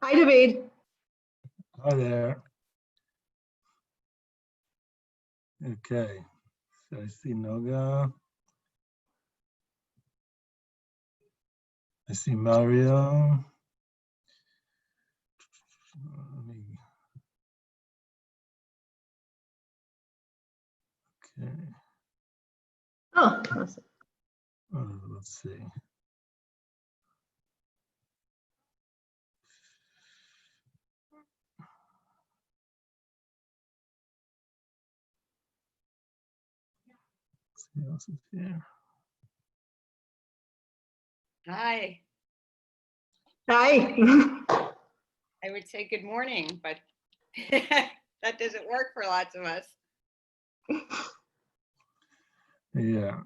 Hi, David. Hi there. Okay, so I see Noga. I see Mario. Okay. Oh, awesome. Let's see. Let's see who else is here. Hi, Hi. I would say good morning, but that doesn't work for lots of us. Yeah.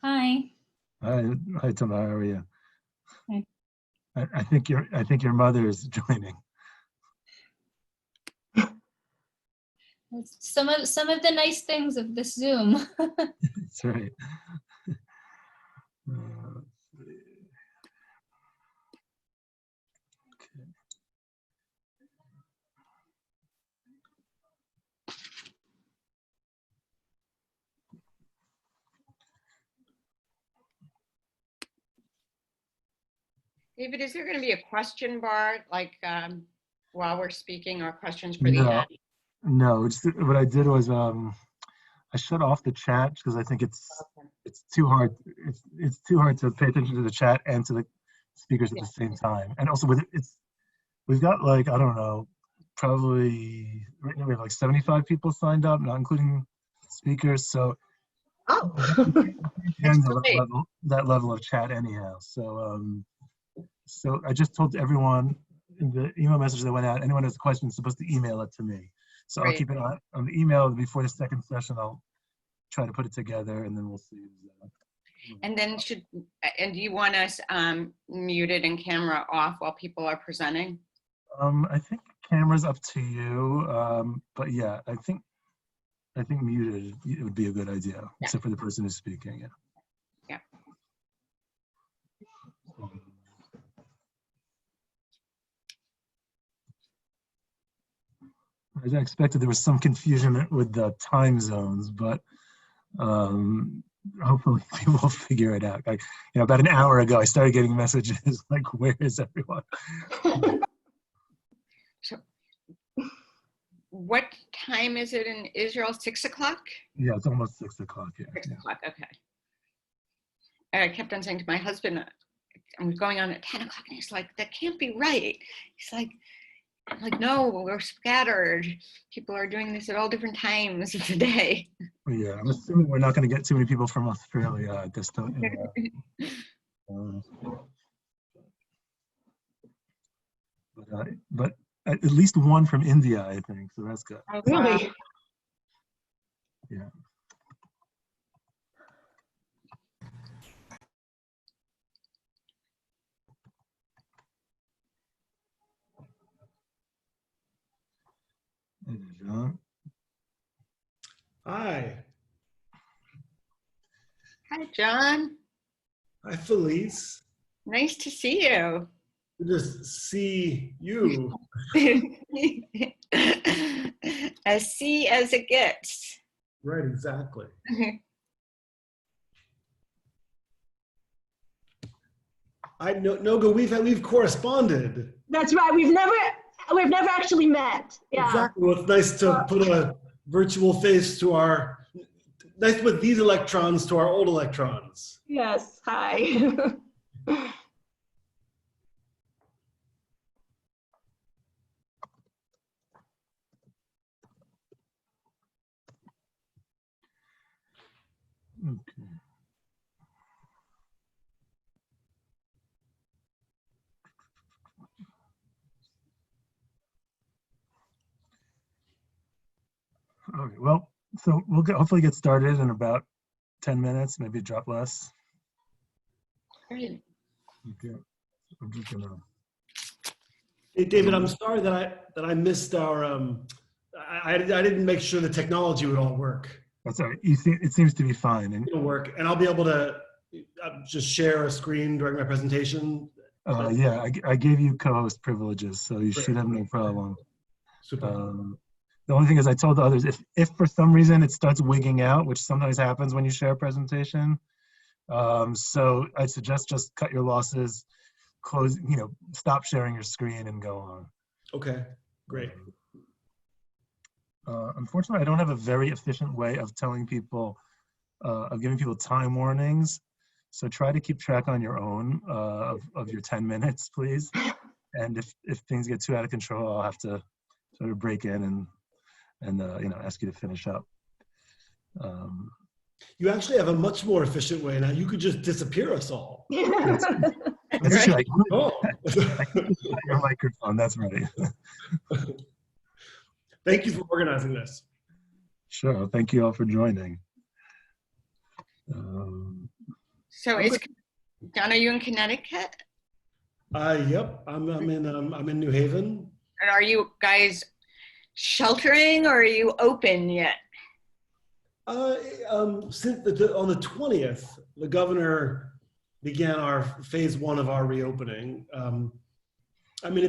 Hi. Hi, Tamara. How are you? Hi. I think your mother is joining. Some of the nice things of this Zoom. That's right. Let's see. Okay. David, is there going to be a question bar like while we're speaking, or questions for the No. end? No, what I did was I shut off the chat because I think it's too hard. It's too hard to pay attention to the chat and to the speakers at the same time. And also we've got like, I don't know, probably right now we have like 75 people signed up, not including speakers. So Oh. that level of chat anyhow. So I just told everyone in the email message that went out, anyone who has a question is supposed to email it to me. So Great. I'll keep it on the email before the second session. I'll try to put it together and then we'll see. And then do you want us muted and camera off while people are presenting? I think camera's up to you. But yeah, I think muted it would be a good idea, except for the person who's speaking. Yeah. As I expected, there was some confusion with the time zones, but hopefully people will figure it out. Like, about an hour ago, I started getting messages like, "Where is everyone?" So, what time is it in Israel? 6 o'clock? Yeah, it's almost 6 o'clock here. 6 o'clock. Okay. I kept on saying to my husband, I'm going on at 10 o'clock, and he's like, "That can't be right." He's like, I'm like, "No, we're scattered. People are doing this at all different times of the day." Yeah, I'm assuming we're not going to get too many people from Australia at this time. But at least one from India, I think. So that's good. Oh, Really? wow. Yeah. Hey, John. Hi. Hi, John. Hi, Felice. Nice to see you. Good to see you. As see as it gets. Right, exactly. I know, Noga, we've corresponded. That's right. We've never actually met. Yeah. Exactly. Well, it's nice to put a virtual face to nice to put these electrons to our old electrons. Yes. Hi. Okay. Okay, well, so we'll hopefully get started in about 10 minutes, maybe drop less. Great. Okay, I'm just gonna. Hey, David, I'm sorry that I missed our. I didn't make sure the technology would all work. That's all right. It seems to be fine. And It'll work, and I'll be able to just share a screen during my presentation. yeah, I gave you co-host privileges, so you should have no problem. Super. The only thing is I told the others, if for some reason it starts wigging out, which sometimes happens when you share a presentation, so I suggest just cut your losses, close, stop sharing your screen and go on. Okay, great. Unfortunately, I don't have a very efficient way of telling people, of giving people time warnings. So try to keep track on your own of your 10 minutes, please. And if things get too out of control, I'll have to sort of break in and ask you to finish up. You actually have a much more efficient way now. You could just disappear us all. That's actually like, Oh. your microphone, that's right. Thank you for organizing this. Sure, thank you all for joining. So John, are you in Connecticut? Yep, I'm in New Haven. And are you guys sheltering or are you open yet? Since on the 20th, the governor began our phase 1 of our reopening. I mean,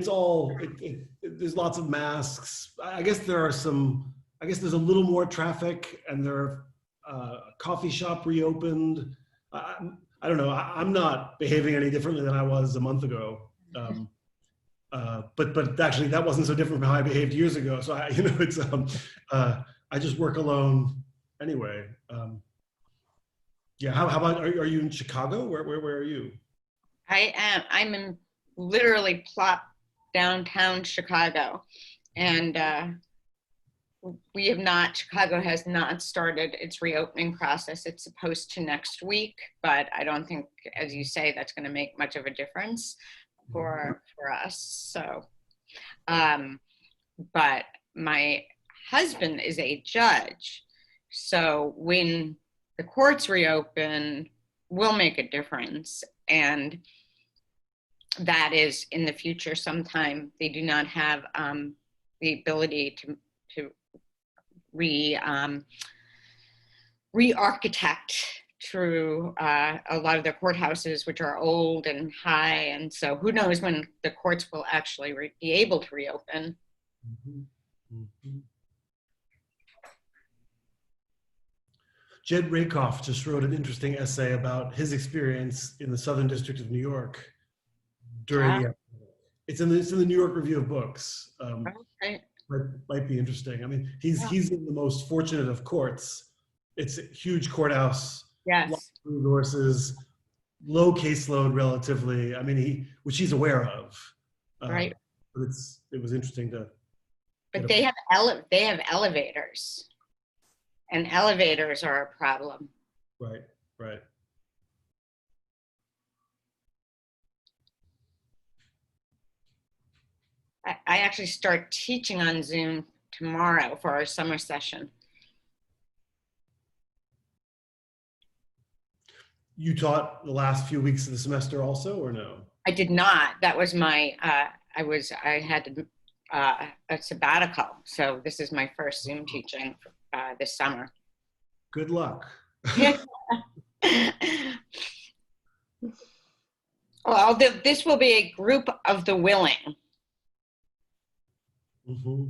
there's lots of masks. I guess there's a little more traffic, and there are coffee shop reopened. I don't know. I'm not behaving any differently than I was a month ago. But actually, that wasn't so different from how I behaved years ago. So I just work alone anyway. Yeah. How about are you in Chicago? Where are you? I am. I'm in literally plop downtown Chicago, and Chicago has not started its reopening process. It's supposed to next week, but I don't think, as you say, that's going to make much of a difference for us. So, but my husband is a judge, so when the courts reopen, will make a difference, and that is in the future sometime. They do not have the ability to re-architect through a lot of the courthouses, which are old and high, and so who knows when the courts will actually be able to reopen. Mm-hmm. Mm-hmm. Jed Rakoff just wrote an interesting essay about his experience in the Southern District of New York during the it's in the New York Review of Books. Okay. Might be interesting. I mean, he's in the most fortunate of courts. It's a huge courthouse, Yes. lots of resources, low caseload relatively. I mean, which he's aware of. Right. But it was interesting to. But they have elevators, and elevators are a problem. Right. Right. I actually start teaching on Zoom tomorrow for our summer session. You taught the last few weeks of the semester also, or no? I did not. That was my, I had a sabbatical. So this is my first Zoom teaching this summer. Good luck. Well, this will be a group of the willing. Mm-hmm.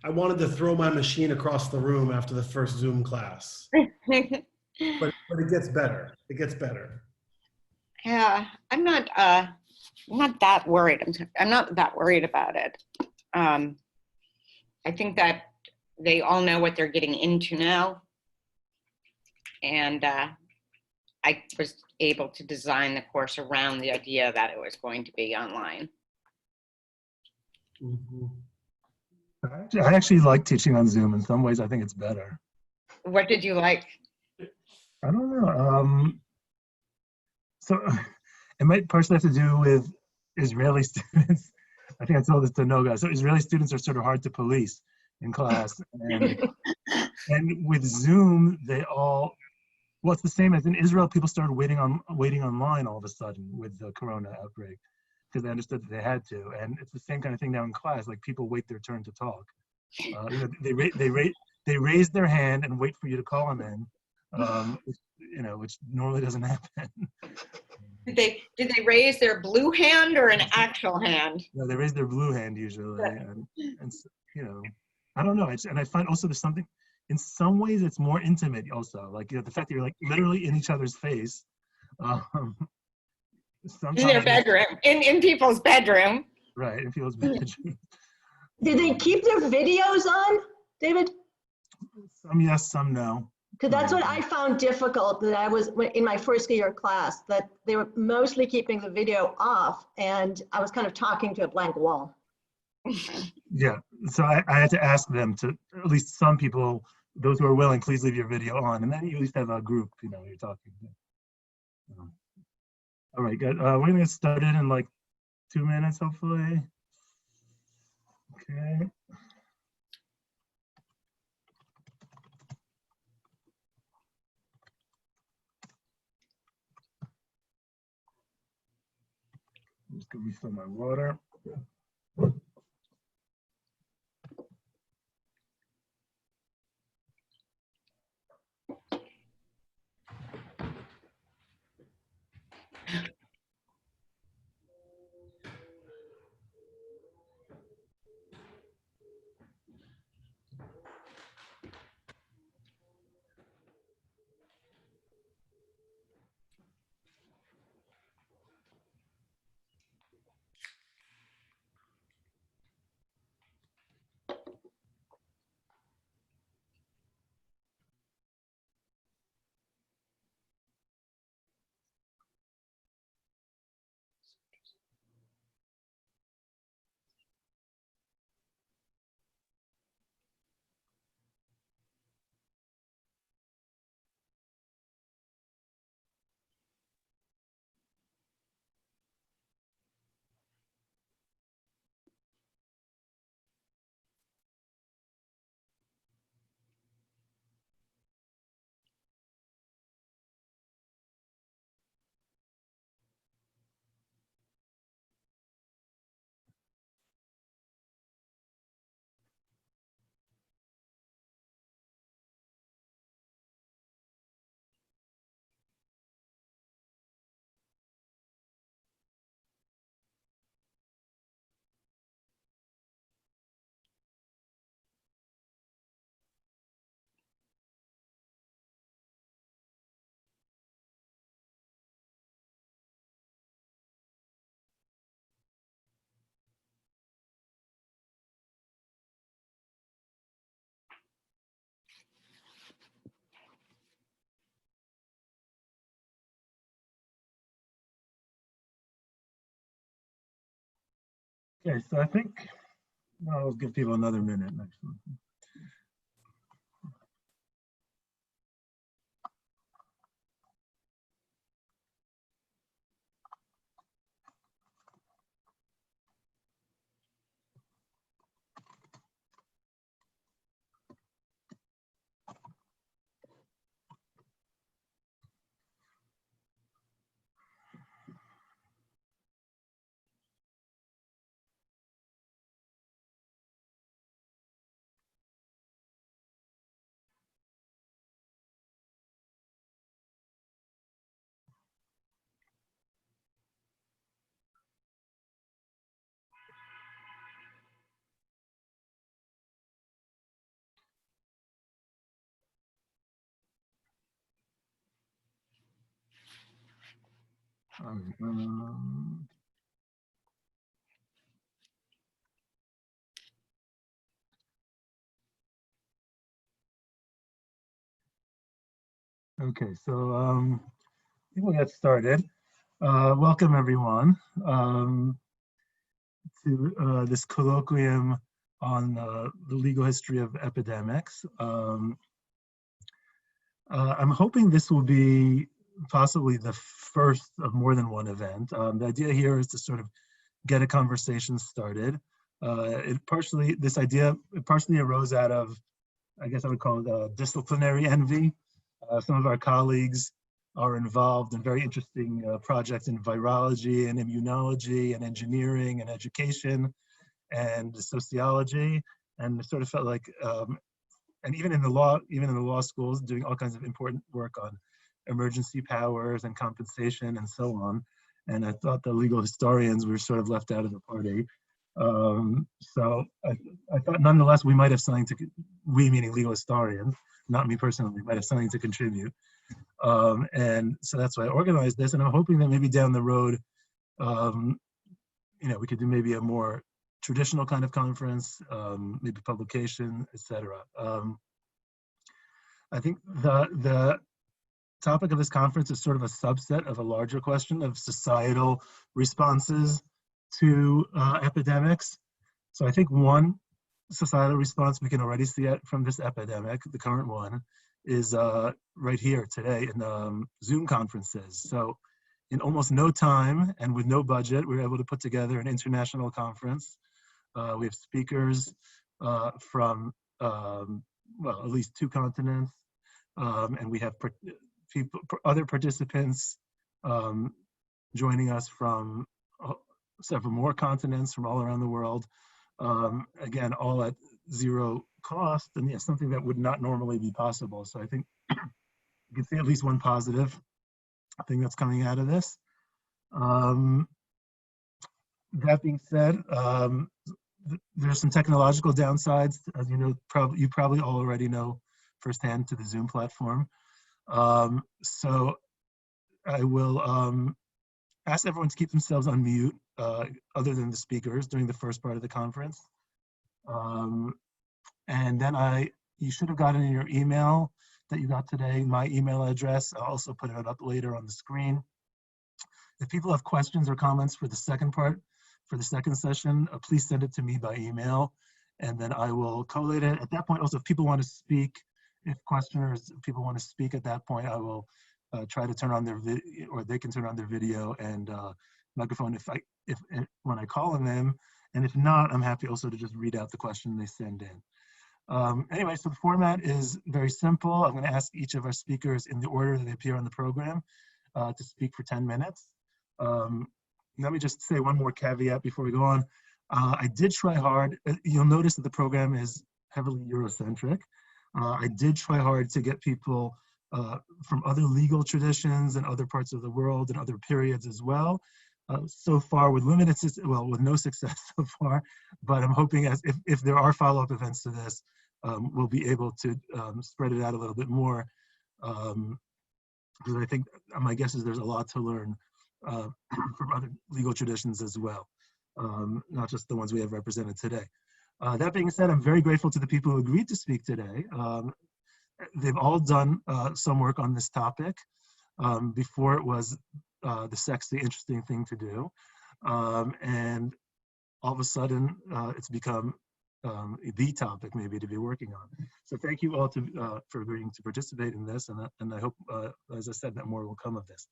I wanted to throw my machine across the room after the first Zoom class, but it gets better. It gets better. Yeah, I'm not that worried. I'm not that worried about it. I think that they all know what they're getting into now. And I was able to design the course around the idea that it was going to be online. Mm-hmm. I actually like teaching on Zoom. In some ways, I think it's better. What did you like? I don't know. So it might partially have to do with Israeli students. I think I told this to Noga. So Israeli students are sort of hard to police in class. And And with Zoom, well, it's the same as in Israel. People started waiting online all of a sudden with the corona outbreak because they understood that they had to. And it's the same kind of thing now in class. Like people wait their turn to talk. They raise their hand and wait for you to call them in, which normally doesn't happen. Did they raise their blue hand or an actual hand? No, they raise their blue hand usually, and I don't know. And I find also there's something. In some ways, it's more intimate. Also, like the fact that you're like literally in each other's face. In their bedroom, in people's bedroom. Right, in people's bedroom. Did they keep their videos on, David? Some yes, some no. Because that's what I found difficult, that I was in my first year class, that they were mostly keeping the video off, and I was kind of talking to a blank wall. Yeah, so I had to ask them to, at least some people, those who are willing, please leave your video on, and then you at least have a group, you're talking to. All right, good. We're gonna get started in like 2 minutes, hopefully. Okay. I'm just gonna refill my water. Okay, so I think I'll give people another minute actually. Okay, so I think we'll get started. Welcome everyone to this colloquium on the legal history of epidemics. I'm hoping this will be possibly the first of more than one event. The idea here is to sort of get a conversation started. This idea partially arose out of I guess I would call it disciplinary envy. Some of our colleagues are involved in very interesting projects in virology and immunology and engineering and education and sociology, and it sort of felt like, and even in the law schools, doing all kinds of important work on emergency powers and compensation and so on. And I thought the legal historians were sort of left out of the party. So I thought nonetheless we might have something to, we meaning legal historians, not me personally, might have something to contribute. And so that's why I organized this, and I'm hoping that maybe down the road, we could do maybe a more traditional kind of conference, maybe publication, etc. I think the topic of this conference is sort of a subset of a larger question of societal responses to epidemics. So I think one societal response we can already see it from this epidemic, the current one, is right here today in Zoom conferences. So in almost no time and with no budget, we were able to put together an international conference. We have speakers from, well, at least 2 continents, and we have other participants joining us from several more continents from all around the world. Again, all at zero cost, and yes, something that would not normally be possible. So I think you can see at least one positive thing that's coming out of this. That being said, there's some technological downsides, as you know, you probably all already know firsthand, to the Zoom platform. So I will ask everyone to keep themselves on mute, other than the speakers, during the first part of the conference. And then you should have gotten in your email that you got today, my email address. I'll also put it up later on the screen. If people have questions or comments for the second part, for the second session, please send it to me by email, and then I will collate it. At that point, also, if people want to speak, if people want to speak at that point, I will try to turn on their video, or they can turn on their video and microphone when I call on them. And if not, I'm happy also to just read out the question they send in. Anyway, so the format is very simple. I'm going to ask each of our speakers in the order that they appear on the program to speak for 10 minutes. Let me just say one more caveat before we go on. I did try hard. You'll notice that the program is heavily Eurocentric. I did try hard to get people from other legal traditions and other parts of the world and other periods as well. So far, with with no success so far, but I'm hoping if there are follow-up events to this, we'll be able to spread it out a little bit more, because I think my guess is there's a lot to learn from other legal traditions as well, not just the ones we have represented today. That being said, I'm very grateful to the people who agreed to speak today. They've all done some work on this topic. Before it was the sexy, interesting thing to do. And all of a sudden, it's become the topic maybe to be working on. So thank you all for agreeing to participate in this, and I hope, as I said, that more will come of this.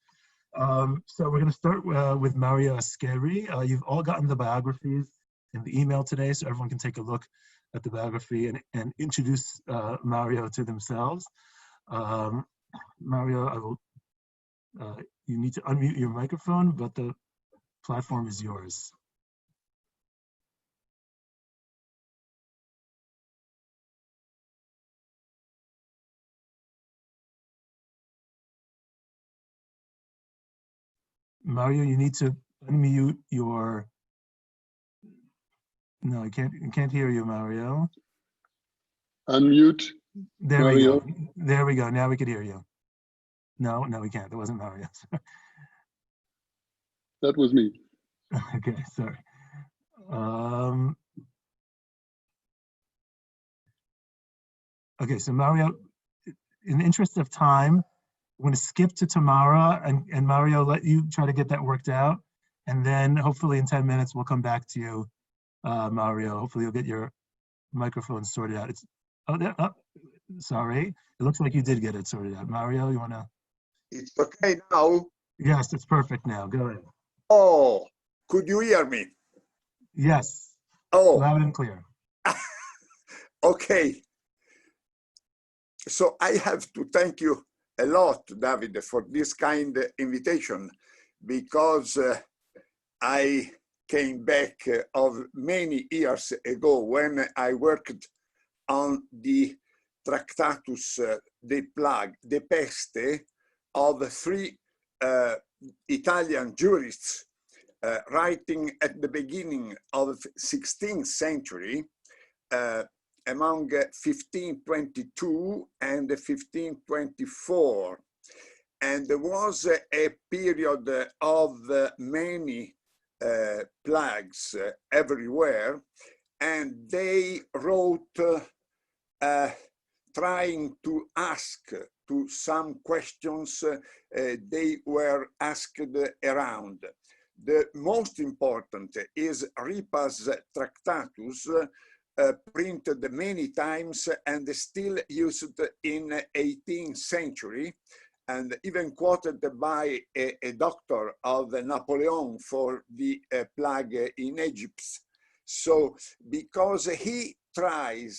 So we're going to start with Mario Askeri. You've all gotten the biographies in the email today, so everyone can take a look at the biography and introduce Mario to themselves. Mario, you need to unmute your microphone, but the platform is yours. Mario, you need to unmute your. No, I can't hear you, Mario. Unmute. There Mario. we go. There we go. Now we can hear you. No, we can't. That wasn't Mario. That was me. Okay, sorry. Okay, so Mario, in the interest of time, I'm going to skip to Tamara, and Mario, let you try to get that worked out. And then hopefully in 10 minutes, we'll come back to you, Mario. Hopefully you'll get your microphone sorted out. Sorry. It looks like you did get it sorted out. Mario, you want to? It's okay now. Yes, it's perfect now. Go ahead. Oh, could you hear me? Yes. Oh, Loud and clear. okay. So I have to thank you a lot, David, for this kind invitation, because I came back of many years ago when I worked on the Tractatus de Plague, de Peste, of three Italian jurists writing at the beginning of the 16th century, among 1522 and 1524. And there was a period of many plagues everywhere, and they wrote trying to ask to some questions they were asked around. The most important is Ripa's Tractatus, printed many times and still used in the 18th century, and even quoted by a doctor of Napoleon for the plague in Egypt. So, because he tried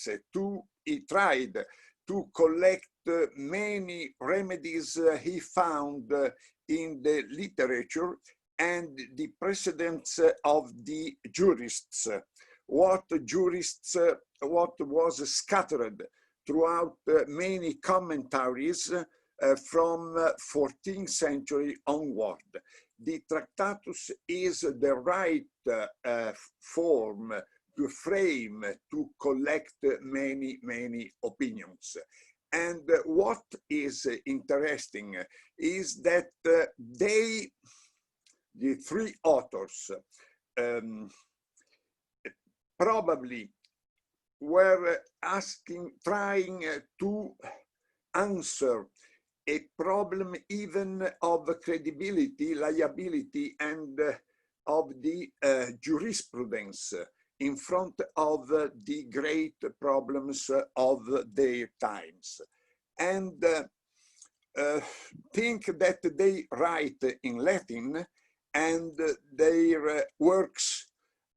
to collect many remedies he found in the literature and the precedents of the jurists, what was scattered throughout many commentaries from 14th century onward. The Tractatus is the right form to frame, to collect many, many opinions. And what is interesting is that the three authors, probably were trying to answer a problem even of credibility, liability, and of the jurisprudence in front of the great problems of their times. And think that they write in Latin and their works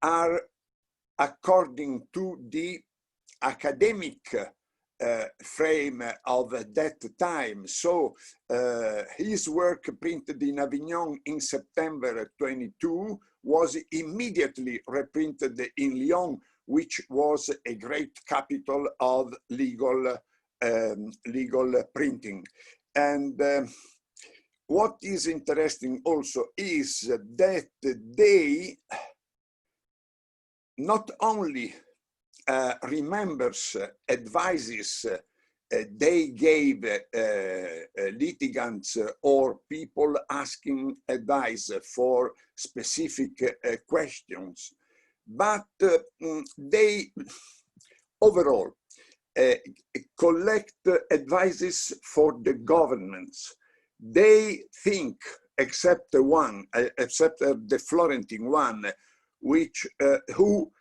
are according to the academic frame of that time. So his work, printed in Avignon in September 22, was immediately reprinted in Lyon, which was a great capital of legal printing. And what is interesting also is that they not only remembers advices they gave litigants or people asking advice for specific questions, but they overall collect advices for the governments. They think, except the Florentine one, which who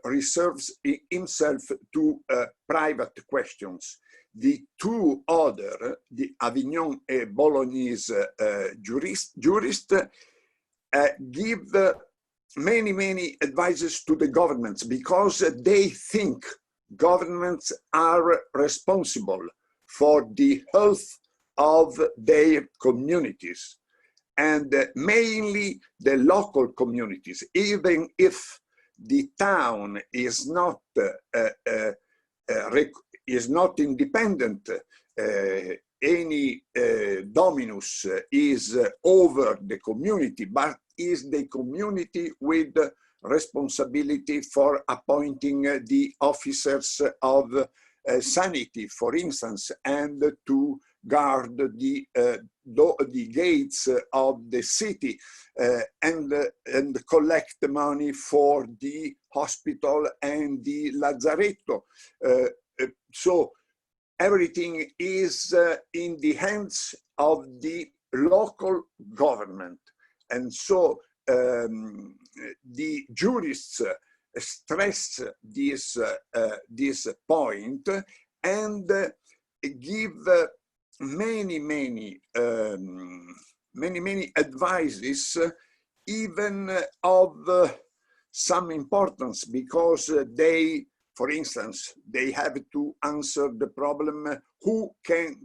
reserves himself to private questions. The two other, the Avignon and Bolognese jurists, give many advices to the governments because they think governments are responsible for the health of their communities, and mainly the local communities, even if the town is not independent. Any dominus is over the community, but is the community with responsibility for appointing the officers of sanity, for instance, and to guard the gates of the city and collect money for the hospital and the lazzaretto. So everything is in the hands of the local government. And so the jurists stress this point and give many advices, even of some importance, because they For instance, they have to answer the problem, who can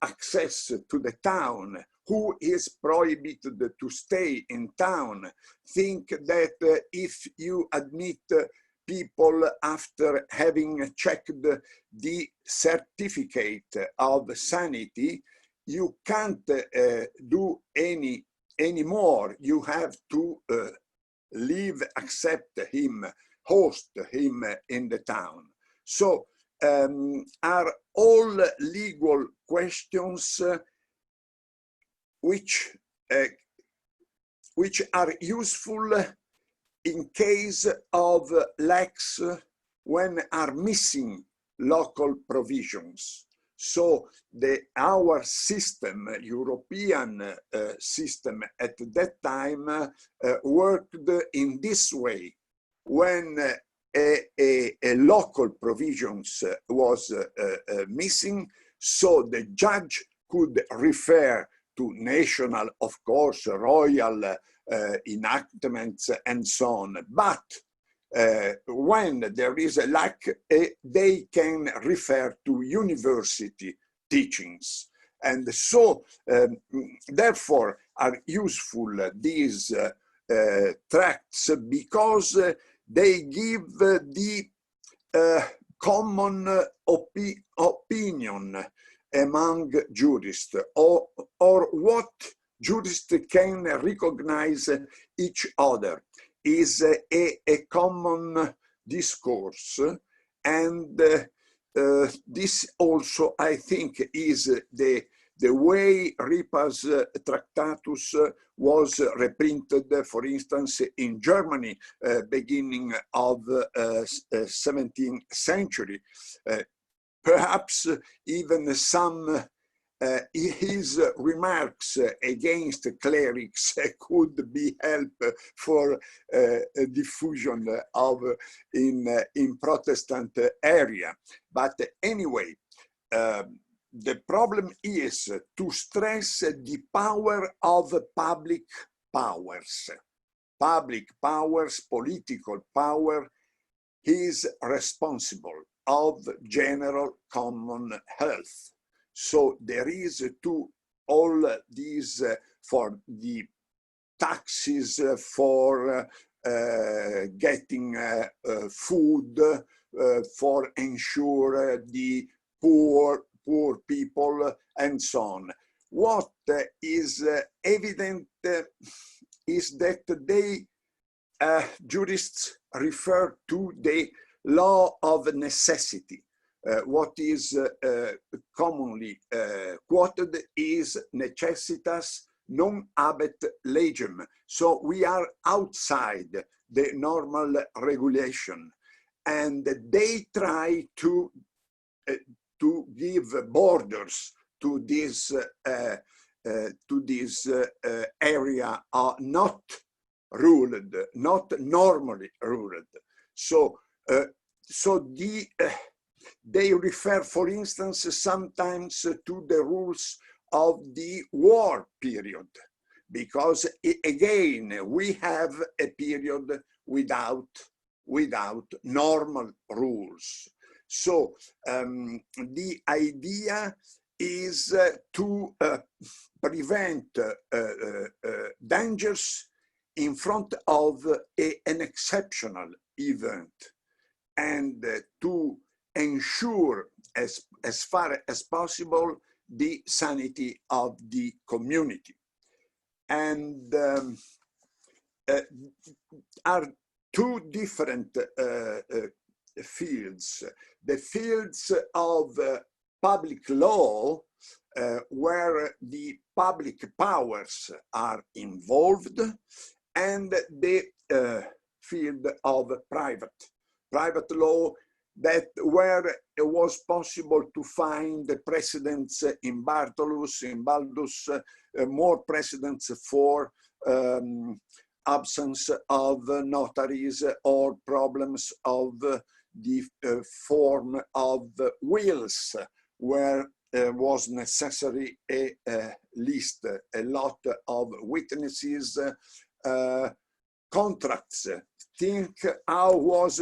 access to the town, who is prohibited to stay in town. Think that if you admit people after having checked the certificate of sanity, you can't do any more. You have to accept him, host him in the town. So are all legal questions which are useful in case of lacks when are missing local provisions. So our system, European system at that time worked in this way. When a local provisions was missing, so the judge could refer to national, of course, royal enactments and so on. But when there is a lack, they can refer to university teachings. And so, therefore, are useful these tracts because they give the common opinion among jurists, or what jurists can recognize each other is a common discourse. And this also, I think, is the way Ripa's Tractatus was reprinted, for instance, in Germany, beginning of 17th century. Perhaps even some his remarks against clerics could be help for diffusion of in Protestant area. But anyway, the problem is to stress the power of public powers. Public powers, political power, is responsible of general common health. So there is to all these for the taxes, for getting food, for ensure the poor people and so on. What is evident is that they jurists refer to the law of necessity. What is commonly quoted is necessitas non habet legem. So we are outside the normal regulation, and they try to give borders to this area are not ruled, not normally ruled. So they refer, for instance, sometimes to the rules of the war period, because again, we have a period without normal rules. So the idea is to prevent dangers in front of an exceptional event, and to ensure as far as possible the sanity of the community. And are two different fields. The fields of public law, where the public powers are involved, and the field of private law, that where it was possible to find the precedents in Bartolus, in Baldus, more precedents for absence of notaries or problems of the form of wills, where was necessary a list, a lot of witnesses, contracts. Think how was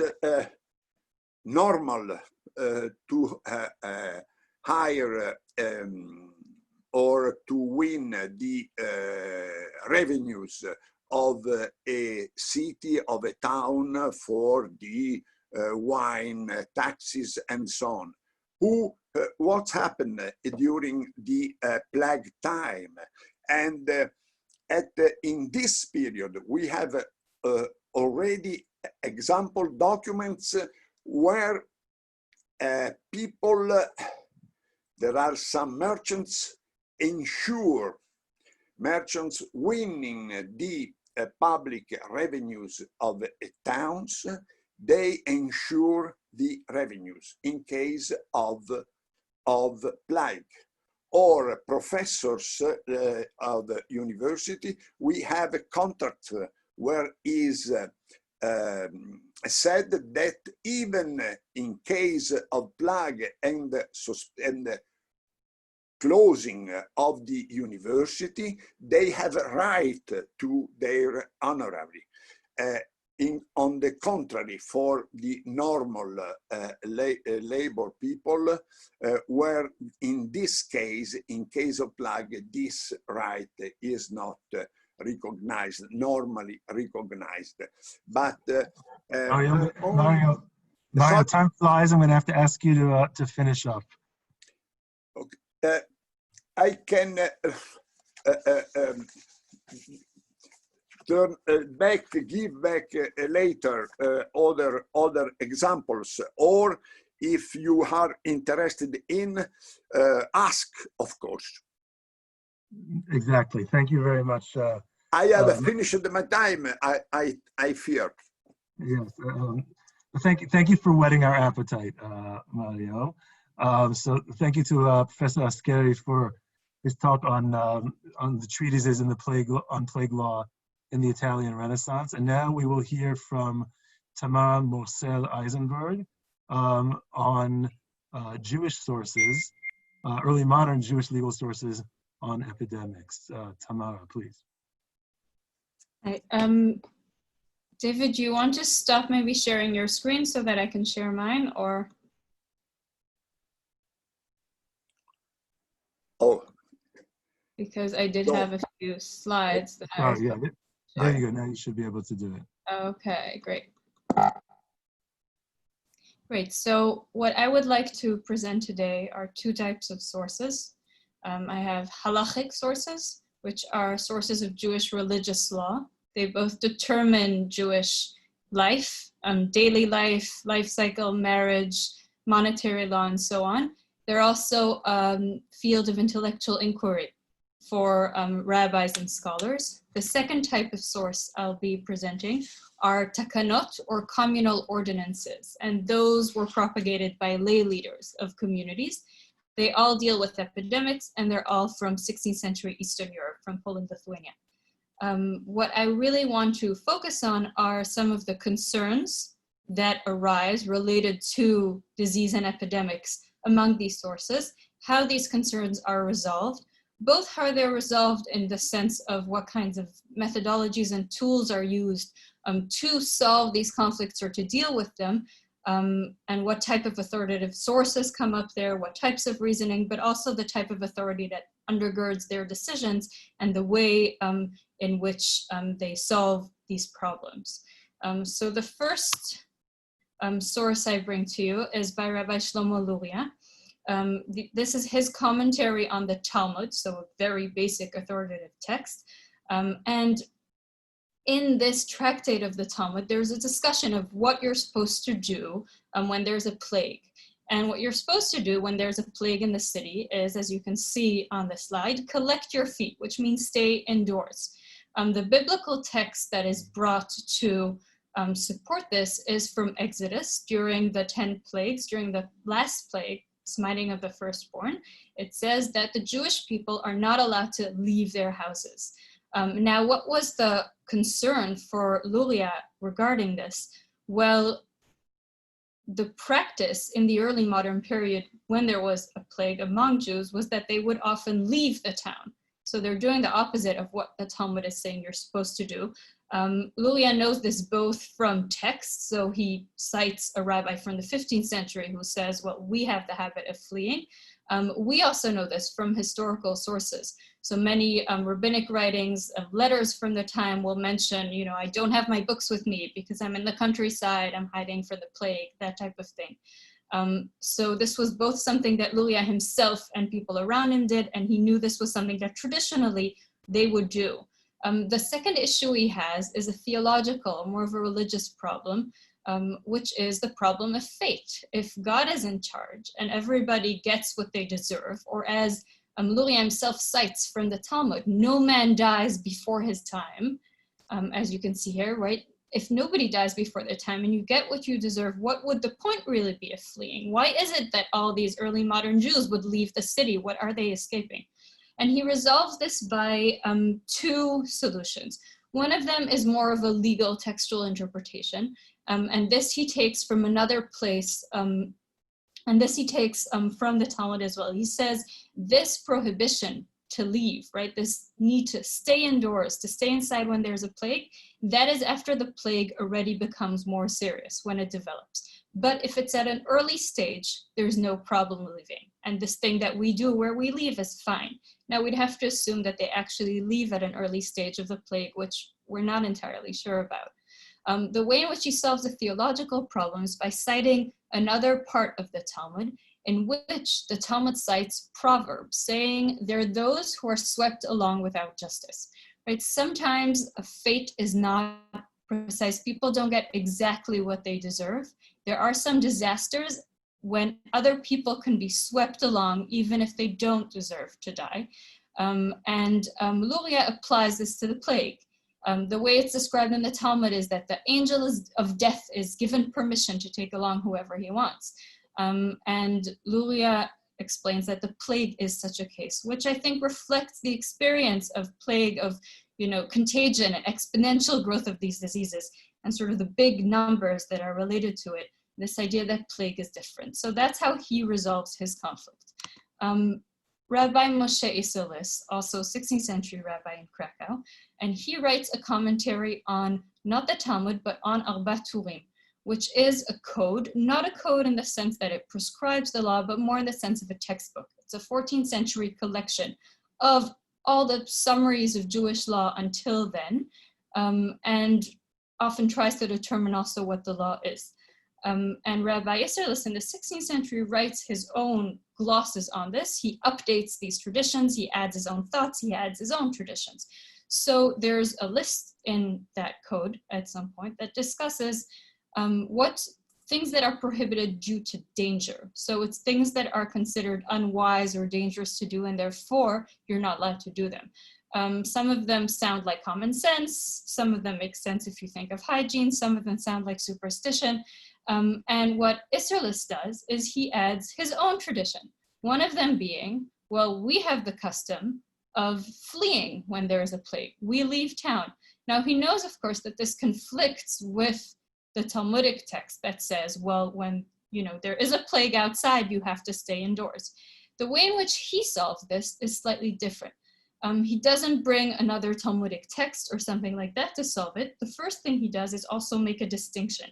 normal to hire or to win the revenues of a city, of a town for the wine taxes and so on. What happened during the plague time? And in this period, we have already example documents where people, there are some merchants merchants winning the public revenues of towns, they ensure the revenues in case of plague. Or professors of the university, we have a contract where is said that even in case of plague and closing of the university, they have a right to their honorary. On the contrary, for the normal labor people, where in this case, in case of plague, this right is not recognized, normally recognized. But Mario, time flies. I'm going to have to ask you to finish up. Okay. I can give back later other examples, or if you are interested in, ask, of course. Exactly. Thank you very much. I have finished my time, I fear. Yes. Thank you for whetting our appetite, Mario. So thank you to Professor Askeri for his talk on the treatises in the plague law in the Italian Renaissance. And now we will hear from Tamara Morsel-Eisenberg on Jewish sources, early modern Jewish legal sources on epidemics. Tamara, please. Right. David, do you want to stop maybe sharing your screen so that I can share mine, or? Oh. Because I did have a few slides that I was there you go. Now you should be able to do it. Okay, great. Great. So what I would like to present today are two types of sources. I have halachic sources, which are sources of Jewish religious law. They both determine Jewish life, daily life, life cycle, marriage, monetary law, and so on. They're also a field of intellectual inquiry for rabbis and scholars. The second type of source I'll be presenting are takanot, or communal ordinances, and those were propagated by lay leaders of communities. They all deal with epidemics, and they're all from 16th century Eastern Europe, from Poland, Lithuania. What I really want to focus on are some of the concerns that arise related to disease and epidemics among these sources, how these concerns are resolved, both how they're resolved in the sense of what kinds of methodologies and tools are used to solve these conflicts or to deal with them, and what type of authoritative sources come up there, what types of reasoning, but also the type of authority that undergirds their decisions and the way in which they solve these problems. So the first source I bring to you is by Rabbi Shlomo Luria. This is his commentary on the Talmud, so a very basic authoritative text. And in this tractate of the Talmud, there's a discussion of what you're supposed to do when there's a plague. And what you're supposed to do when there's a plague in the city is, as you can see on the slide, collect your feet, which means stay indoors. The biblical text that is brought to support this is from Exodus during the 10 plagues, during the last plague, smiting of the firstborn. It says that the Jewish people are not allowed to leave their houses. Now, what was the concern for Luria regarding this? Well, the practice in the early modern period when there was a plague among Jews was that they would often leave the town. So they're doing the opposite of what the Talmud is saying you're supposed to do. Lulia knows this both from texts, so he cites a rabbi from the 15th century who says, well, we have the habit of fleeing. We also know this from historical sources. So many rabbinic writings, letters from the time will mention, you know, I don't have my books with me because I'm in the countryside, I'm hiding for the plague, that type of thing. So this was both something that Lulia himself and people around him did, and he knew this was something that traditionally they would do. The second issue he has is a theological, more of a religious problem, which is the problem of fate. If God is in charge and everybody gets what they deserve, or as Lulia himself cites from the Talmud, no man dies before his time, as you can see here, right? If nobody dies before their time and you get what you deserve, what would the point really be of fleeing? Why is it that all these early modern Jews would leave the city? What are they escaping? And he resolves this by two solutions. One of them is more of a legal textual interpretation, and this he takes from another place, and this he takes from the Talmud as well. He says this prohibition to leave, right, this need to stay indoors, to stay inside when there's a plague, that is after the plague already becomes more serious, when it develops. But if it's at an early stage, there's no problem leaving. And this thing that we do where we leave is fine. Now we'd have to assume that they actually leave at an early stage of the plague, which we're not entirely sure about. The way in which he solves the theological problem is by citing another part of the Talmud, in which the Talmud cites proverbs, saying there are those who are swept along without justice, right? Sometimes a fate is not precise. People don't get exactly what they deserve. There are some disasters when other people can be swept along even if they don't deserve to die. Luria applies this to the plague. The way it's described in the Talmud is that the angel of death is given permission to take along whoever he wants. And Luria explains that the plague is such a case, which I think reflects the experience of plague, of, you know, contagion and exponential growth of these diseases and sort of the big numbers that are related to it, this idea that plague is different. So that's how he resolves his conflict. Rabbi Moshe Isserles, also 16th century rabbi in Krakow, and he writes a commentary on not the Talmud, but on Arba Turim, which is a code, not a code in the sense that it prescribes the law, but more in the sense of a textbook. It's a 14th century collection of all the summaries of Jewish law until then, and often tries to determine also what the law is. And Rabbi Isserles in the 16th century writes his own glosses on this. He updates these traditions, he adds his own thoughts, he adds his own traditions. So there's a list in that code at some point that discusses what things that are prohibited due to danger. So it's things that are considered unwise or dangerous to do, and therefore you're not allowed to do them. Some of them sound like common sense, some of them make sense if you think of hygiene, some of them sound like superstition. And what Isserles does is he adds his own tradition. One of them being, well, we have the custom of fleeing when there is a plague. We leave town. Now he knows, of course, that this conflicts with the Talmudic text that says, well, when there is a plague outside, you have to stay indoors. The way in which he solves this is slightly different. He doesn't bring another Talmudic text or something like that to solve it. The first thing he does is also make a distinction.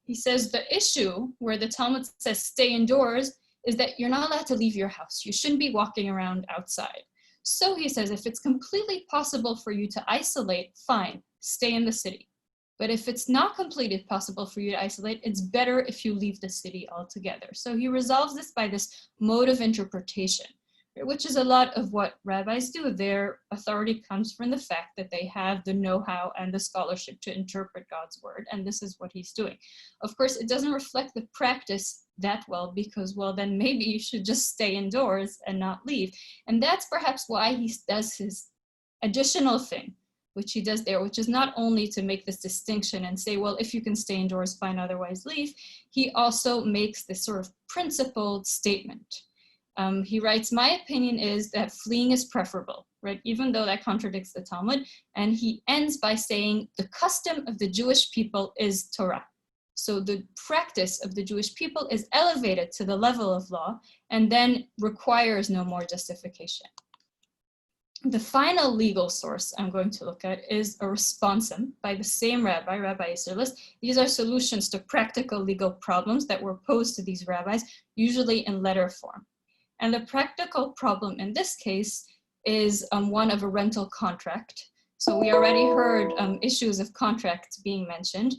He says the issue where the Talmud says stay indoors is that you're not allowed to leave your house. You shouldn't be walking around outside. So he says if it's completely possible for you to isolate, fine, stay in the city. But if it's not completely possible for you to isolate, it's better if you leave the city altogether. So he resolves this by this mode of interpretation, which is a lot of what rabbis do. Their authority comes from the fact that they have the know-how and the scholarship to interpret God's word, and this is what he's doing. Of course, it doesn't reflect the practice that well because, well, then maybe you should just stay indoors and not leave. And that's perhaps why he does his additional thing, which he does there, which is not only to make this distinction and say, well, if you can stay indoors, fine, otherwise leave. He also makes this sort of principled statement. He writes, my opinion is that fleeing is preferable, right? Even though that contradicts the Talmud. And he ends by saying the custom of the Jewish people is Torah. So the practice of the Jewish people is elevated to the level of law and then requires no more justification. The final legal source I'm going to look at is a responsum by the same rabbi, Rabbi Isserlis. These are solutions to practical legal problems that were posed to these rabbis, usually in letter form. And the practical problem in this case is one of a rental contract. So we already heard issues of contracts being mentioned.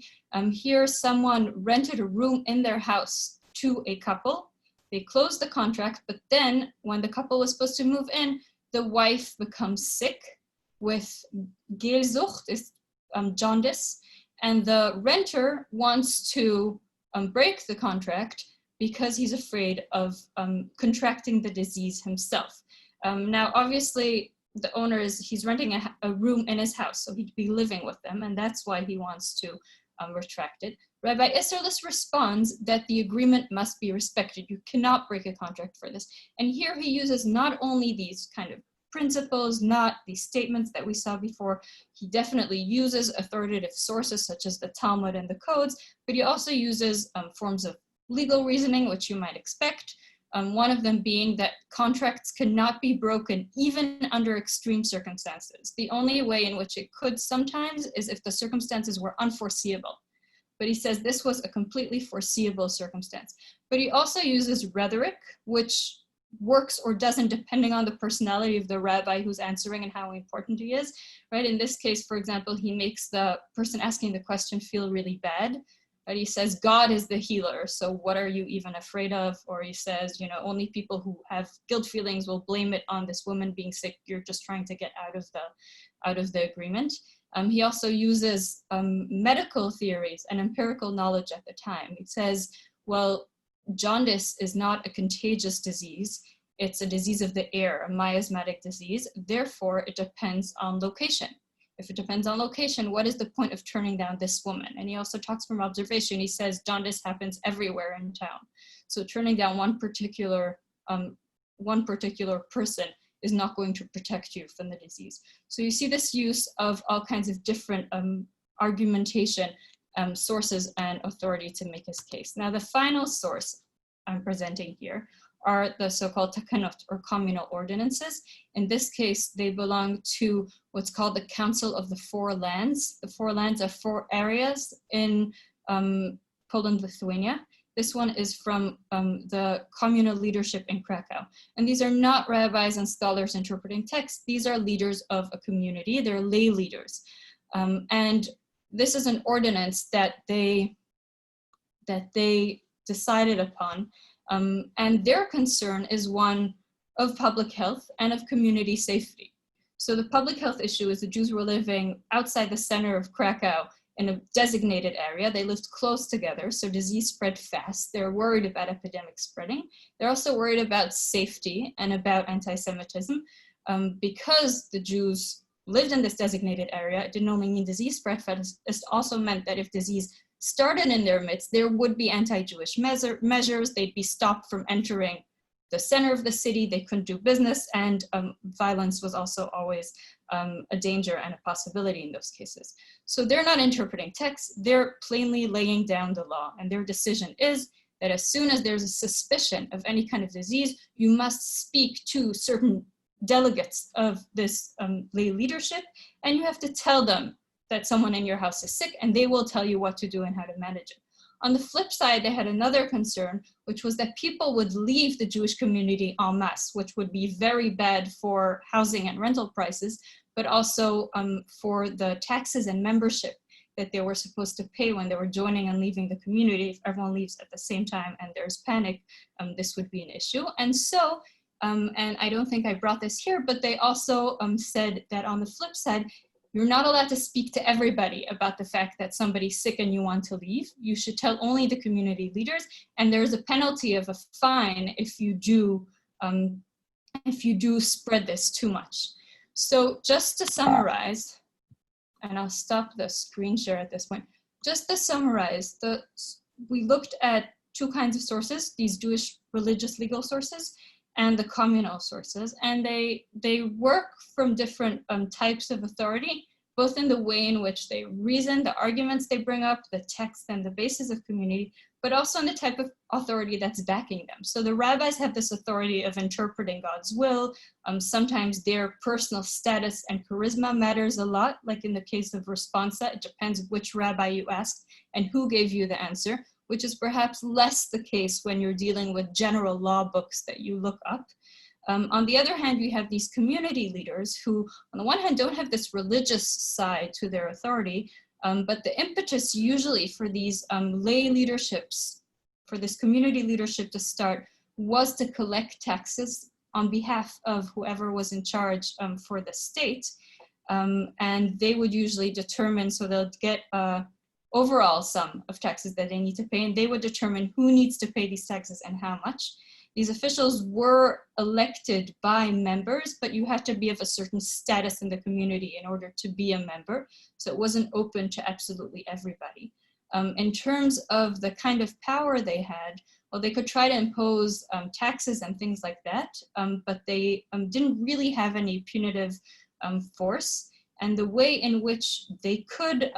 Here, someone rented a room in their house to a couple. They closed the contract, but then when the couple was supposed to move in, the wife becomes sick with Gelsucht, jaundice, and the renter wants to break the contract because he's afraid of contracting the disease himself. Now, obviously, the owner he's renting a room in his house, so he'd be living with them, and that's why he wants to retract it. Rabbi Isserlis responds that the agreement must be respected. You cannot break a contract for this. And here he uses not only these kind of principles, not these statements that we saw before. He definitely uses authoritative sources such as the Talmud and the codes, but he also uses forms of legal reasoning, which you might expect. One of them being that contracts cannot be broken even under extreme circumstances. The only way in which it could sometimes is if the circumstances were unforeseeable. But he says this was a completely foreseeable circumstance. But he also uses rhetoric, which works or doesn't depending on the personality of the rabbi who's answering and how important he is, right? In this case, for example, he makes the person asking the question feel really bad. But he says, God is the healer, so what are you even afraid of? Or he says, you know, only people who have guilt feelings will blame it on this woman being sick. You're just trying to get out of the agreement. He also uses medical theories and empirical knowledge at the time. He says, well, jaundice is not a contagious disease. It's a disease of the air, a miasmatic disease. Therefore, it depends on location. If it depends on location, what is the point of turning down this woman? And he also talks from observation. He says jaundice happens everywhere in town. So turning down one particular person is not going to protect you from the disease. So you see this use of all kinds of different argumentation sources and authority to make his case. Now the final source I'm presenting here are the so-called takanot, or communal ordinances. In this case, they belong to what's called the Council of the Four Lands. The Four Lands are 4 areas in Poland, Lithuania. This one is from the communal leadership in Krakow. And these are not rabbis and scholars interpreting texts. These are leaders of a community. They're lay leaders. And this is an ordinance that they decided upon. And their concern is one of public health and of community safety. So the public health issue is the Jews were living outside the center of Krakow in a designated area. They lived close together, so disease spread fast. They're worried about epidemic spreading. They're also worried about safety and about anti-Semitism. Because the Jews lived in this designated area, it didn't only mean disease spread fast, it also meant that if disease started in their midst, there would be anti-Jewish measures. They'd be stopped from entering the center of the city. They couldn't do business, and violence was also always a danger and a possibility in those cases. So they're not interpreting texts, they're plainly laying down the law, and their decision is that as soon as there's a suspicion of any kind of disease, you must speak to certain delegates of this lay leadership, and you have to tell them that someone in your house is sick, and they will tell you what to do and how to manage it. On the flip side, they had another concern, which was that people would leave the Jewish community en masse, which would be very bad for housing and rental prices, but also for the taxes and membership that they were supposed to pay when they were joining and leaving the community. If everyone leaves at the same time and there's panic, this would be an issue. And so, and I don't think I brought this here, but they also said that on the flip side, you're not allowed to speak to everybody about the fact that somebody's sick and you want to leave. You should tell only the community leaders, and there's a penalty of a fine if you do spread this too much. So just to summarize, and I'll stop the screen share at this point. Just to summarize, we looked at 2 kinds of sources, these Jewish religious legal sources and the communal sources, and they work from different types of authority, both in the way in which they reason, the arguments they bring up, the text and the basis of community, but also in the type of authority that's backing them. So the rabbis have this authority of interpreting God's will. Sometimes their personal status and charisma matters a lot, like in the case of responsa. It depends which rabbi you asked and who gave you the answer, which is perhaps less the case when you're dealing with general law books that you look up. On the other hand, we have these community leaders who, on the one hand, don't have this religious side to their authority, but the impetus usually for these lay leaderships, for this community leadership to start, was to collect taxes on behalf of whoever was in charge for the state. And they would usually determine, so they'll get an overall sum of taxes that they need to pay, and they would determine who needs to pay these taxes and how much. These officials were elected by members, but you had to be of a certain status in the community in order to be a member. So it wasn't open to absolutely everybody. In terms of the kind of power they had, well, they could try to impose taxes and things like that, but they didn't really have any punitive force. And the way in which they could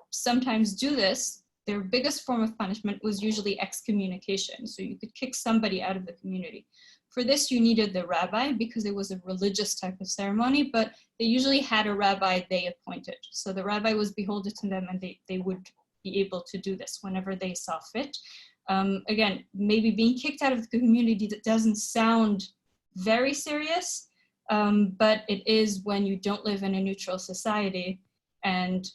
sometimes do this, their biggest form of punishment was usually excommunication. So you could kick somebody out of the community. For this, you needed the rabbi because it was a religious type of ceremony, but they usually had a rabbi they appointed. So the rabbi was beholden to them, and they would be able to do this whenever they saw fit. Again, maybe being kicked out of the community, that doesn't sound very serious, but it is when you don't live in a neutral society and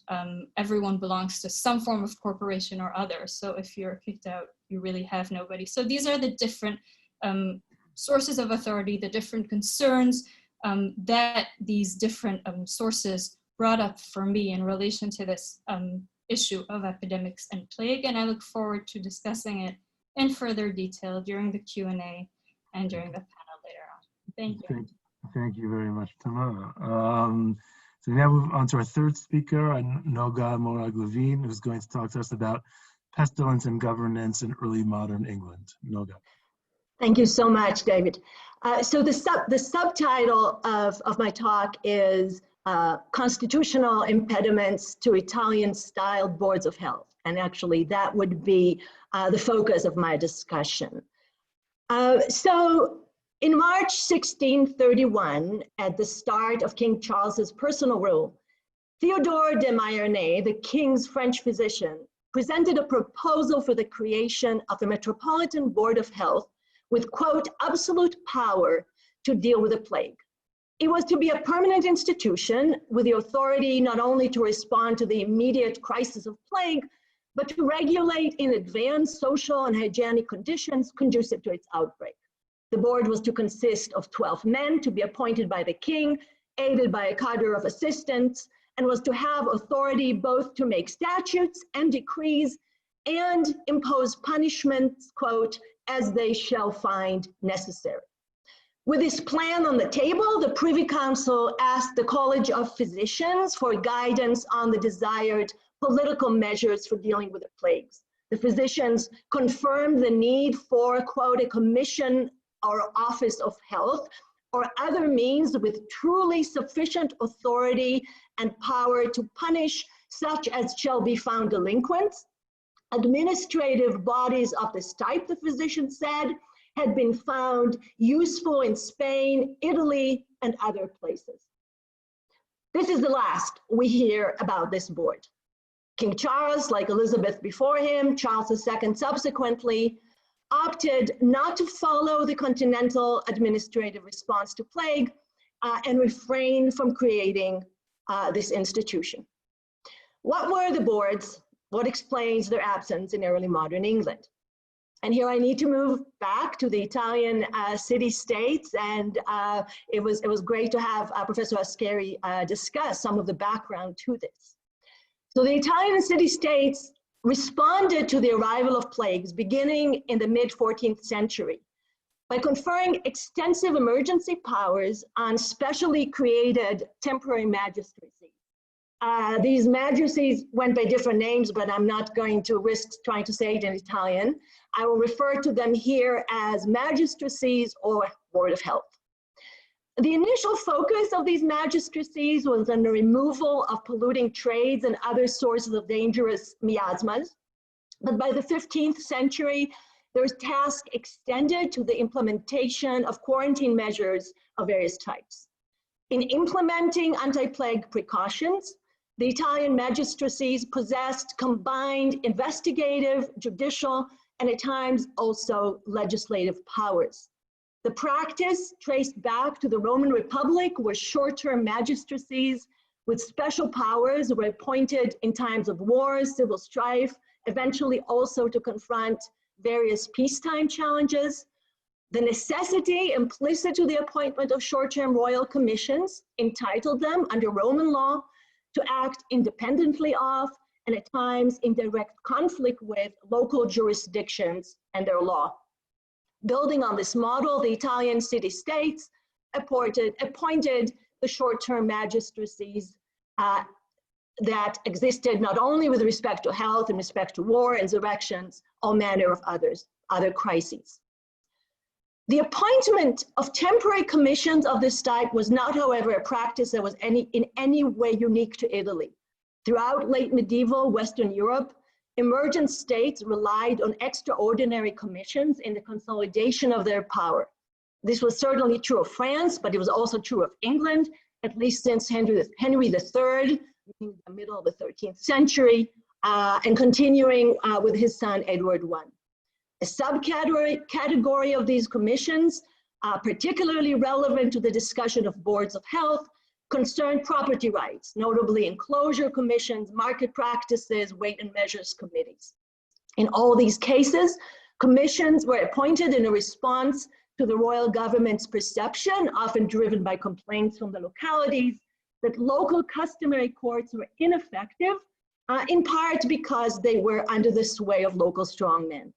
everyone belongs to some form of corporation or other. So if you're kicked out, you really have nobody. So these are the different sources of authority, the different concerns that these different sources brought up for me in relation to this issue of epidemics and plague. And I look forward to discussing it in further detail during the Q&A and during the panel later on. Thank you. Thank you very much, Tamara. So now move on to our third speaker, Noga Morag-Levine, who's going to talk to us about pestilence and governance in early modern England. Noga. Thank you so much, David. So the subtitle of my talk is Constitutional Impediments to Italian-Style Boards of Health. And actually, that would be the focus of my discussion. So in March 1631, at the start of King Charles's personal rule, Theodore de Mayernais, the king's French physician, presented a proposal for the creation of a Metropolitan Board of Health with, quote, absolute power to deal with the plague. It was to be a permanent institution with the authority not only to respond to the immediate crisis of plague, but to regulate in advance social and hygienic conditions conducive to its outbreak. The board was to consist of 12 men to be appointed by the king, aided by a cadre of assistants, and was to have authority both to make statutes and decrees and impose punishments, quote, as they shall find necessary. With this plan on the table, the Privy Council asked the College of Physicians for guidance on the desired political measures for dealing with the plagues. The physicians confirmed the need for, quote, a commission or office of health or other means with truly sufficient authority and power to punish such as shall be found delinquent. Administrative bodies of this type, the physician said, had been found useful in Spain, Italy, and other places. This is the last we hear about this board. King Charles, like Elizabeth before him, Charles II subsequently, opted not to follow the continental administrative response to plague and refrained from creating this institution. What were the boards? What explains their absence in early modern England? And here I need to move back to the Italian city-states, and it was great to have Professor Ascari discuss some of the background to this. So the Italian city-states responded to the arrival of plagues beginning in the mid-14th century by conferring extensive emergency powers on specially created temporary magistracies. These magistracies went by different names, but I'm not going to risk trying to say it in Italian. I will refer to them here as magistracies or Board of Health. The initial focus of these magistracies was on the removal of polluting trades and other sources of dangerous miasmas. But by the 15th century, their task extended to the implementation of quarantine measures of various types. In implementing anti-plague precautions, the Italian magistracies possessed combined investigative, judicial, and at times also legislative powers. The practice traced back to the Roman Republic, where short-term magistracies with special powers were appointed in times of war, civil strife, eventually also to confront various peacetime challenges. The necessity implicit to the appointment of short-term royal commissions entitled them under Roman law to act independently of and at times in direct conflict with local jurisdictions and their law. Building on this model, the Italian city-states appointed the short-term magistracies that existed not only with respect to health and respect to war, insurrections, all manner of other crises. The appointment of temporary commissions of this type was not, however, a practice that was in any way unique to Italy. Throughout late medieval Western Europe, emergent states relied on extraordinary commissions in the consolidation of their power. This was certainly true of France, but it was also true of England, at least since Henry III, in the middle of the 13th century, and continuing with his son Edward I. A subcategory of these commissions, particularly relevant to the discussion of boards of health, concerned property rights, notably enclosure commissions, market practices, weight and measures committees. In all these cases, commissions were appointed in a response to the royal government's perception, often driven by complaints from the localities, that local customary courts were ineffective, in part because they were under the sway of local strongmen.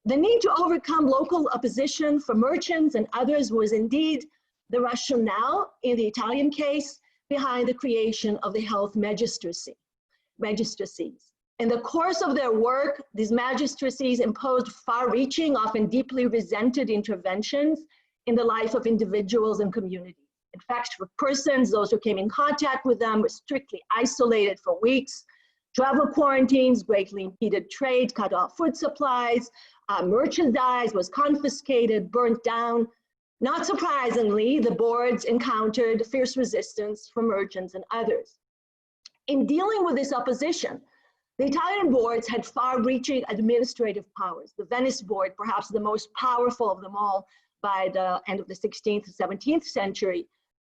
The need to overcome local opposition from merchants and others was indeed the rationale, in the Italian case, behind the creation of the health magistracies. In the course of their work, these magistracies imposed far-reaching, often deeply resented interventions in the life of individuals and communities. In fact, for persons, those who came in contact with them were strictly isolated for weeks. Travel quarantines greatly impeded trade, cut off food supplies, merchandise was confiscated, burnt down. Not surprisingly, the boards encountered fierce resistance from merchants and others. In dealing with this opposition, the Italian boards had far-reaching administrative powers. The Venice Board, perhaps the most powerful of them all by the end of the 16th and 17th century,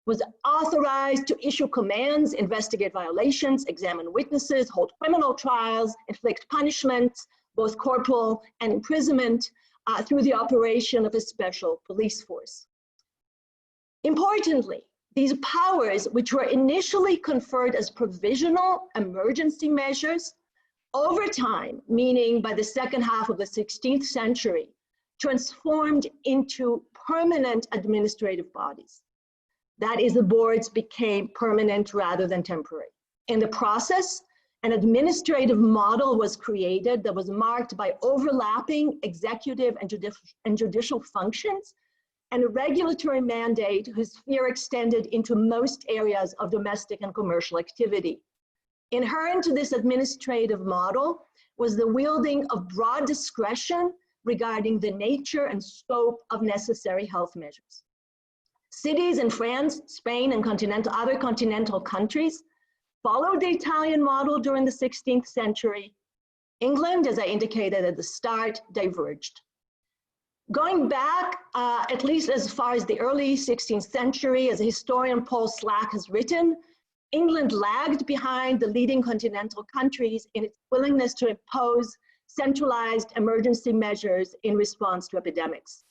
was authorized to issue commands, investigate violations, examine witnesses, hold criminal trials, inflict punishments, both corporal and imprisonment, through the operation of a special police force. Importantly, these powers, which were initially conferred as provisional emergency measures, over time, meaning by the second half of the 16th century, transformed into permanent administrative bodies. That is, the boards became permanent rather than temporary. In the process, an administrative model was created that was marked by overlapping executive and judicial functions and a regulatory mandate whose sphere extended into most areas of domestic and commercial activity. Inherent to this administrative model was the wielding of broad discretion regarding the nature and scope of necessary health measures. Cities in France, Spain, and other continental countries followed the Italian model during the 16th century. England, as I indicated at the start, diverged. Going back at least as far as the early 16th century, as historian Paul Slack has written, England lagged behind the leading continental countries in its willingness to impose centralized emergency measures in response to epidemics.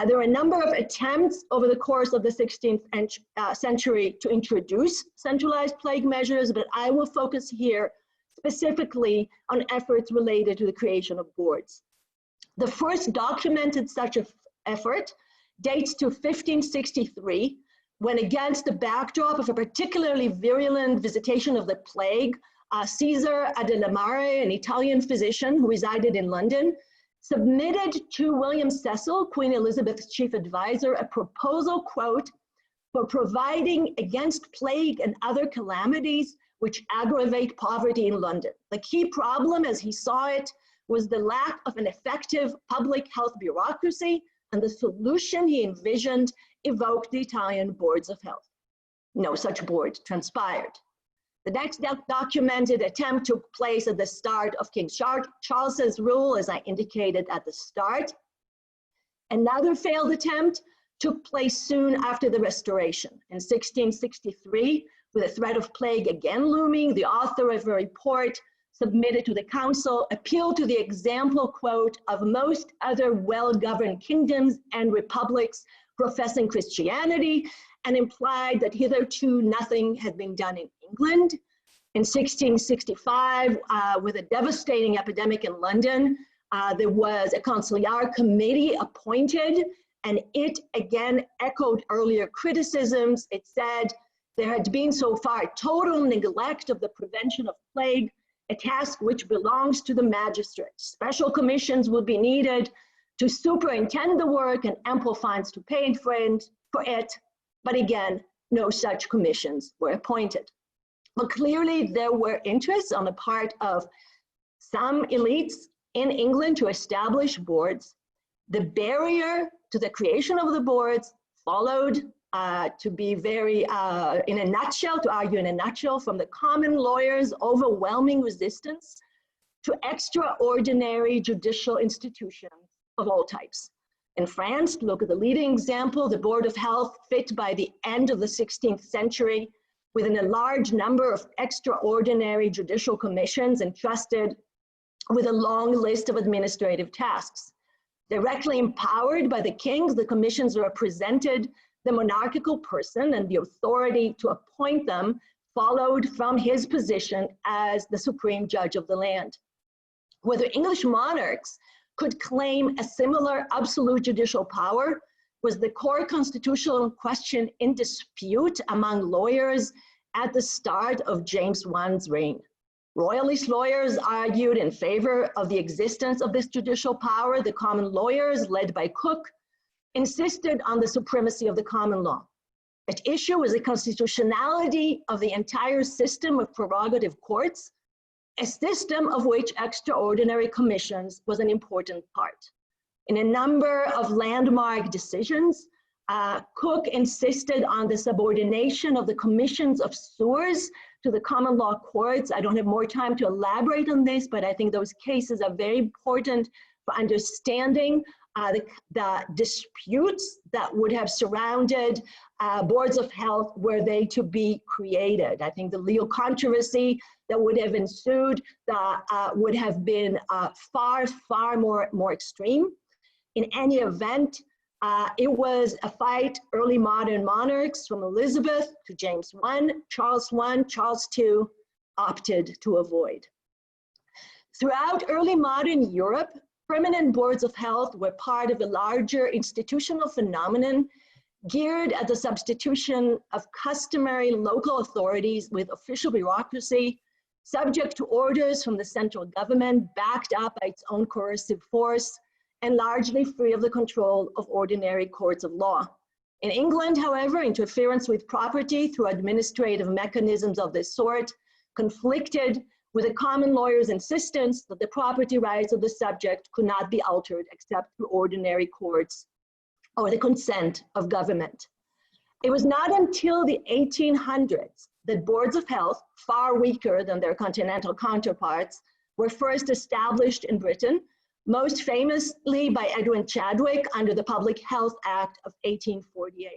There were a number of attempts over the course of the 16th century to introduce centralized plague measures, but I will focus here specifically on efforts related to the creation of boards. The first documented such an effort dates to 1563, when, against the backdrop of a particularly virulent visitation of the plague, Caesar Adelamare, an Italian physician who resided in London, submitted to William Cecil, Queen Elizabeth's chief advisor, a proposal, quote, for providing against plague and other calamities which aggravate poverty in London. The key problem, as he saw it, was the lack of an effective public health bureaucracy, and the solution he envisioned evoked the Italian boards of health. No such board transpired. The next documented attempt took place at the start of King Charles's rule, as I indicated at the start. Another failed attempt took place soon after the Restoration. In 1663, with the threat of plague again looming, the author of a report submitted to the council appealed to the example, quote, of most other well-governed kingdoms and republics professing Christianity, and implied that hitherto nothing had been done in England. In 1665, with a devastating epidemic in London, there was a conciliar committee appointed, and it again echoed earlier criticisms. It said there had been so far total neglect of the prevention of plague, a task which belongs to the magistrates. Special commissions would be needed to superintend the work and ample funds to pay for it. But again, no such commissions were appointed. But clearly there were interests on the part of some elites in England to establish boards. The barrier to the creation of the boards followed, to be very, in a nutshell, to argue in a nutshell, from the common lawyers' overwhelming resistance to extraordinary judicial institutions of all types. In France, look at the leading example, the Board of Health, fit by the end of the 16th century, within a large number of extraordinary judicial commissions entrusted with a long list of administrative tasks. Directly empowered by the kings, the commissions represented the monarchical person, and the authority to appoint them followed from his position as the supreme judge of the land. Whether English monarchs could claim a similar absolute judicial power was the core constitutional question in dispute among lawyers at the start of James I's reign. Royalist lawyers argued in favor of the existence of this judicial power. The common lawyers, led by Coke, insisted on the supremacy of the common law. At issue was the constitutionality of the entire system of prerogative courts, a system of which extraordinary commissions was an important part. In a number of landmark decisions, Coke insisted on the subordination of the commissions of sewers to the common law courts. I don't have more time to elaborate on this, but I think those cases are very important for understanding the disputes that would have surrounded boards of health were they to be created. I think the legal controversy that would have ensued would have been far, far more extreme. In any event, it was a fight early modern monarchs from Elizabeth to James I, Charles II opted to avoid. Throughout early modern Europe, permanent boards of health were part of a larger institutional phenomenon geared at the substitution of customary local authorities with official bureaucracy, subject to orders from the central government, backed up by its own coercive force, and largely free of the control of ordinary courts of law. In England, however, interference with property through administrative mechanisms of this sort conflicted with the common lawyer's insistence that the property rights of the subject could not be altered except through ordinary courts or the consent of government. It was not until the 1800s that boards of health, far weaker than their continental counterparts, were first established in Britain, most famously by Edwin Chadwick under the Public Health Act of 1848.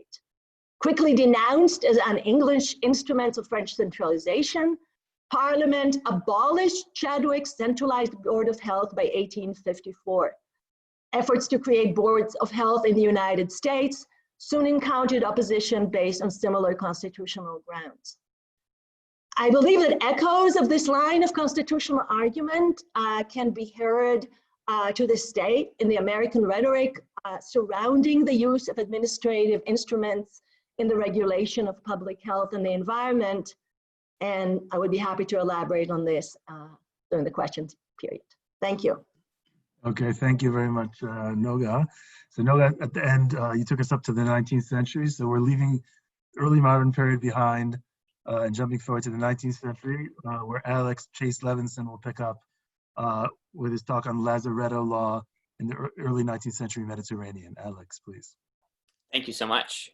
Quickly denounced as un-English instruments of French centralization, Parliament abolished Chadwick's centralized Board of Health by 1854. Efforts to create boards of health in the United States soon encountered opposition based on similar constitutional grounds. I believe that echoes of this line of constitutional argument can be heard to this day in the American rhetoric surrounding the use of administrative instruments in the regulation of public health and the environment. And I would be happy to elaborate on this during the questions period. Thank you. Okay, thank you very much, Noga. So Noga, at the end, you took us up to the 19th century, so we're leaving early modern period behind, and jumping forward to the 19th century, where Alex Chase Levinson will pick up with his talk on Lazaretto law in the early 19th century Mediterranean. Alex, please. Thank you so much.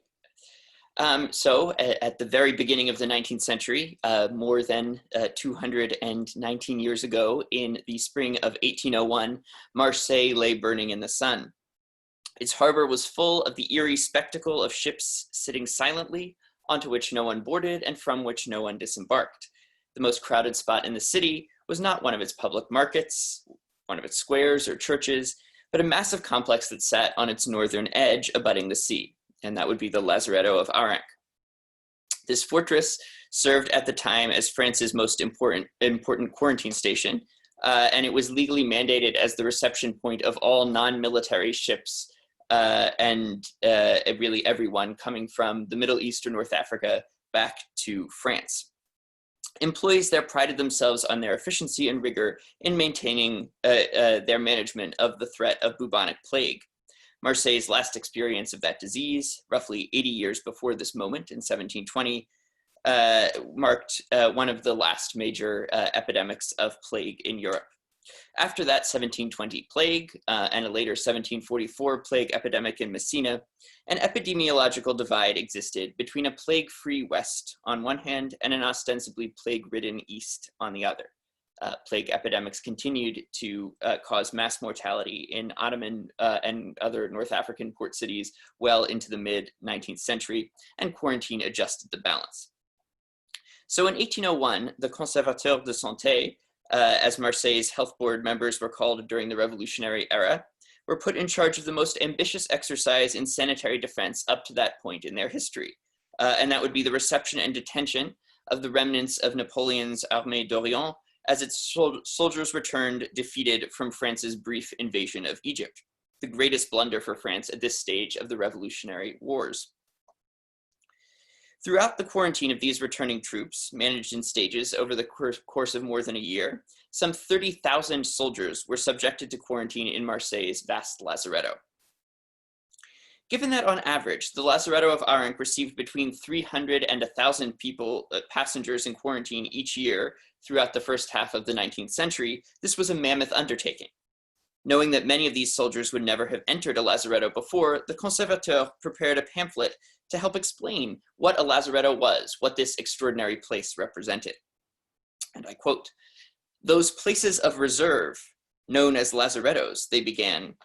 So at the very beginning of the 19th century, more than 219 years ago, in the spring of 1801, Marseille lay burning in the sun. Its harbor was full of the eerie spectacle of ships sitting silently, onto which no one boarded and from which no one disembarked. The most crowded spot in the city was not one of its public markets, one of its squares or churches, but a massive complex that sat on its northern edge abutting the sea, and that would be the Lazaretto of Arenc. This fortress served at the time as France's most important quarantine station, and it was legally mandated as the reception point of all non-military ships and really everyone coming from the Middle East or North Africa back to France. Employees there prided themselves on their efficiency and rigor in maintaining their management of the threat of bubonic plague. Marseille's last experience of that disease, roughly 80 years before this moment in 1720, marked one of the last major epidemics of plague in Europe. After that 1720 plague and a later 1744 plague epidemic in Messina, an epidemiological divide existed between a plague-free West on one hand and an ostensibly plague-ridden East on the other. Plague epidemics continued to cause mass mortality in Ottoman and other North African port cities well into the mid-19th century, and quarantine adjusted the balance. So in 1801, the Conservateurs de Santé, as Marseille's health board members were called during the revolutionary era, were put in charge of the most ambitious exercise in sanitary defense up to that point in their history. And that would be the reception and detention of the remnants of Napoleon's Armée d'Orient as its soldiers returned defeated from France's brief invasion of Egypt, the greatest blunder for France at this stage of the Revolutionary Wars. Throughout the quarantine of these returning troops, managed in stages over the course of more than a year, some 30,000 soldiers were subjected to quarantine in Marseille's vast lazaretto. Given that on average, the Lazaretto of Arenc received between 300 and 1,000 passengers in quarantine each year throughout the first half of the 19th century, this was a mammoth undertaking. Knowing that many of these soldiers would never have entered a lazaretto before, the Conservateur prepared a pamphlet to help explain what a lazaretto was, what this extraordinary place represented. And I quote, "Those places of reserve, known as lazarettos," they began,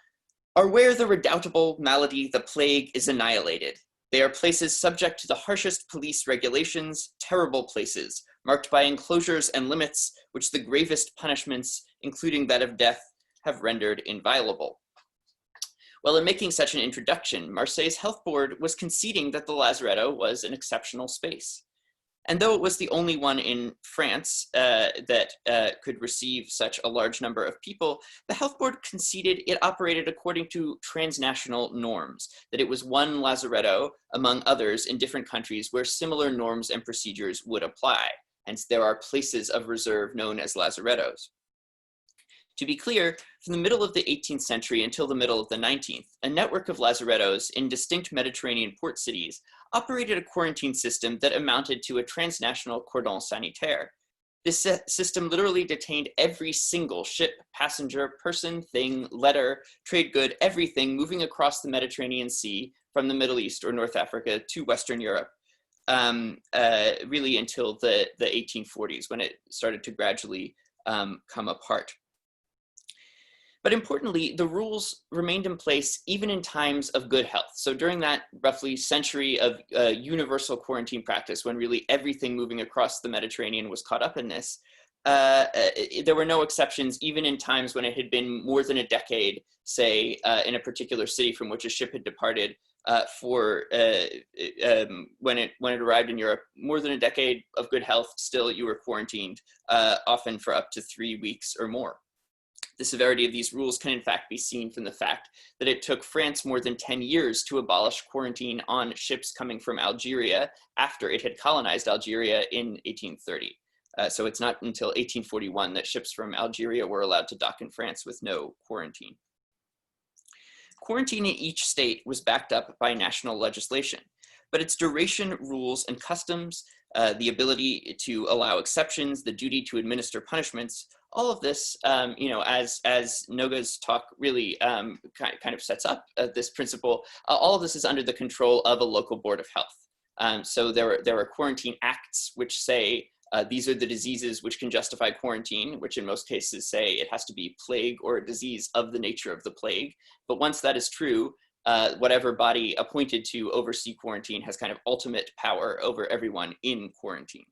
"are where the redoubtable malady, the plague, is annihilated. They are places subject to the harshest police regulations, terrible places, marked by enclosures and limits, which the gravest punishments, including that of death, have rendered inviolable." Well, in making such an introduction, Marseille's health board was conceding that the lazaretto was an exceptional space. And though it was the only one in France that could receive such a large number of people, the health board conceded it operated according to transnational norms, that it was one lazaretto among others in different countries where similar norms and procedures would apply. Hence, there are places of reserve known as lazarettos. To be clear, from the middle of the 18th century until the middle of the 19th, a network of lazarettos in distinct Mediterranean port cities operated a quarantine system that amounted to a transnational cordon sanitaire. This system literally detained every single ship, passenger, person, thing, letter, trade good, everything moving across the Mediterranean Sea from the Middle East or North Africa to Western Europe, really until the 1840s, when it started to gradually come apart. But importantly, the rules remained in place even in times of good health. So during that roughly century of universal quarantine practice, when really everything moving across the Mediterranean was caught up in this, there were no exceptions, even in times when it had been more than a decade, say, in a particular city from which a ship had departed when it arrived in Europe, more than a decade of good health, still you were quarantined, often for up to 3 weeks or more. The severity of these rules can in fact be seen from the fact that it took France more than 10 years to abolish quarantine on ships coming from Algeria after it had colonized Algeria in 1830. So it's not until 1841 that ships from Algeria were allowed to dock in France with no quarantine. Quarantine in each state was backed up by national legislation. but its duration, rules, and customs, the ability to allow exceptions, the duty to administer punishments, all of this, as Noga's talk really kind of sets up this principle, all of this is under the control of a local board of health. So there are quarantine acts which say these are the diseases which can justify quarantine, which in most cases say it has to be plague or a disease of the nature of the plague. But once that is true, whatever body appointed to oversee quarantine has kind of ultimate power over everyone in quarantine.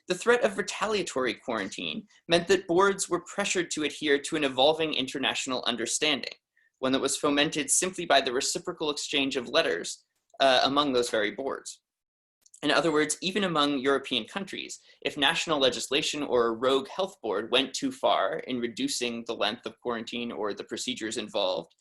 The threat of retaliatory quarantine meant that boards were pressured to adhere to an evolving international understanding, one that was fomented simply by the reciprocal exchange of letters among those very boards. In other words, even among European countries, if national legislation or a rogue health board went too far in reducing the length of quarantine or the procedures involved,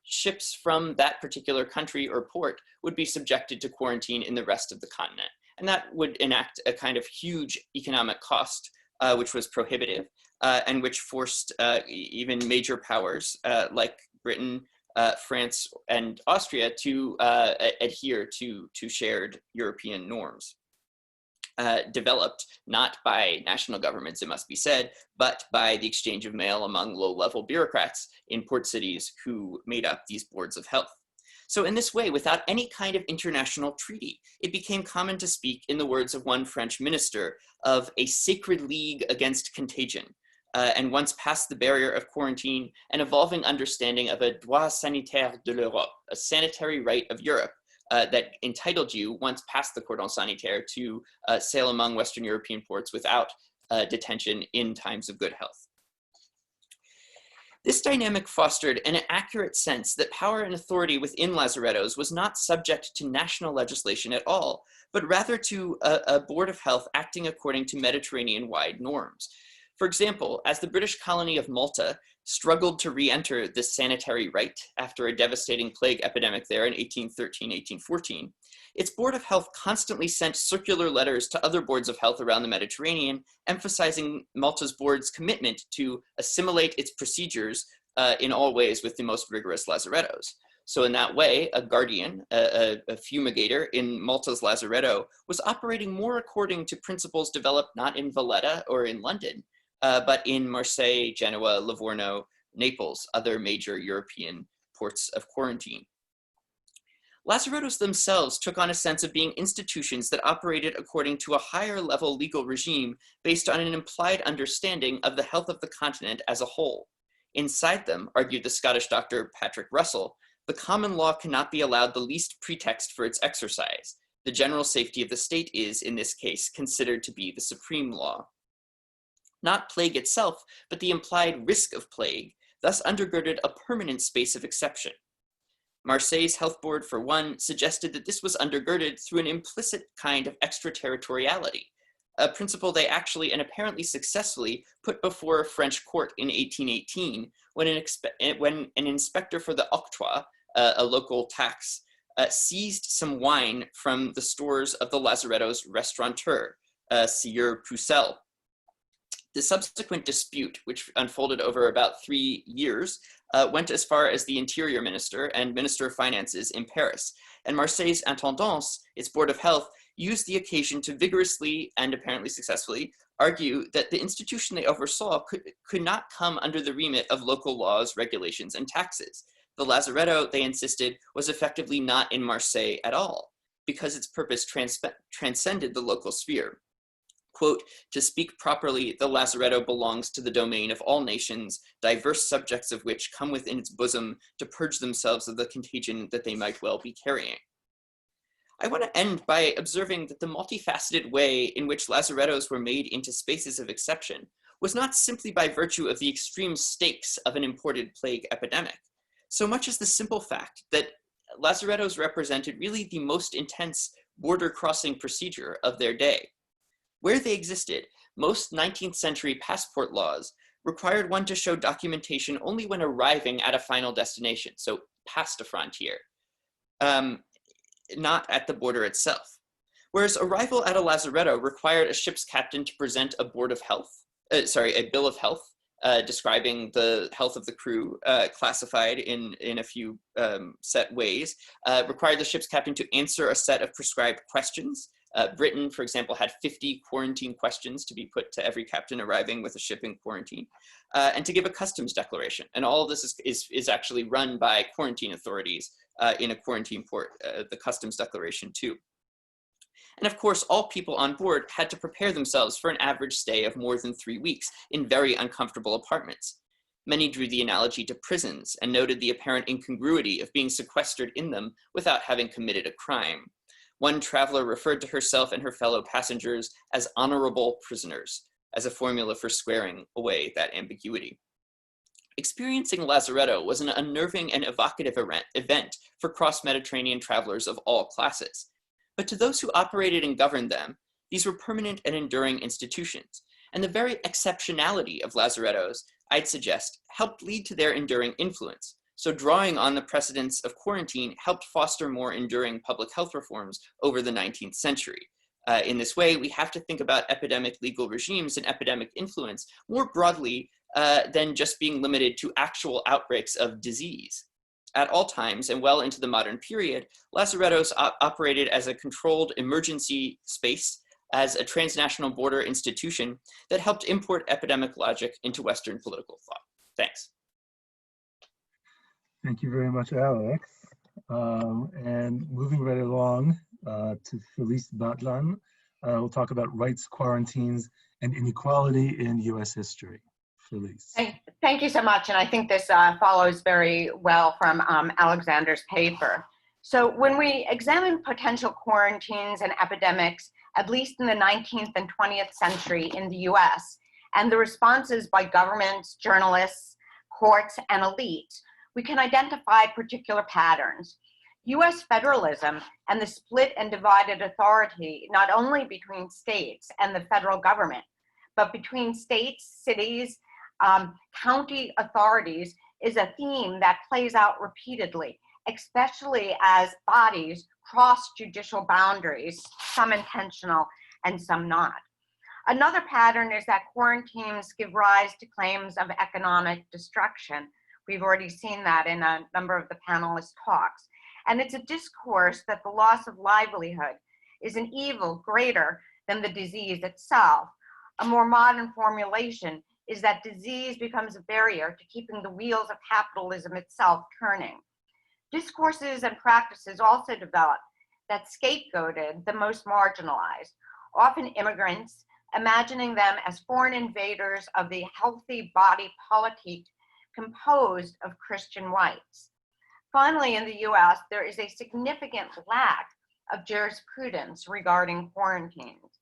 ships from that particular country or port would be subjected to quarantine in the rest of the continent. And that would enact a kind of huge economic cost, which was prohibitive, and which forced even major powers like Britain, France, and Austria to adhere to shared European norms. Developed not by national governments, it must be said, but by the exchange of mail among low-level bureaucrats in port cities who made up these boards of health. So in this way, without any kind of international treaty, it became common to speak, in the words of one French minister, of a sacred league against contagion, and once past the barrier of quarantine, an evolving understanding of a droit sanitaire de l'Europe, a sanitary right of Europe, that entitled you, once past the cordon sanitaire, to sail among Western European ports without detention in times of good health. This dynamic fostered an accurate sense that power and authority within lazarettos was not subject to national legislation at all, but rather to a board of health acting according to Mediterranean-wide norms. For example, as the British colony of Malta struggled to re-enter this sanitary right after a devastating plague epidemic there in 1813-1814, its Board of Health constantly sent circular letters to other boards of health around the Mediterranean, emphasizing Malta's board's commitment to assimilate its procedures in all ways with the most rigorous lazarettos. So in that way, a guardian, a fumigator in Malta's lazaretto was operating more according to principles developed not in Valletta or in London, but in Marseille, Genoa, Livorno, Naples, other major European ports of quarantine. Lazarettos themselves took on a sense of being institutions that operated according to a higher level legal regime based on an implied understanding of the health of the continent as a whole. Inside them, argued the Scottish doctor Patrick Russell, the common law cannot be allowed the least pretext for its exercise. The general safety of the state is, in this case, considered to be the supreme law. Not plague itself, but the implied risk of plague, thus undergirded a permanent space of exception. Marseille's health board, for one, suggested that this was undergirded through an implicit kind of extraterritoriality, a principle they actually and apparently successfully put before a French court in 1818 when an inspector for the octroi, a local tax, seized some wine from the stores of the lazaretto's restaurateur, Sieur Pucelle. The subsequent dispute, which unfolded over about 3 years, went as far as the Interior Minister and Minister of Finances in Paris, and Marseille's Intendance, its Board of Health, used the occasion to vigorously and apparently successfully argue that the institution they oversaw could not come under the remit of local laws, regulations, and taxes. The lazaretto, they insisted, was effectively not in Marseille at all, because its purpose transcended the local sphere. Quote, to speak properly, the lazaretto belongs to the domain of all nations, diverse subjects of which come within its bosom to purge themselves of the contagion that they might well be carrying. I want to end by observing that the multifaceted way in which lazarettos were made into spaces of exception was not simply by virtue of the extreme stakes of an imported plague epidemic, so much as the simple fact that lazarettos represented really the most intense border-crossing procedure of their day. Where they existed, most 19th century passport laws required one to show documentation only when arriving at a final destination, so past a frontier, not at the border itself. Whereas arrival at a lazaretto required a ship's captain to present a bill of health describing the health of the crew, classified in a few set ways, required the ship's captain to answer a set of prescribed questions. Britain, for example, had 50 quarantine questions to be put to every captain arriving with a ship in quarantine, and to give a customs declaration. And all of this is actually run by quarantine authorities in a quarantine port, the customs declaration too. And of course, all people on board had to prepare themselves for an average stay of more than 3 weeks in very uncomfortable apartments. Many drew the analogy to prisons and noted the apparent incongruity of being sequestered in them without having committed a crime. One traveler referred to herself and her fellow passengers as honorable prisoners, as a formula for squaring away that ambiguity. Experiencing lazaretto was an unnerving and evocative event for cross-Mediterranean travelers of all classes. But to those who operated and governed them, these were permanent and enduring institutions, and the very exceptionality of lazarettos, I'd suggest, helped lead to their enduring influence. So drawing on the precedents of quarantine helped foster more enduring public health reforms over the 19th century. In this way, we have to think about epidemic legal regimes and epidemic influence more broadly than just being limited to actual outbreaks of disease. At all times, and well into the modern period, lazarettos operated as a controlled emergency space, as a transnational border institution that helped import epidemic logic into Western political thought. Thanks. Thank you very much, Alex. And moving right along to Felice Batlan, we'll talk about rights, quarantines, and inequality in U.S. history. Felice. Thank you so much. And I think this follows very well from Alexander's paper. So when we examine potential quarantines and epidemics, at least in the 19th and 20th century in the US, and the responses by governments, journalists, courts, and elites, we can identify particular patterns. US federalism and the split and divided authority, not only between states and the federal government, but between states, cities, county authorities, is a theme that plays out repeatedly, especially as bodies cross judicial boundaries, some intentional and some not. Another pattern is that quarantines give rise to claims of economic destruction. We've already seen that in a number of the panelists' talks. And it's a discourse that the loss of livelihood is an evil greater than the disease itself. A more modern formulation is that disease becomes a barrier to keeping the wheels of capitalism itself turning. Discourses and practices also developed that scapegoated the most marginalized, often immigrants, imagining them as foreign invaders of the healthy body politic composed of Christian whites. Finally, in the US, there is a significant lack of jurisprudence regarding quarantines.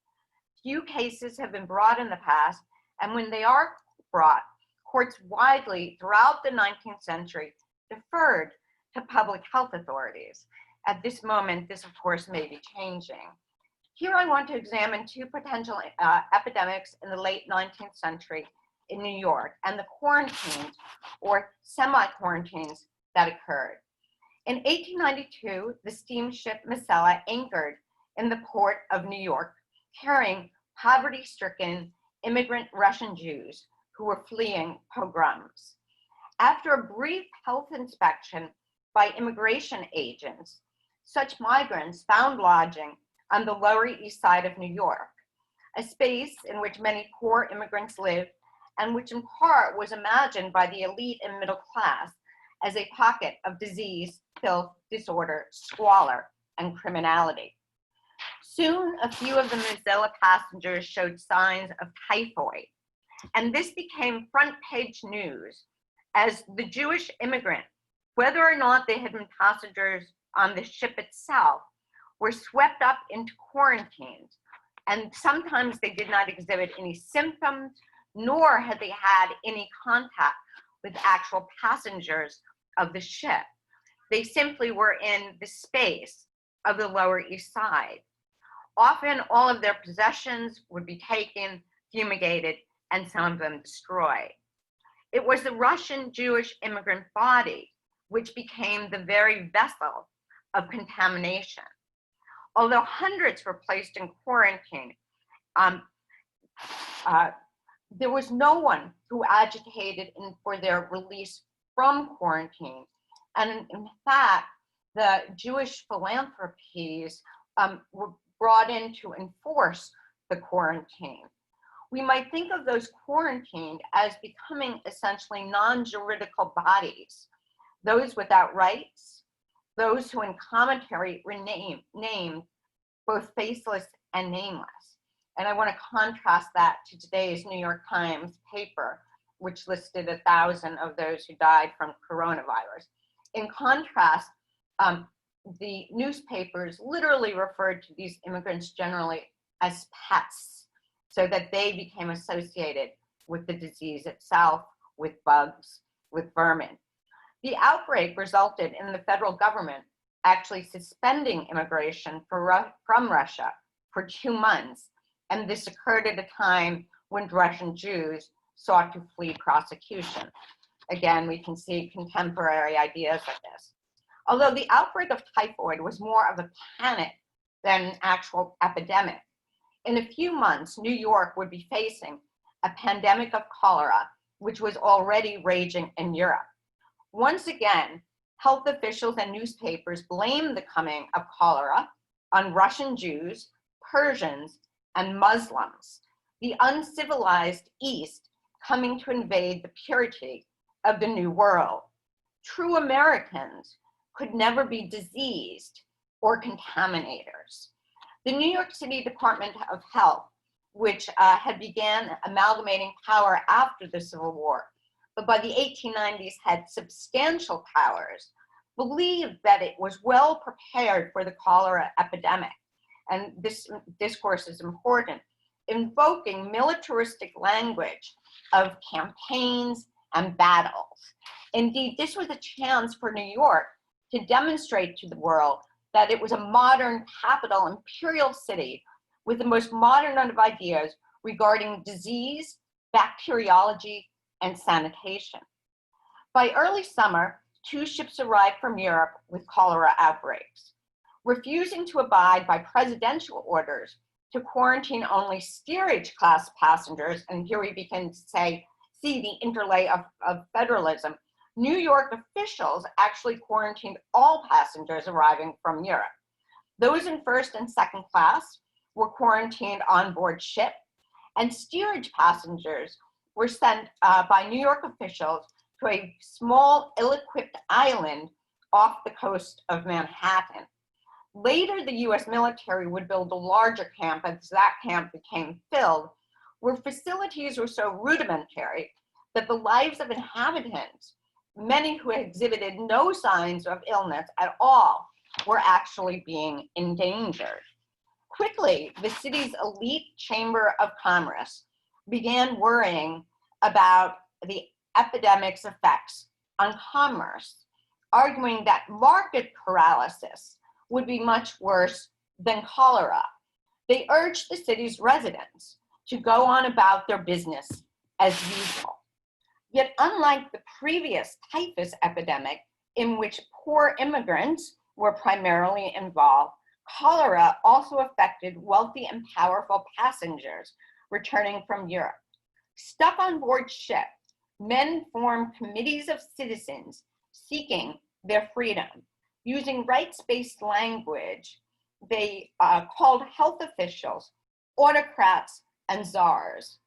Few cases have been brought in the past, and when they are brought, courts widely throughout the 19th century deferred to public health authorities. At this moment, this of course may be changing. Here I want to examine two potential epidemics in the late 19th century in New York and the quarantines or semi-quarantines that occurred. In 1892, the steamship Misella anchored in the port of New York, carrying poverty-stricken immigrant Russian Jews who were fleeing pogroms. After a brief health inspection by immigration agents, such migrants found lodging on the Lower East Side of New York, a space in which many poor immigrants lived and which in part was imagined by the elite and middle class as a pocket of disease, filth, disorder, squalor, and criminality. Soon, a few of the Misella passengers showed signs of typhoid, and this became front page news as the Jewish immigrant, whether or not they had been passengers on the ship itself, were swept up into quarantines. And sometimes they did not exhibit any symptoms, nor had they had any contact with actual passengers of the ship. They simply were in the space of the Lower East Side. Often all of their possessions would be taken, fumigated, and some of them destroyed. It was the Russian Jewish immigrant body which became the very vessel of contamination. Although hundreds were placed in quarantine, there was no one who agitated for their release from quarantine. And in fact, the Jewish philanthropies were brought in to enforce the quarantine. We might think of those quarantined as becoming essentially non-juridical bodies, those without rights, those who in commentary were named both faceless and nameless. And I want to contrast that to today's New York Times paper, which listed 1,000 of those who died from coronavirus. In contrast, the newspapers literally referred to these immigrants generally as pests, so that they became associated with the disease itself, with bugs, with vermin. The outbreak resulted in the federal government actually suspending immigration from Russia for 2 months. And this occurred at a time when Russian Jews sought to flee prosecution. Again, we can see contemporary ideas of this. Although the outbreak of typhoid was more of a panic than an actual epidemic, in a few months, New York would be facing a pandemic of cholera, which was already raging in Europe. Once again, health officials and newspapers blamed the coming of cholera on Russian Jews, Persians, and Muslims, the uncivilized East coming to invade the purity of the New World. True Americans could never be diseased or contaminators. The New York City Department of Health, which had began amalgamating power after the Civil War, but by the 1890s had substantial powers, believed that it was well prepared for the cholera epidemic. And this discourse is important, invoking militaristic language of campaigns and battles. Indeed, this was a chance for New York to demonstrate to the world that it was a modern capital imperial city with the most modern of ideas regarding disease, bacteriology, and sanitation. By early summer, 2 ships arrived from Europe with cholera outbreaks. Refusing to abide by presidential orders to quarantine only steerage class passengers, and here we begin to see the interlay of federalism, New York officials actually quarantined all passengers arriving from Europe. Those in first and second class were quarantined on board ship, and steerage passengers were sent by New York officials to a small, ill-equipped island off the coast of Manhattan. Later, the US military would build a larger camp as that camp became filled, where facilities were so rudimentary that the lives of inhabitants, many who exhibited no signs of illness at all, were actually being endangered. Quickly, the city's elite chamber of commerce began worrying about the epidemic's effects on commerce, arguing that market paralysis would be much worse than cholera. They urged the city's residents to go on about their business as usual. Yet unlike the previous typhus epidemic, in which poor immigrants were primarily involved, cholera also affected wealthy and powerful passengers returning from Europe. Stuck on board ship, men formed committees of citizens seeking their freedom. Using rights-based language, they called health officials autocrats and czars,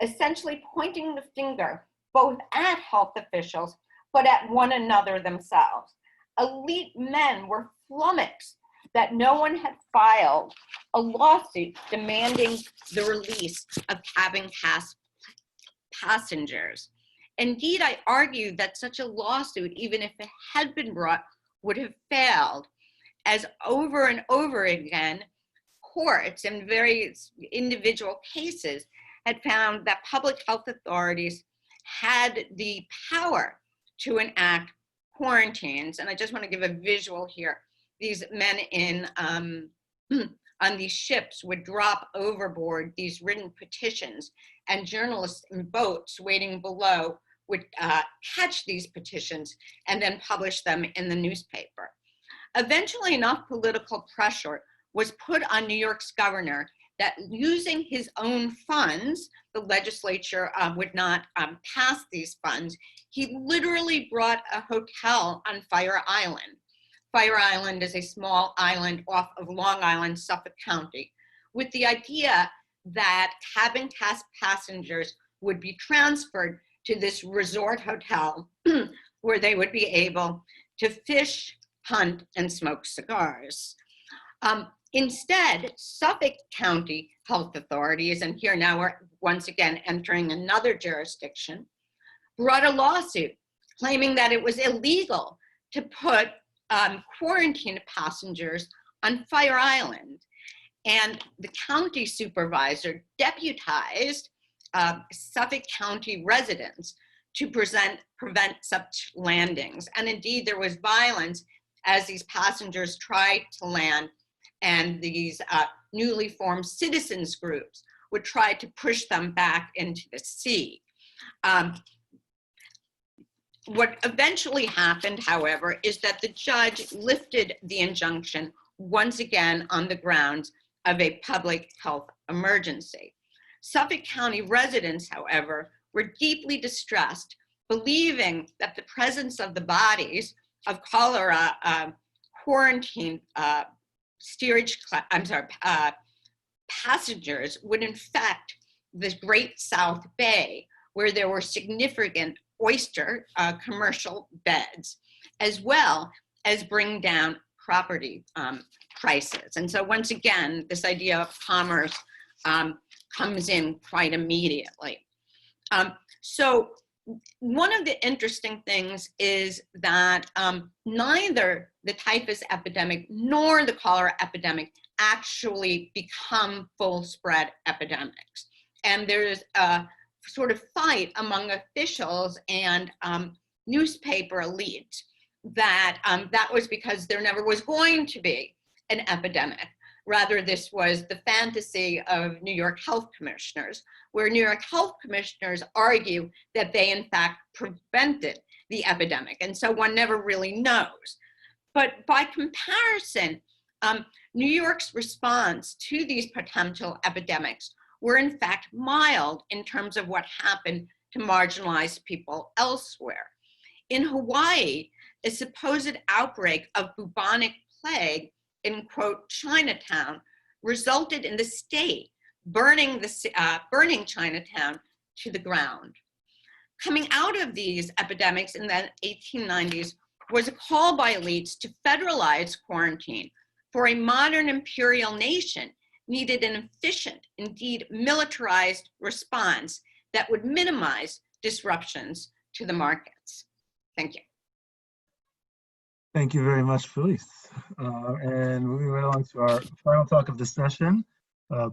essentially pointing the finger both at health officials, but at one another themselves. Elite men were flummoxed that no one had filed a lawsuit demanding the release of cabin passengers. Indeed, I argue that such a lawsuit, even if it had been brought, would have failed, as over and over again, courts in various individual cases had found that public health authorities had the power to enact quarantines. And I just want to give a visual here. These men on these ships would drop overboard these written petitions, and journalists in boats waiting below would catch these petitions and then publish them in the newspaper. Eventually, enough political pressure was put on New York's governor that using his own funds, the legislature would not pass these funds. He literally brought a hotel on Fire Island. Fire Island is a small island off of Long Island, Suffolk County, with the idea that cabin passengers would be transferred to this resort hotel where they would be able to fish, hunt, and smoke cigars. Instead, Suffolk County health authorities, and here now we're once again entering another jurisdiction, brought a lawsuit claiming that it was illegal to put quarantined passengers on Fire Island. And the county supervisor deputized Suffolk County residents to prevent such landings. And indeed, there was violence as these passengers tried to land, and these newly formed citizens groups would try to push them back into the sea. What eventually happened, however, is that the judge lifted the injunction once again on the grounds of a public health emergency. Suffolk County residents, however, were deeply distressed, believing that the presence of the bodies of cholera quarantined passengers would infect the Great South Bay, where there were significant oyster commercial beds, as well as bring down property prices. And so once again, this idea of commerce comes in quite immediately. So one of the interesting things is that neither the typhus epidemic nor the cholera epidemic actually become full spread epidemics. And there's a sort of fight among officials and newspaper elites that that was because there never was going to be an epidemic. Rather, this was the fantasy of New York health commissioners, where New York health commissioners argue that they in fact prevented the epidemic. And so one never really knows. But by comparison, New York's response to these potential epidemics were in fact mild in terms of what happened to marginalized people elsewhere. In Hawaii, a supposed outbreak of bubonic plague in, quote, Chinatown resulted in the state burning Chinatown to the ground. Coming out of these epidemics in the 1890s was a call by elites to federalize quarantine, for a modern imperial nation needed an efficient, indeed militarized response that would minimize disruptions to the markets. Thank you. Thank you very much, Felice. And moving right along to our final talk of the session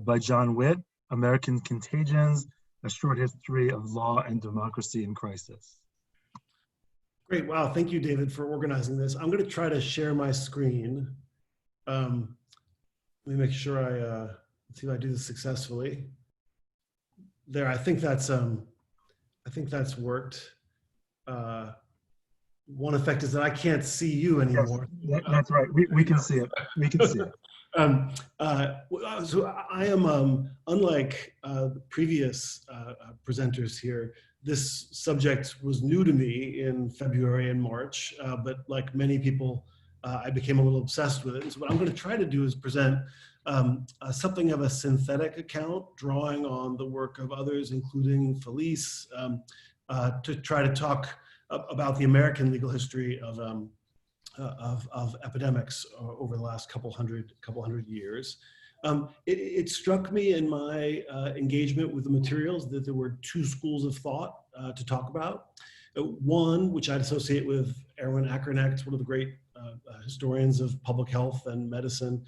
by John Witt, American Contagions, A Short History of Law and Democracy in Crisis. Great, wow, thank you, David, for organizing this. I'm gonna try to share my screen. Let me make sure see if I do this successfully. There, I think that's worked. One effect is that I can't see you anymore. Yes, that's right. We can see it. We can see it. So I am, unlike the previous presenters here, this subject was new to me in February and March, but like many people, I became a little obsessed with it. And so what I'm going to try to do is present something of a synthetic account, drawing on the work of others, including Felice, to try to talk about the American legal history of epidemics over the last couple hundred years. It struck me in my engagement with the materials that there were two schools of thought to talk about. One, which I'd associate with Erwin Akkernecht, one of the great historians of public health and medicine,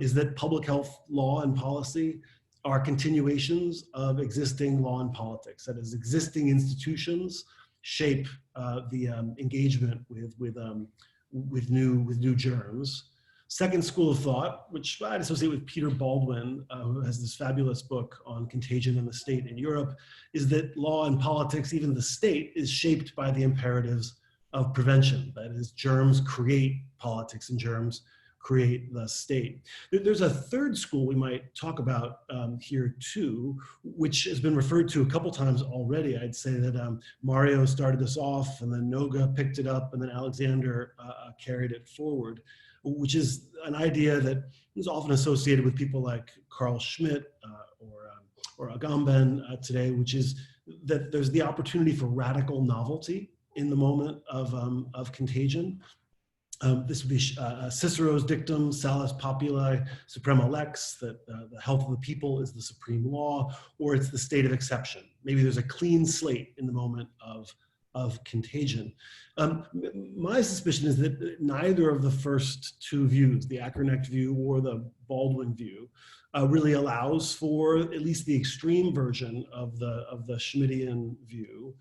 is that public health law and policy are continuations of existing law and politics. That is, existing institutions shape the engagement with new germs. Second school of thought, which I'd associate with Peter Baldwin, who has this fabulous book on contagion in the state in Europe, is that law and politics, even the state, is shaped by the imperatives of prevention. That is, germs create politics and germs create the state. There's a third school we might talk about here too, which has been referred to a couple times already. I'd say that Mario started this off, and then Noga picked it up, and then Alexander carried it forward, which is an idea that is often associated with people like Carl Schmitt or Agamben today, which is that there's the opportunity for radical novelty in the moment of contagion. This would be Cicero's dictum, salus populi suprema lex, that the health of the people is the supreme law, or it's the state of exception. Maybe there's a clean slate in the moment of contagion. My suspicion is that neither of the first two views, the Ackernecht view or the Baldwin view, really allows for at least the extreme version of the Schmittian view.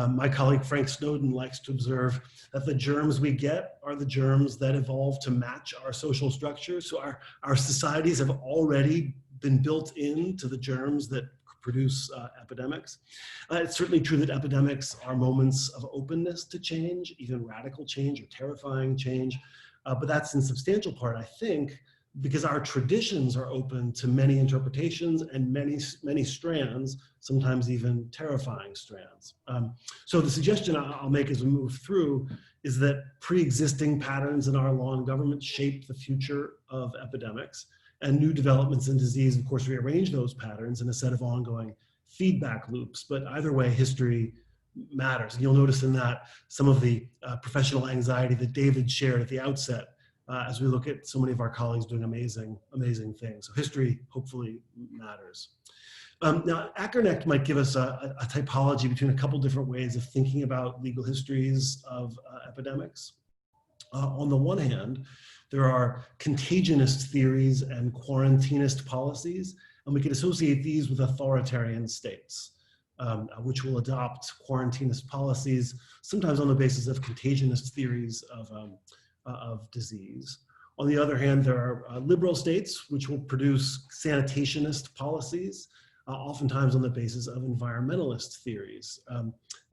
My colleague Frank Snowden likes to observe that the germs we get are the germs that evolve to match our social structure. So our societies have already been built into the germs that produce epidemics. It's certainly true that epidemics are moments of openness to change, even radical change or terrifying change. But that's in substantial part, I think, because our traditions are open to many interpretations and many strands, sometimes even terrifying strands. So the suggestion I'll make as we move through is that pre-existing patterns in our law and government shape the future of epidemics, and new developments in disease, of course, rearrange those patterns in a set of ongoing feedback loops. But either way, history matters. And you'll notice in that some of the professional anxiety that David shared at the outset as we look at so many of our colleagues doing amazing things. So history hopefully matters. Now, Ackernecht might give us a typology between a couple different ways of thinking about legal histories of epidemics. On the one hand, there are contagionist theories and quarantinist policies, and we can associate these with authoritarian states, which will adopt quarantinist policies, sometimes on the basis of contagionist theories of disease. On the other hand, there are liberal states which will produce sanitationist policies, oftentimes on the basis of environmentalist theories.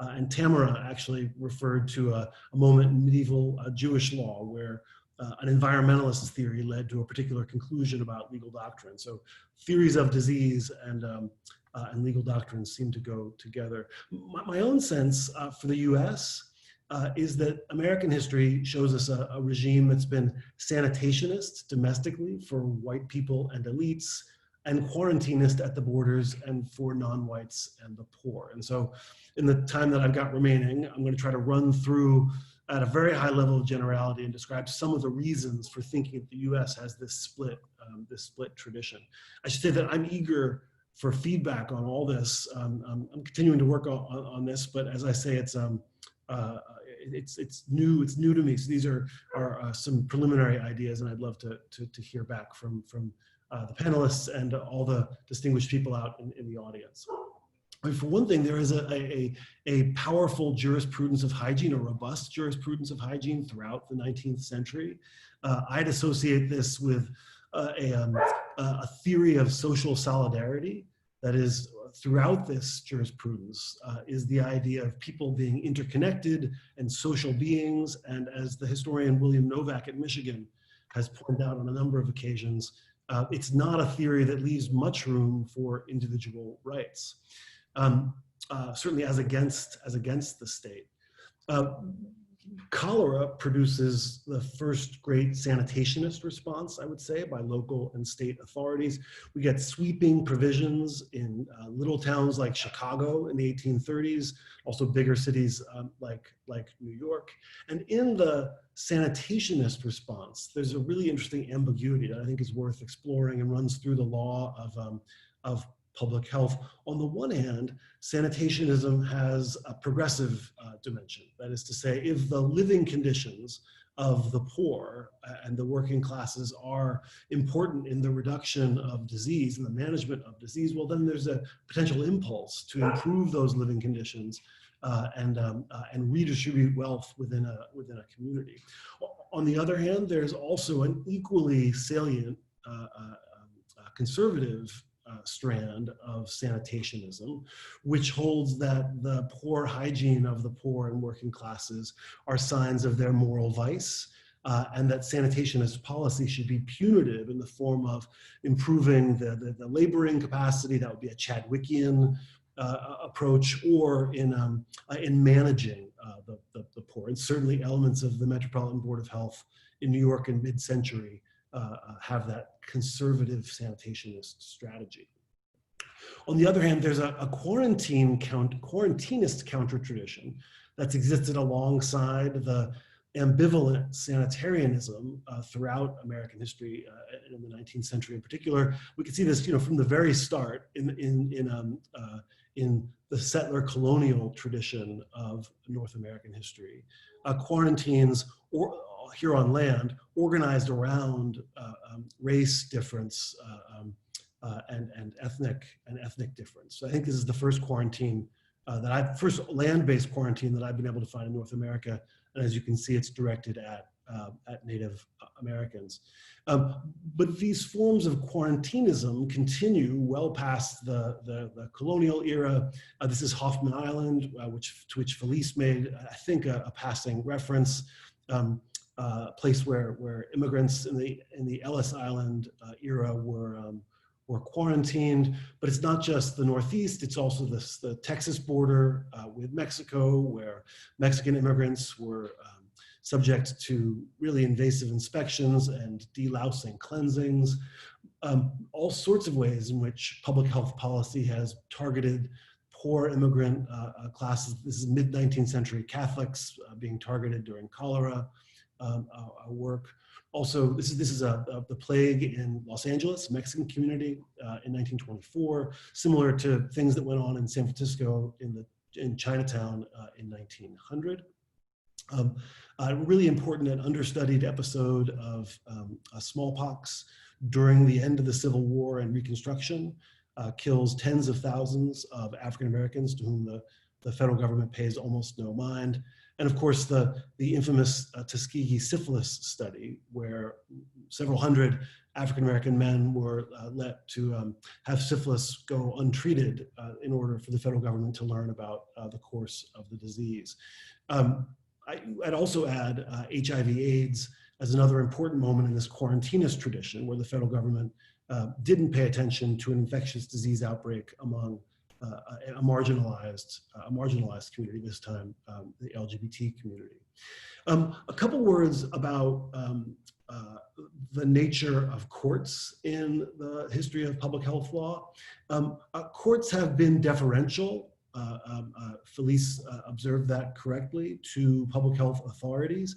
And Tamara actually referred to a moment in medieval Jewish law where an environmentalist theory led to a particular conclusion about legal doctrine. So theories of disease and legal doctrines seem to go together. My own sense for the US is that American history shows us a regime that's been sanitationist domestically for white people and elites, and quarantinist at the borders and for non-whites and the poor. And so in the time that I've got remaining, I'm going to try to run through at a very high level of generality and describe some of the reasons for thinking that the US has this split tradition. I should say that I'm eager for feedback on all this. I'm continuing to work on this, but as I say, it's new to me. So these are some preliminary ideas, and I'd love to hear back from the panelists and all the distinguished people out in the audience. I mean, for one thing, there is a powerful jurisprudence of hygiene, a robust jurisprudence of hygiene throughout the 19th century. I'd associate this with a theory of social solidarity that is throughout this jurisprudence is the idea of people being interconnected and social beings. And as the historian William Novak at Michigan has pointed out on a number of occasions, it's not a theory that leaves much room for individual rights. Certainly as against the state. Cholera produces the first great sanitationist response, I would say, by local and state authorities. We get sweeping provisions in little towns like Chicago in the 1830s, also bigger cities like New York. And in the sanitationist response, there's a really interesting ambiguity that I think is worth exploring and runs through the law of public health. On the one hand, sanitationism has a progressive dimension. That is to say, if the living conditions of the poor and the working classes are important in the reduction of disease and the management of disease, well, then there's a potential impulse to improve those living conditions and redistribute wealth within a community. On the other hand, there's also an equally salient conservative strand of sanitationism, which holds that the poor hygiene of the poor and working classes are signs of their moral vice, and that sanitation policy should be punitive in the form of improving the laboring capacity. That would be a Chadwickian approach, or in managing the poor. And certainly elements of the Metropolitan Board of Health in New York in mid-century have that conservative sanitationist strategy. On the other hand, there's a quarantinist counter-tradition that's existed alongside the ambivalent sanitarianism throughout American history in the 19th century in particular. We can see this, from the very start in the settler colonial tradition of North American history. Quarantines here on land organized around race difference and ethnic difference. So I think this is the first quarantine first land-based quarantine that I've been able to find in North America. And as you can see, it's directed at Native Americans. But these forms of quarantinism continue well past the colonial era. This is Hoffman Island, to which Felice made, I think, a passing reference. A place where immigrants in the Ellis Island era were quarantined, but it's not just the Northeast, it's also the Texas border with Mexico, where Mexican immigrants were subject to really invasive inspections and delousing cleansings. All sorts of ways in which public health policy has targeted poor immigrant classes. This is mid-19th century Catholics being targeted during cholera work. Also, this is the plague in Los Angeles, Mexican community in 1924, similar to things that went on in San Francisco in Chinatown in 1900. A really important and understudied episode of smallpox during the end of the Civil War and Reconstruction kills tens of thousands of African Americans to whom the federal government pays almost no mind. And of course, the infamous Tuskegee syphilis study, where several hundred African-American men were let to have syphilis go untreated in order for the federal government to learn about the course of the disease. I'd also add HIV/AIDS as another important moment in this quarantinist tradition, where the federal government didn't pay attention to an infectious disease outbreak among a marginalized community, this time the LGBT community. A couple words about the nature of courts in the history of public health law. Courts have been deferential. Felice observed that correctly, to public health authorities,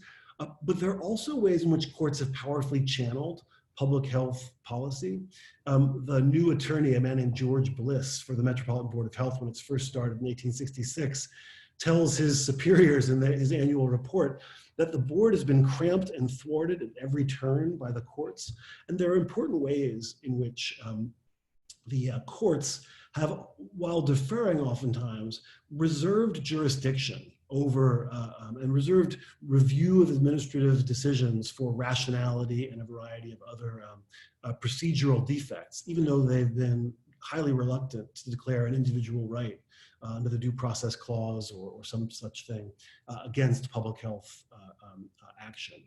but there are also ways in which courts have powerfully channeled public health policy. The new attorney, a man named George Bliss, for the Metropolitan Board of Health, when it's first started in 1866, tells his superiors in his annual report that the board has been cramped and thwarted at every turn by the courts. And there are important ways in which the courts have, while deferring oftentimes, reserved jurisdiction over and reserved review of administrative decisions for rationality and a variety of other procedural defects, even though they've been highly reluctant to declare an individual right under the Due Process Clause or some such thing against public health action.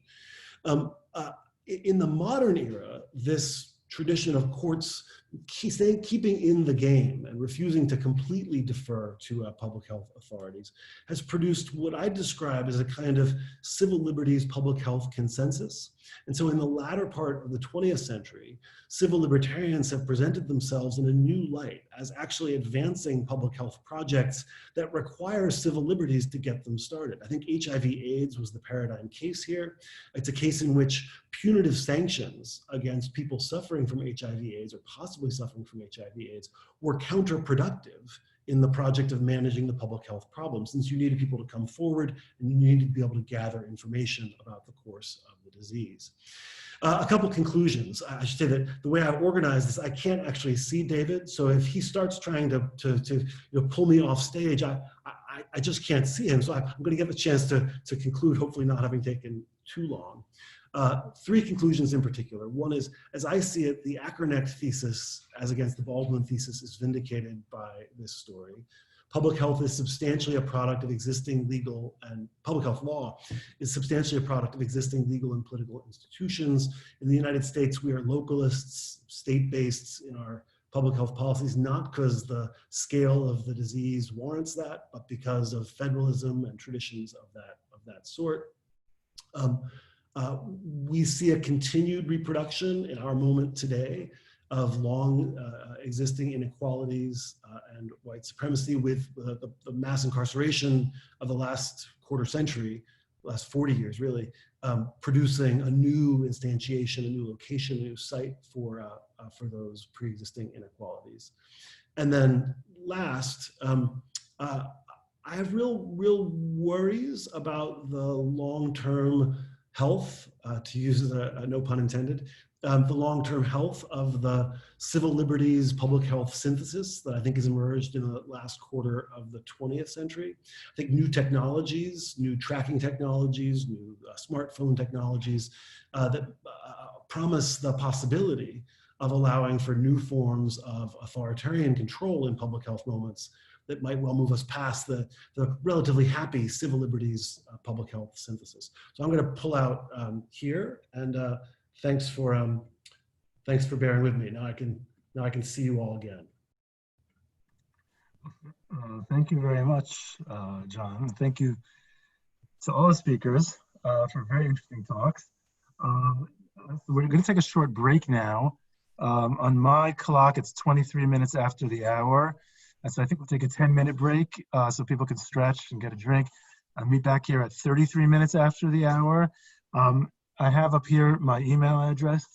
In the modern era, this tradition of courts keeping in the game and refusing to completely defer to public health authorities has produced what I describe as a kind of civil liberties public health consensus. And so in the latter part of the 20th century, civil libertarians have presented themselves in a new light as actually advancing public health projects that require civil liberties to get them started. I think HIV/AIDS was the paradigm case here. It's a case in which punitive sanctions against people suffering from HIV/AIDS or possibly suffering from HIV/AIDS were counterproductive in the project of managing the public health problem, since you needed people to come forward and you needed to be able to gather information about the course of the disease. A couple conclusions. I should say that the way I've organized this, I can't actually see David, so if he starts trying to pull me off stage, I just can't see him, so I'm going to give a chance to conclude, hopefully not having taken too long. Three conclusions in particular. One is, as I see it, the Ackernecht thesis as against the Baldwin thesis is vindicated by this story. public health is substantially a product of existing legal and public health law is substantially a product of existing legal and political institutions. In the United States, we are localists, state-based in our public health policies, not because the scale of the disease warrants that, but because of federalism and traditions of that sort. We see a continued reproduction in our moment today of long existing inequalities and white supremacy with the mass incarceration of the last quarter century, last 40 years really, producing a new instantiation, a new location, a new site for those pre-existing inequalities. And then last, I have real worries about the long-term health, to use a no pun intended, the long-term health of the civil liberties public health synthesis that I think has emerged in the last quarter of the 20th century. I think new technologies, new tracking technologies, new smartphone technologies that promise the possibility of allowing for new forms of authoritarian control in public health moments that might well move us past the relatively happy civil liberties public health synthesis. So I'm going to pull out here, and thanks for bearing with me. Now I can see you all again. Thank you very much, John. Thank you to all the speakers for very interesting talks. We're going to take a short break now. On my clock, it's 23 minutes after the hour. And so I think we'll take a 10-minute break so people can stretch and get a drink. I'll meet back here at 33 minutes after the hour. I have up here my email address.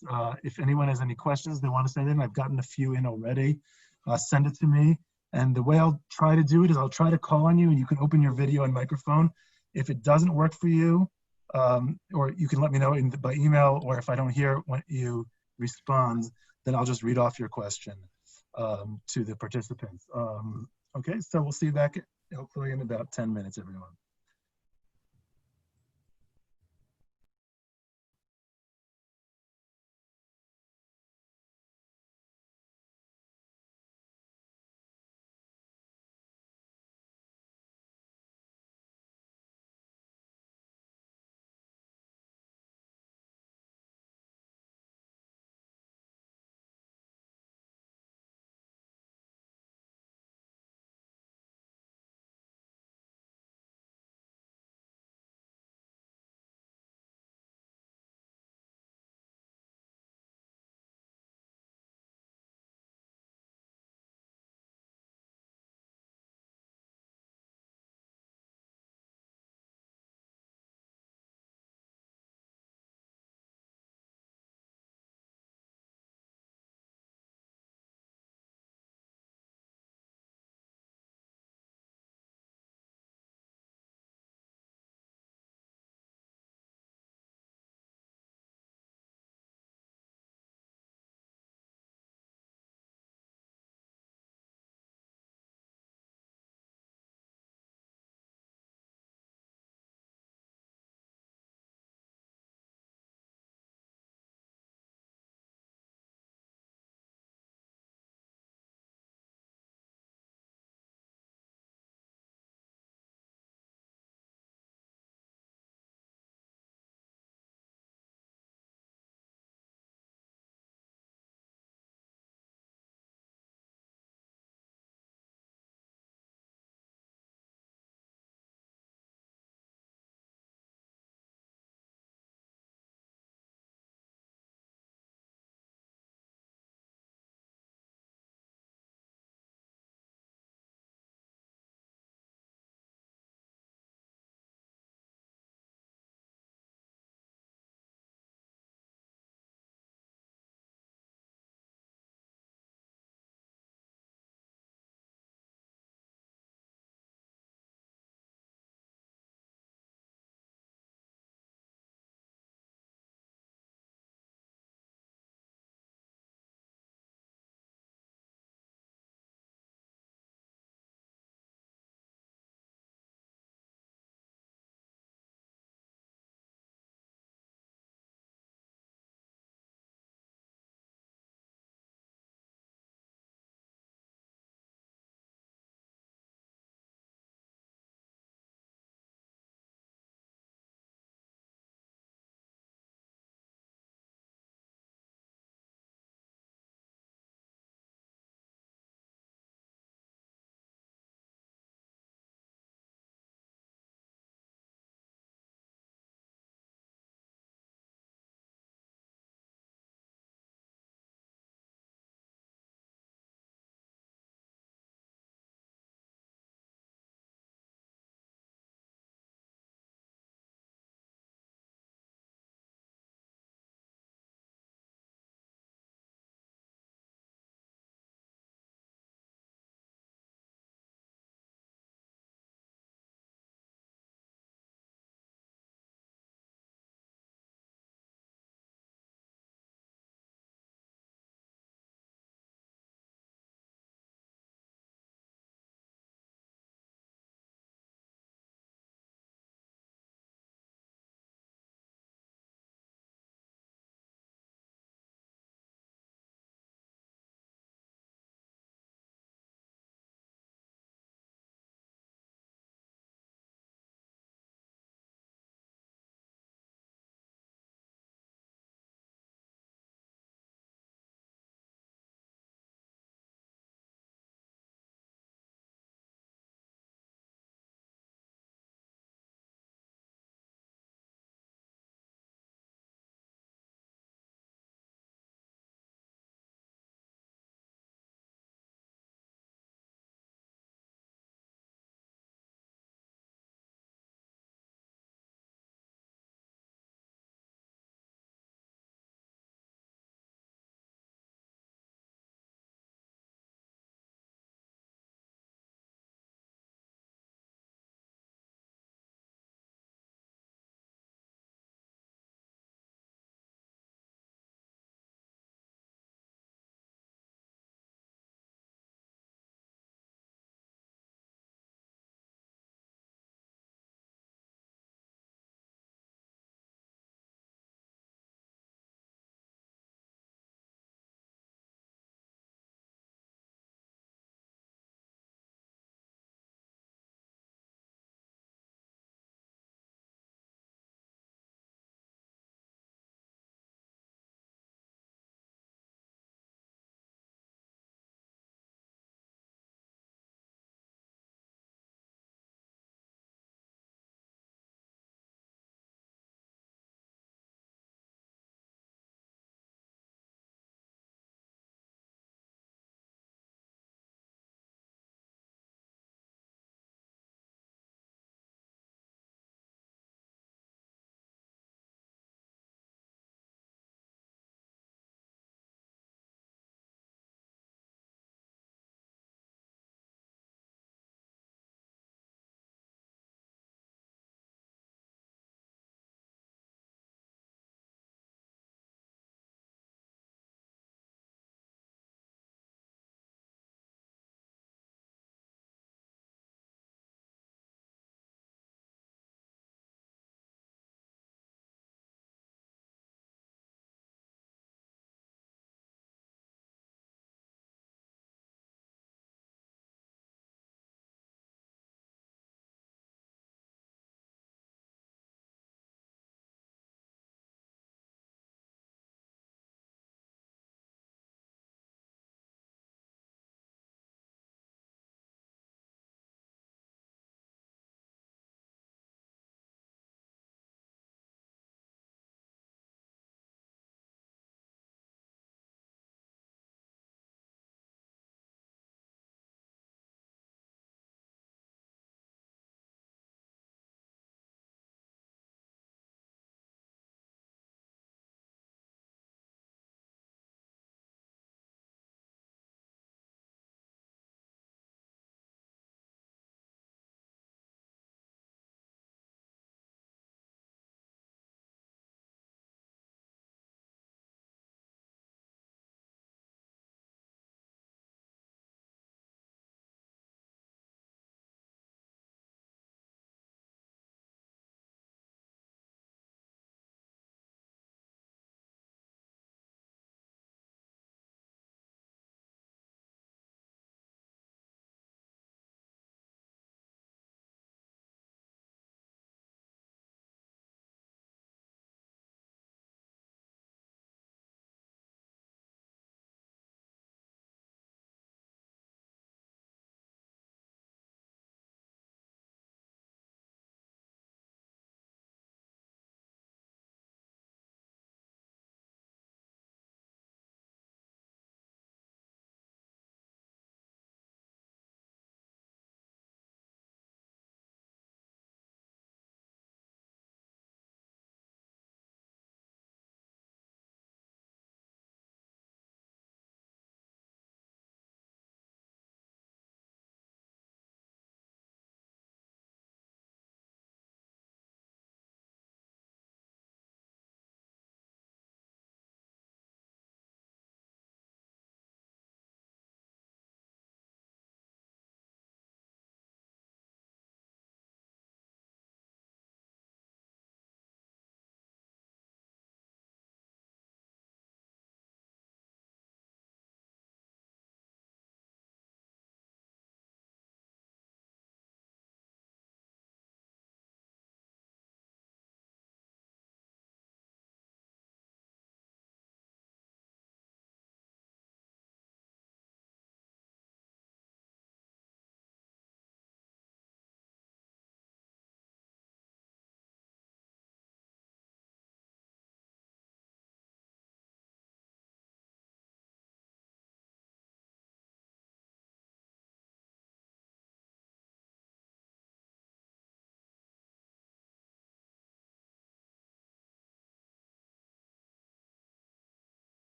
If anyone has any questions they want to send in, I've gotten a few in already. Send it to me. And the way I'll try to do it is I'll try to call on you, and you can open your video and microphone. If it doesn't work for you, or you can let me know by email, or if I don't hear when you respond, then I'll just read off your question to the participants. Okay, so we'll see you back hopefully in about 10 minutes, everyone.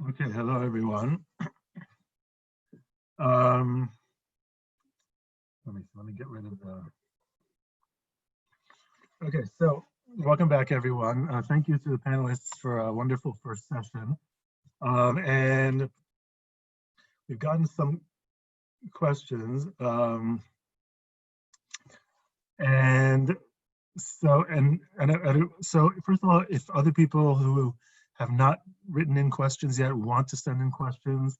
Okay, hello everyone. Let me get rid of the. Okay, so welcome back everyone. Thank you to the panelists for a wonderful first session. And we've gotten some questions. So first of all, if other people who have not written in questions yet want to send in questions,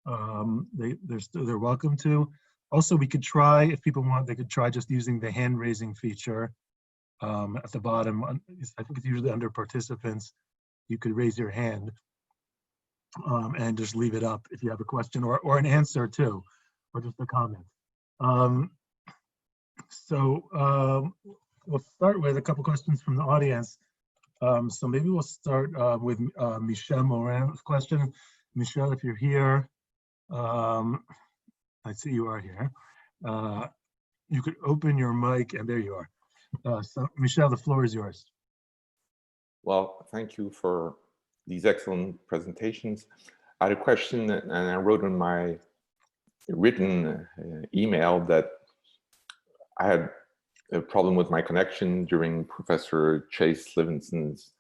they're welcome to. Also, we could try, if people want, they could try just using the hand raising feature at the bottom. I think it's usually under participants. You could raise your hand and just leave it up if you have a question or an answer too, or just a comment. We'll start with a couple questions from the audience. So maybe we'll start with Michelle Moran's question. Michelle, if you're here, I see you are here. You could open your mic, and there you are. So Michelle, the floor is yours. Well, thank you for these excellent presentations. I had a question, and I wrote in my written email that I had a problem with my connection during Professor Chase Livingston's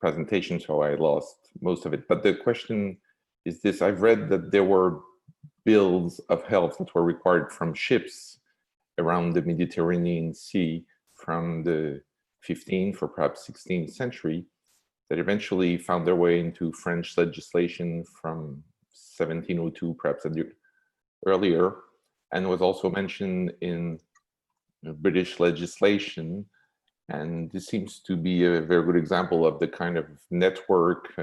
presentation, so I lost most of it. But the question is this: I've read that there were bills of health that were required from ships around the Mediterranean Sea from the 15th or perhaps 16th century that eventually found their way into French legislation from 1702, perhaps earlier, and was also mentioned in British legislation. And this seems to be a very good example of the kind of network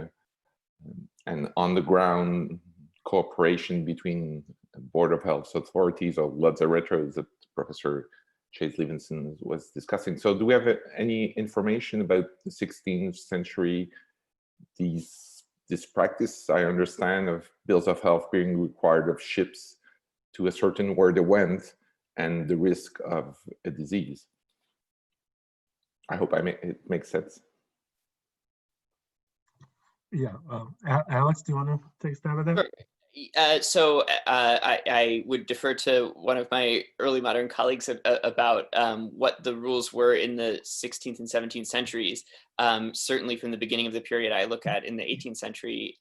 and on-the-ground cooperation between Board of Health authorities or lazarettos that Professor Chase Livingston was discussing. So do we have any information about the 16th century, this practice, I understand, of bills of health being required of ships to ascertain where they went and the risk of a disease? I hope it makes sense. Yeah, Alex, do you want to take a stab at that? Sure. I would defer to one of my early modern colleagues about what the rules were in the 16th and 17th centuries. Certainly from the beginning of the period I look at in the 18th century,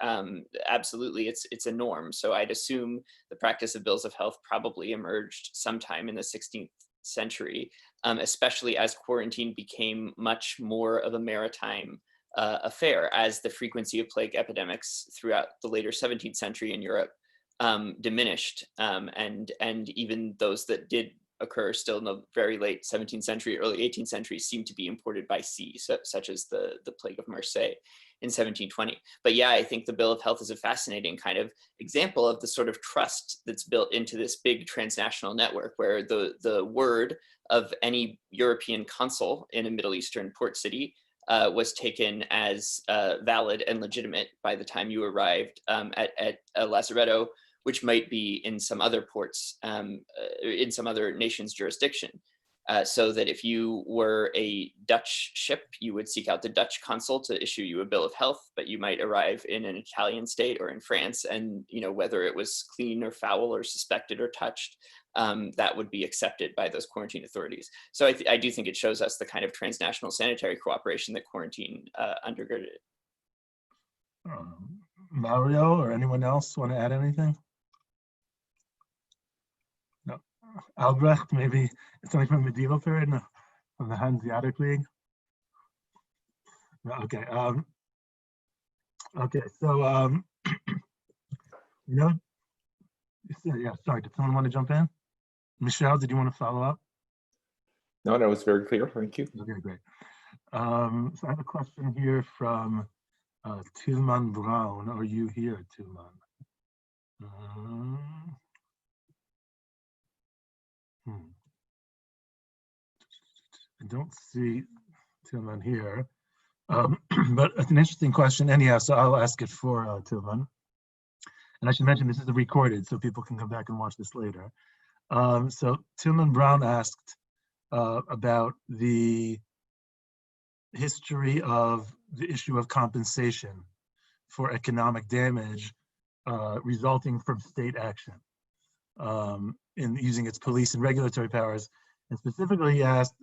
absolutely it's a norm. So I'd assume the practice of bills of health probably emerged sometime in the 16th century, especially as quarantine became much more of a maritime affair, as the frequency of plague epidemics throughout the later 17th century in Europe diminished, and even those that did occur still in the very late 17th century, early 18th century seemed to be imported by sea, such as the plague of Marseille in 1720. But yeah, I think the Bill of Health is a fascinating kind of example of the sort of trust that's built into this big transnational network, where the word of any European consul in a Middle Eastern port city was taken as valid and legitimate by the time you arrived at a lazaretto, which might be in some other ports, in some other nation's jurisdiction. So that if you were a Dutch ship, you would seek out the Dutch consul to issue you a bill of health, but you might arrive in an Italian state or in France, and whether it was clean or foul or suspected or touched, that would be accepted by those quarantine authorities. So I do think it shows us the kind of transnational sanitary cooperation that quarantine undergirded. Mario or anyone else want to add anything? No. Albrecht, maybe something from the medieval period, no, from the Hanseatic League? No, okay. Okay, so yeah, sorry, did someone want to jump in? Michelle, did you want to follow up? No, that was very clear. Thank you. Okay, great. So I have a question here from Tilman Brown. Are you here, Tilman? I don't see Tilman here, but it's an interesting question anyhow, so I'll ask it for Tilman. And I should mention this is recorded, so people can come back and watch this later. So Tilman Brown asked about the history of the issue of compensation for economic damage resulting from state action in using its police and regulatory powers. And specifically he asked,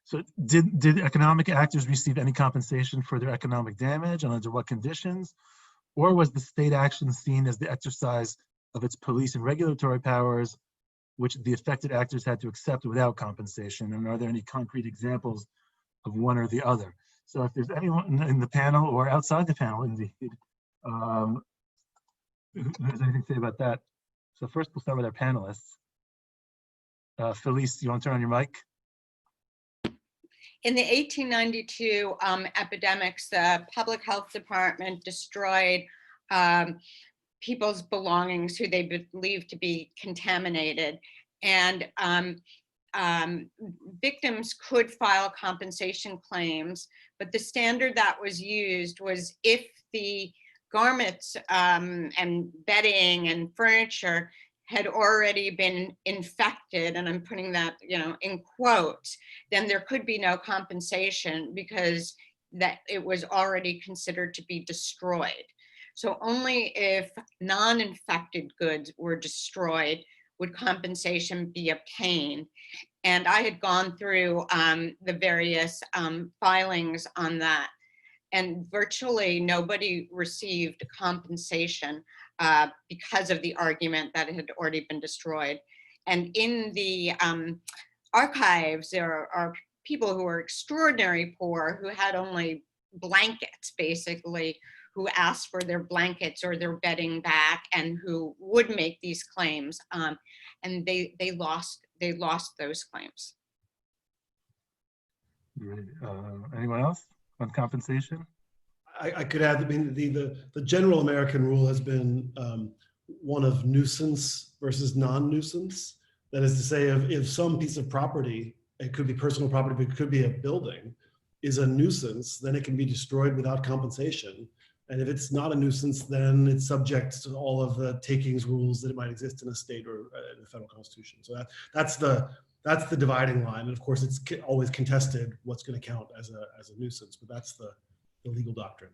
so did economic actors receive any compensation for their economic damage, and under what conditions? Or was the state action seen as the exercise of its police and regulatory powers, which the affected actors had to accept without compensation? And are there any concrete examples of one or the other? So if there's anyone in the panel or outside the panel, indeed, who has anything to say about that? So first we'll start with our panelists. Felice, you want to turn on your mic? In the 1892 epidemics, the public health department destroyed people's belongings who they believed to be contaminated. And victims could file compensation claims, but the standard that was used was if the garments and bedding and furniture had already been infected, and I'm putting that, in quotes, then there could be no compensation because that it was already considered to be destroyed. So only if non-infected goods were destroyed would compensation be obtained. And I had gone through the various filings on that, and virtually nobody received compensation because of the argument that it had already been destroyed. And in the archives, there are people who are extraordinarily poor who had only blankets, basically, who asked for their blankets or their bedding back and who would make these claims. And they lost those claims. Great. Anyone else on compensation? I could add, I mean, the general American rule has been one of nuisance versus non-nuisance. That is to say, if some piece of property, it could be personal property, but it could be a building, is a nuisance, then it can be destroyed without compensation. And if it's not a nuisance, then it's subject to all of the takings rules that it might exist in a state or in the federal constitution. So that's the dividing line. And of course, it's always contested what's going to count as a nuisance, but that's the legal doctrine.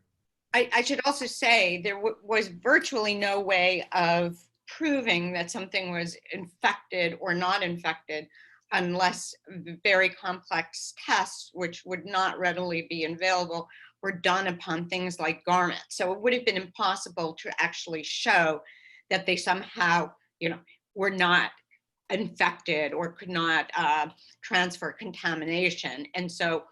I should also say there was virtually no way of proving that something was infected or not infected unless very complex tests, which would not readily be available, were done upon things like garments. So it would have been impossible to actually show that they somehow, were not infected or could not transfer contamination. And so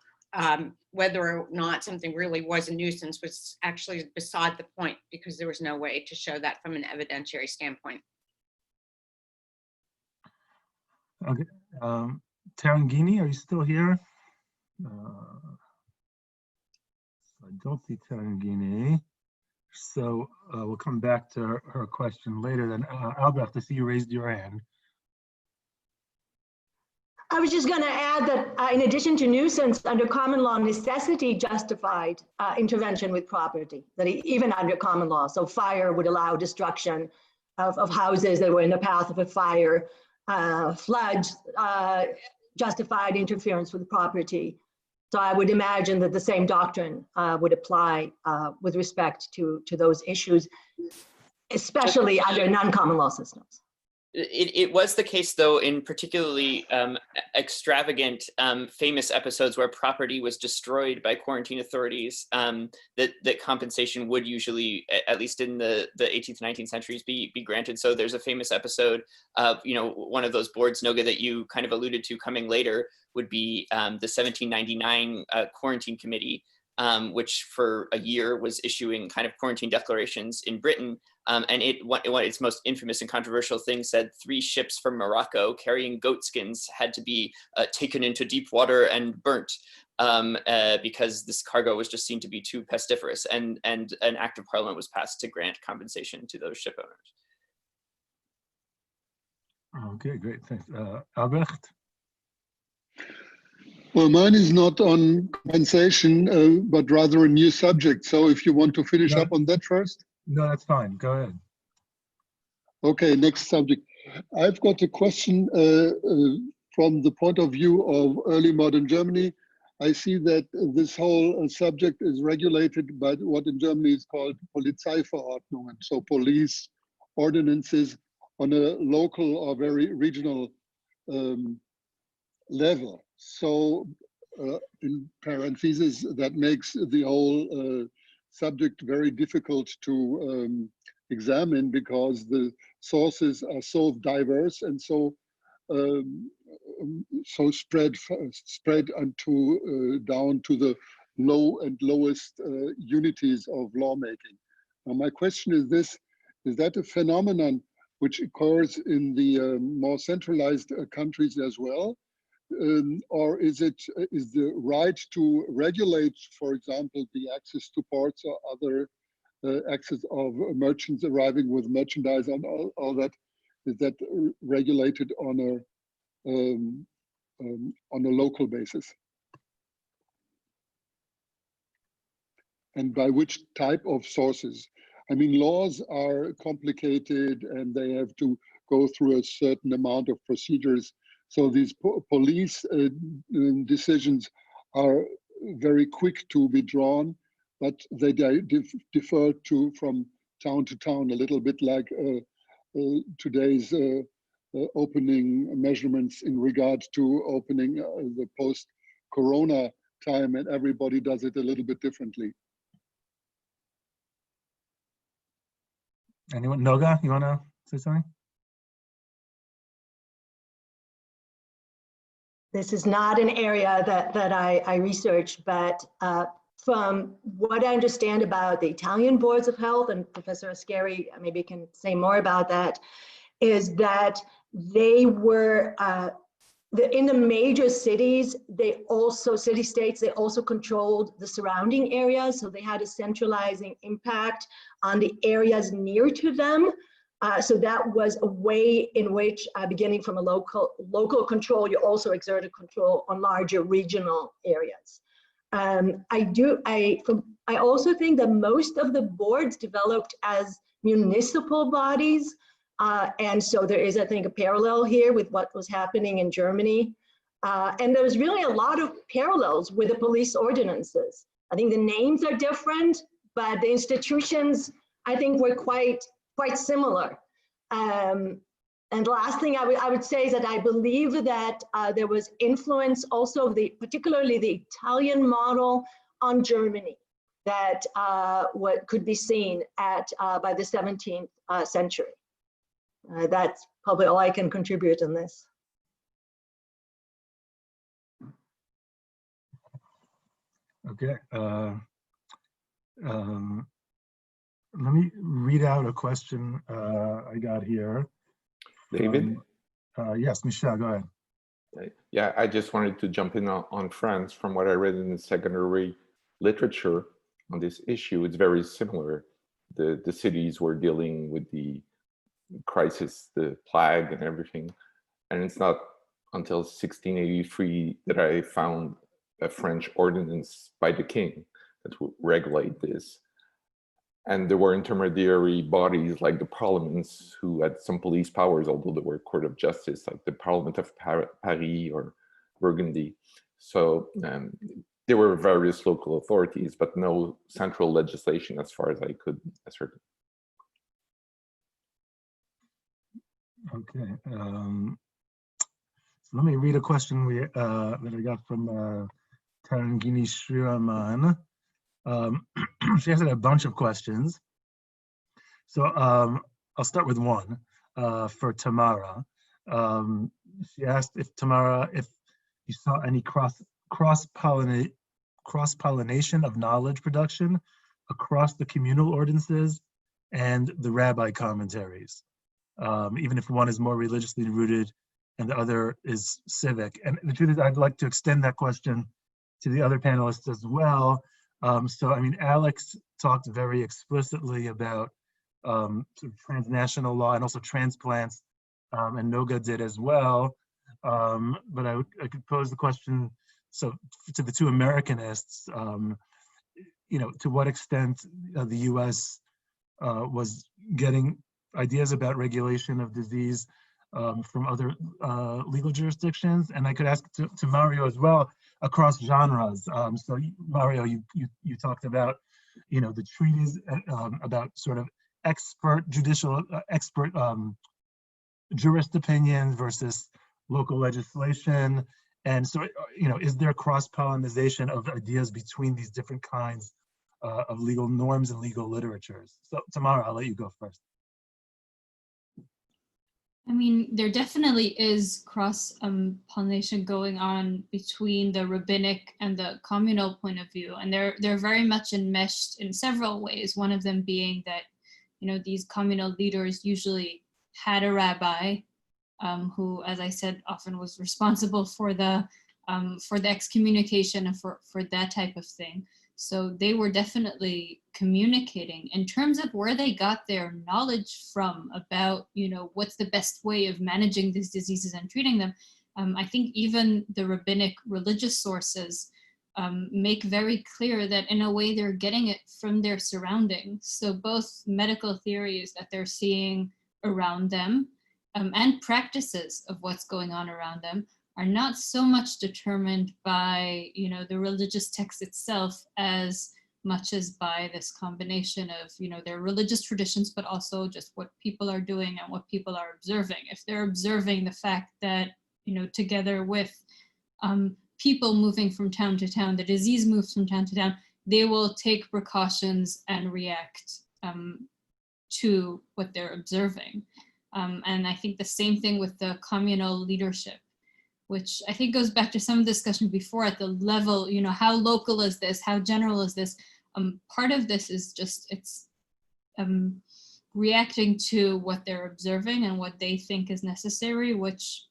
whether or not something really was a nuisance was actually beside the point because there was no way to show that from an evidentiary standpoint. Okay, Tarangini, are you still here? I don't see Tarangini, so we'll come back to her question later. Then Albrecht, I see you raised your hand. I was just going to add that in addition to nuisance, under common law, necessity justified intervention with property, that even under common law. So fire would allow destruction of houses that were in the path of a fire. Floods justified interference with property. So I would imagine that the same doctrine would apply with respect to those issues, especially under non-common law systems. It was the case, though, in particularly extravagant, famous episodes where property was destroyed by quarantine authorities, that compensation would usually, at least in the 18th, 19th centuries, be granted. So there's a famous episode of, one of those boards, Noga, that you kind of alluded to coming later would be the 1799 Quarantine Committee, which for a year was issuing kind of quarantine declarations in Britain. And its most infamous and controversial thing said 3 ships from Morocco carrying goat skins had to be taken into deep water and burnt because this cargo was just seen to be too pestiferous. And an act of parliament was passed to grant compensation to those ship owners. Okay, great, thanks. Albrecht? Well, mine is not on compensation, but rather a new subject. So if you want to finish up on that first. No, that's fine. Go ahead. Okay, next subject. I've got a question from the point of view of early modern Germany. I see that this whole subject is regulated by what in Germany is called Polizeiverordnungen, so police ordinances on a local or very regional level. So in parentheses, that makes the whole subject very difficult to examine because the sources are so diverse and so spread unto down to the low and lowest unities of lawmaking. Now, my question is this: is that a phenomenon which occurs in the more centralized countries as well, or is the right to regulate, for example, the access to ports or other access of merchants arriving with merchandise and all that? Is that regulated on a local basis? And by which type of sources? I mean, laws are complicated and they have to go through a certain amount of procedures. So these police decisions are very quick to be drawn, but they differ from town to town, a little bit like today's opening measurements in regard to opening the post-corona time, and everybody does it a little bit differently. Anyone? Noga, you want to say something? This is not an area that I researched, but from what I understand about the Italian boards of health, and Professor Ascari maybe can say more about that, is that they were, in the major cities, city-states, they also controlled the surrounding areas. So they had a centralizing impact on the areas near to them. So that was a way in which, beginning from a local control, you also exerted control on larger regional areas. I also think that most of the boards developed as municipal bodies. And so there is, I think, a parallel here with what was happening in Germany. And there was really a lot of parallels with the police ordinances. I think the names are different, but the institutions, I think, were quite similar. And the last thing I would say is that I believe that there was influence also of particularly the Italian model on Germany that what could be seen by the 17th century. That's probably all I can contribute in this. Okay. Let me read out a question I got here. David? Yes, Michelle, go ahead. Yeah, I just wanted to jump in on France. From what I read in the secondary literature on this issue, it's very similar. The cities were dealing with the crisis, the plague and everything. And it's not until 1683 that I found a French ordinance by the king that would regulate this. And there were intermediary bodies like the parliaments who had some police powers, although they were court of justice, like the Parliament of Paris or Burgundy. So there were various local authorities, but no central legislation as far as I could ascertain. Okay. So let me read a question that I got from Tarangini Sriraman. She has a bunch of questions. So I'll start with one for Tamara. She asked if you saw any cross-pollination of knowledge production across the communal ordinances and the rabbi commentaries, even if one is more religiously rooted and the other is civic. And the truth is, I'd like to extend that question to the other panelists as well. So, I mean, Alex talked very explicitly about sort of transnational law and also transplants, and Noga did as well. But I could pose the question, so to the two Americanists, you know, to what extent the U.S. Was getting ideas about regulation of disease from other legal jurisdictions. And I could ask to Mario as well, across genres. So Mario, you talked about, the treaties about sort of expert jurist opinions versus local legislation. And so, is there cross-pollination of ideas between these different kinds of legal norms and legal literatures? So Tamara, I'll let you go first. I mean, there definitely is cross-pollination going on between the rabbinic and the communal point of view, and they're very much enmeshed in several ways. One of them being that, these communal leaders usually had a rabbi who, as I said, often was responsible for the excommunication and for that type of thing. So they were definitely communicating in terms of where they got their knowledge from about, what's the best way of managing these diseases and treating them. I think even the rabbinic religious sources make very clear that in a way they're getting it from their surroundings. So both medical theories that they're seeing around them and practices of what's going on around them are not so much determined by, the religious text itself as much as by this combination of, their religious traditions, but also just what people are doing and what people are observing. If they're observing the fact that, together with people moving from town to town, the disease moves from town to town, they will take precautions and react to what they're observing. And I think the same thing with the communal leadership, which I think goes back to some discussion before at the level, how local is this? How general is this? Part of this is just, it's reacting to what they're observing and what they think is necessary, which,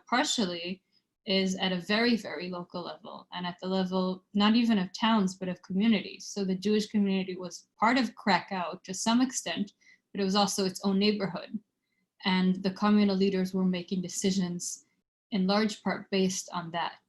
partially is at a very, very local level, and at the level, not even of towns, but of communities. So the Jewish community was part of Krakow to some extent, but it was also its own neighborhood. And the communal leaders were making decisions in large part based on that.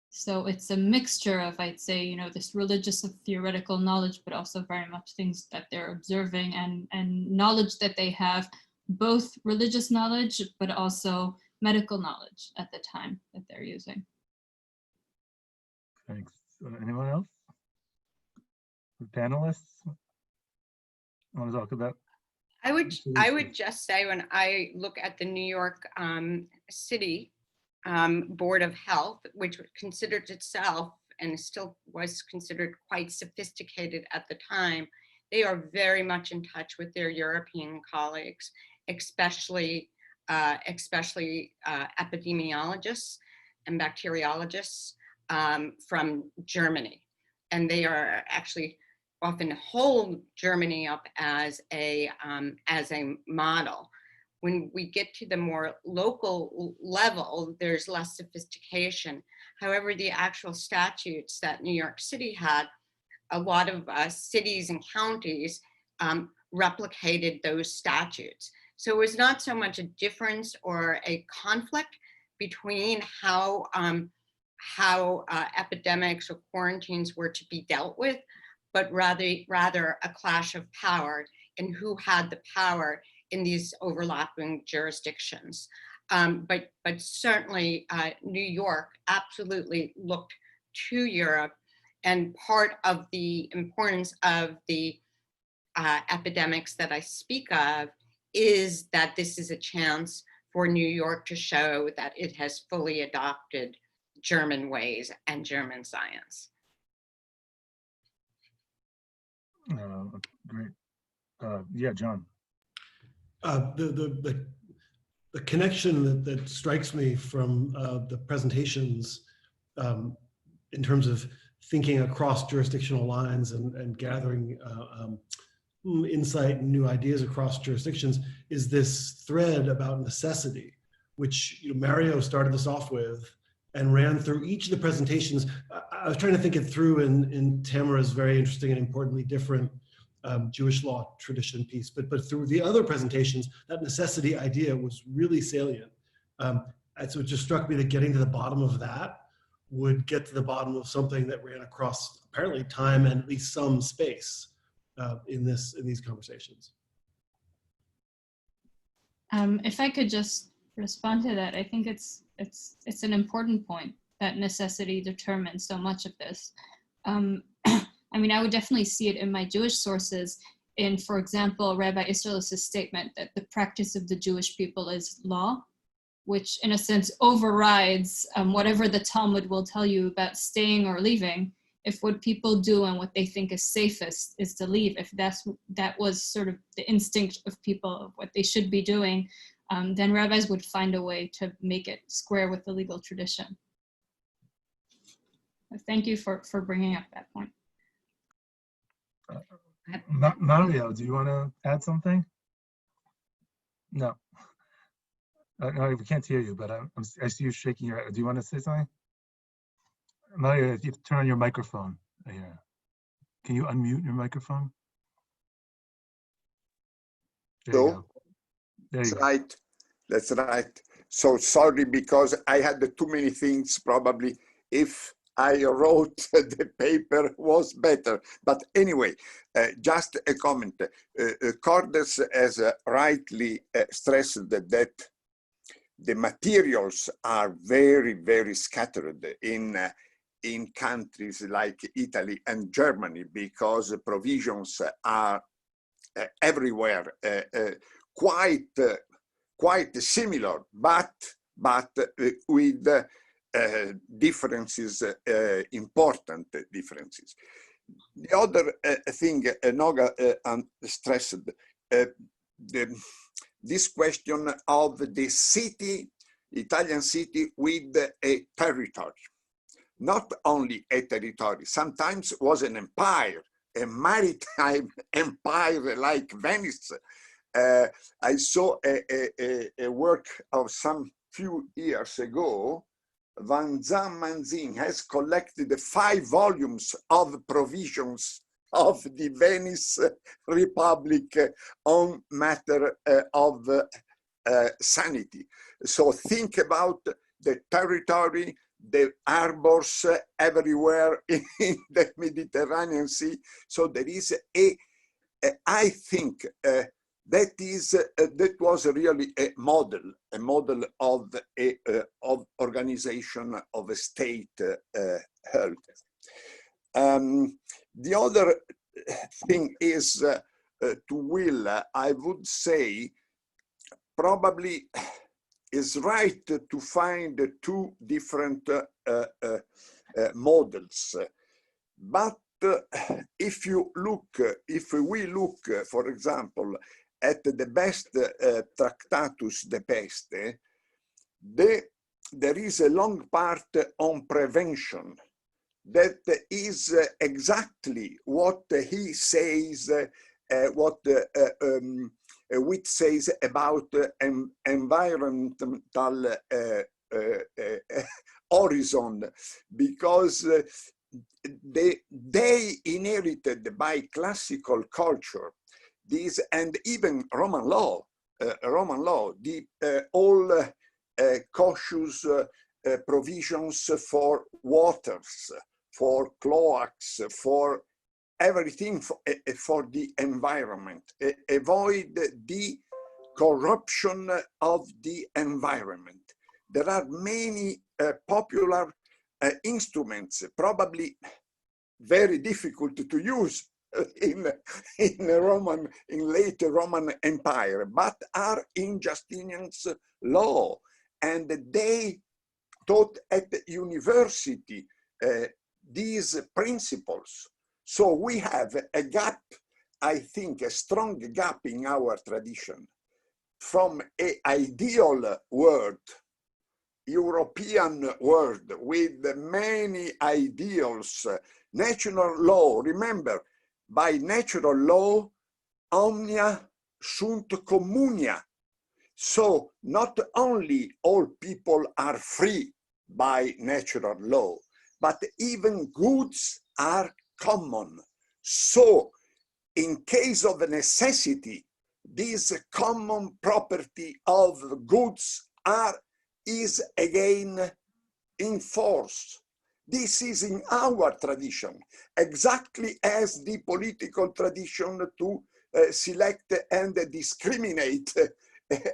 So it's a mixture of, I'd say, this religious and theoretical knowledge, but also very much things that they're observing and knowledge that they have, both religious knowledge, but also medical knowledge at the time that they're using. Thanks. Anyone else? The panelists want to talk about? I would just say, when I look at the New York City Board of Health, which considered itself and still was considered quite sophisticated at the time, they are very much in touch with their European colleagues, especially epidemiologists and bacteriologists from Germany. And they are actually often hold Germany up as a model. When we get to the more local level, there's less sophistication. However, the actual statutes that New York City had, a lot of cities and counties replicated those statutes. So it was not so much a difference or a conflict between how epidemics or quarantines were to be dealt with, but rather a clash of power in who had the power in these overlapping jurisdictions. But certainly New York absolutely looked to Europe, and part of the importance of the epidemics that I speak of is that this is a chance for New York to show that it has fully adopted German ways and German science. Great. Yeah, John. The connection that strikes me from the presentations in terms of thinking across jurisdictional lines and gathering insight and new ideas across jurisdictions is this thread about necessity, which Mario started this off with and ran through each of the presentations. I was trying to think it through in Tamara's very interesting and importantly different Jewish law tradition piece, but through the other presentations, that necessity idea was really salient. And so it just struck me that getting to the bottom of that would get to the bottom of something that ran across apparently time and at least some space in these conversations. If I could just respond to that, I think it's an important point, that necessity determines so much of this. I mean, I would definitely see it in my Jewish sources in, for example, Rabbi Israelis' statement that the practice of the Jewish people is law, which in a sense overrides whatever the Talmud will tell you about staying or leaving. If what people do and what they think is safest is to leave, if that was sort of the instinct of people of what they should be doing, then rabbis would find a way to make it square with the legal tradition. Thank you for bringing up that point. Mario, do you want to add something? No. No, we can't hear you, but I see you shaking your head. Do you want to say something? Mario, if you turn on your microphone here. Can you unmute your microphone? There you go. That's right. That's right. So sorry, because I had too many things. Probably if I wrote the paper was better. But anyway, just a comment. Cordes has rightly stressed that the materials are very, very scattered in countries like Italy and Germany, because provisions are everywhere quite similar, but with differences, important differences. The other thing Noga stressed, this question of the city, Italian city with a territory. Not only a territory, sometimes was an empire, a maritime empire like Venice. I saw a work of some few years ago. Van Zan has collected 5 volumes of provisions of the Venice Republic on matter of sanity. So think about the territory, the harbors everywhere in the Mediterranean Sea. So there is I think that was really a model of organization of a state health. The other thing is to Will, I would say, probably is right to find 2 different models. But if we look, for example, at the best Tractatus de Peste, there is a long part on prevention that is exactly what he says, what Witt says about environmental horizon, because they inherited by classical culture these, and even Roman law, the all cautious provisions for waters, for cloacs, for everything for the environment, avoid the corruption of the environment. There are many popular instruments, probably very difficult to use in later Roman Empire, but are in Justinian's law, and they taught at the university these principles. So we have a gap, I think, a strong gap in our tradition from an ideal world, European world with many ideals, natural law. Remember, by natural law, omnia sunt communia. So not only all people are free by natural law, but even goods are common. So in case of a necessity, this common property of goods is again enforced. This is in our tradition, exactly as the political tradition to select and discriminate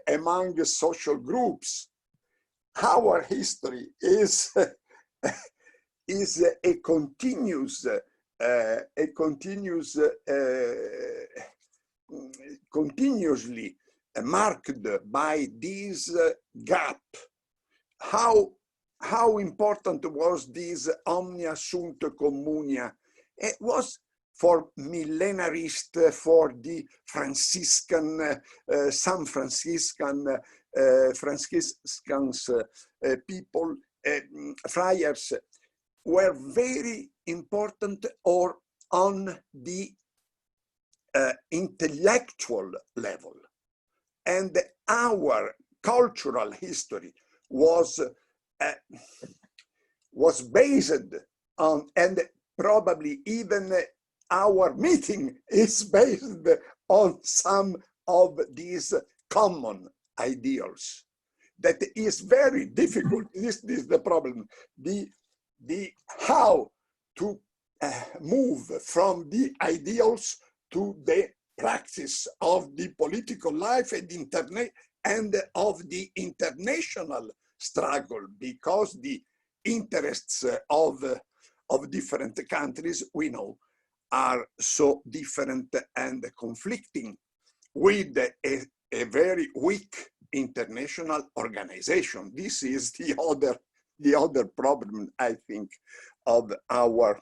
among social groups. Our history is is a continuous continuously marked by this gap. How important was this omnia sunt communia? It was for millenarists, for the Franciscan, San Franciscans people, friars, were very important, or on the intellectual level. And our cultural history was based on, and probably even our meeting is based on some of these common ideals. That is very difficult. This is the problem. The how to move from the ideals to the practice of the political life and of the international struggle, because the interests of different countries, we know, are so different and conflicting, with a very weak international organization. This is the other problem, I think, of our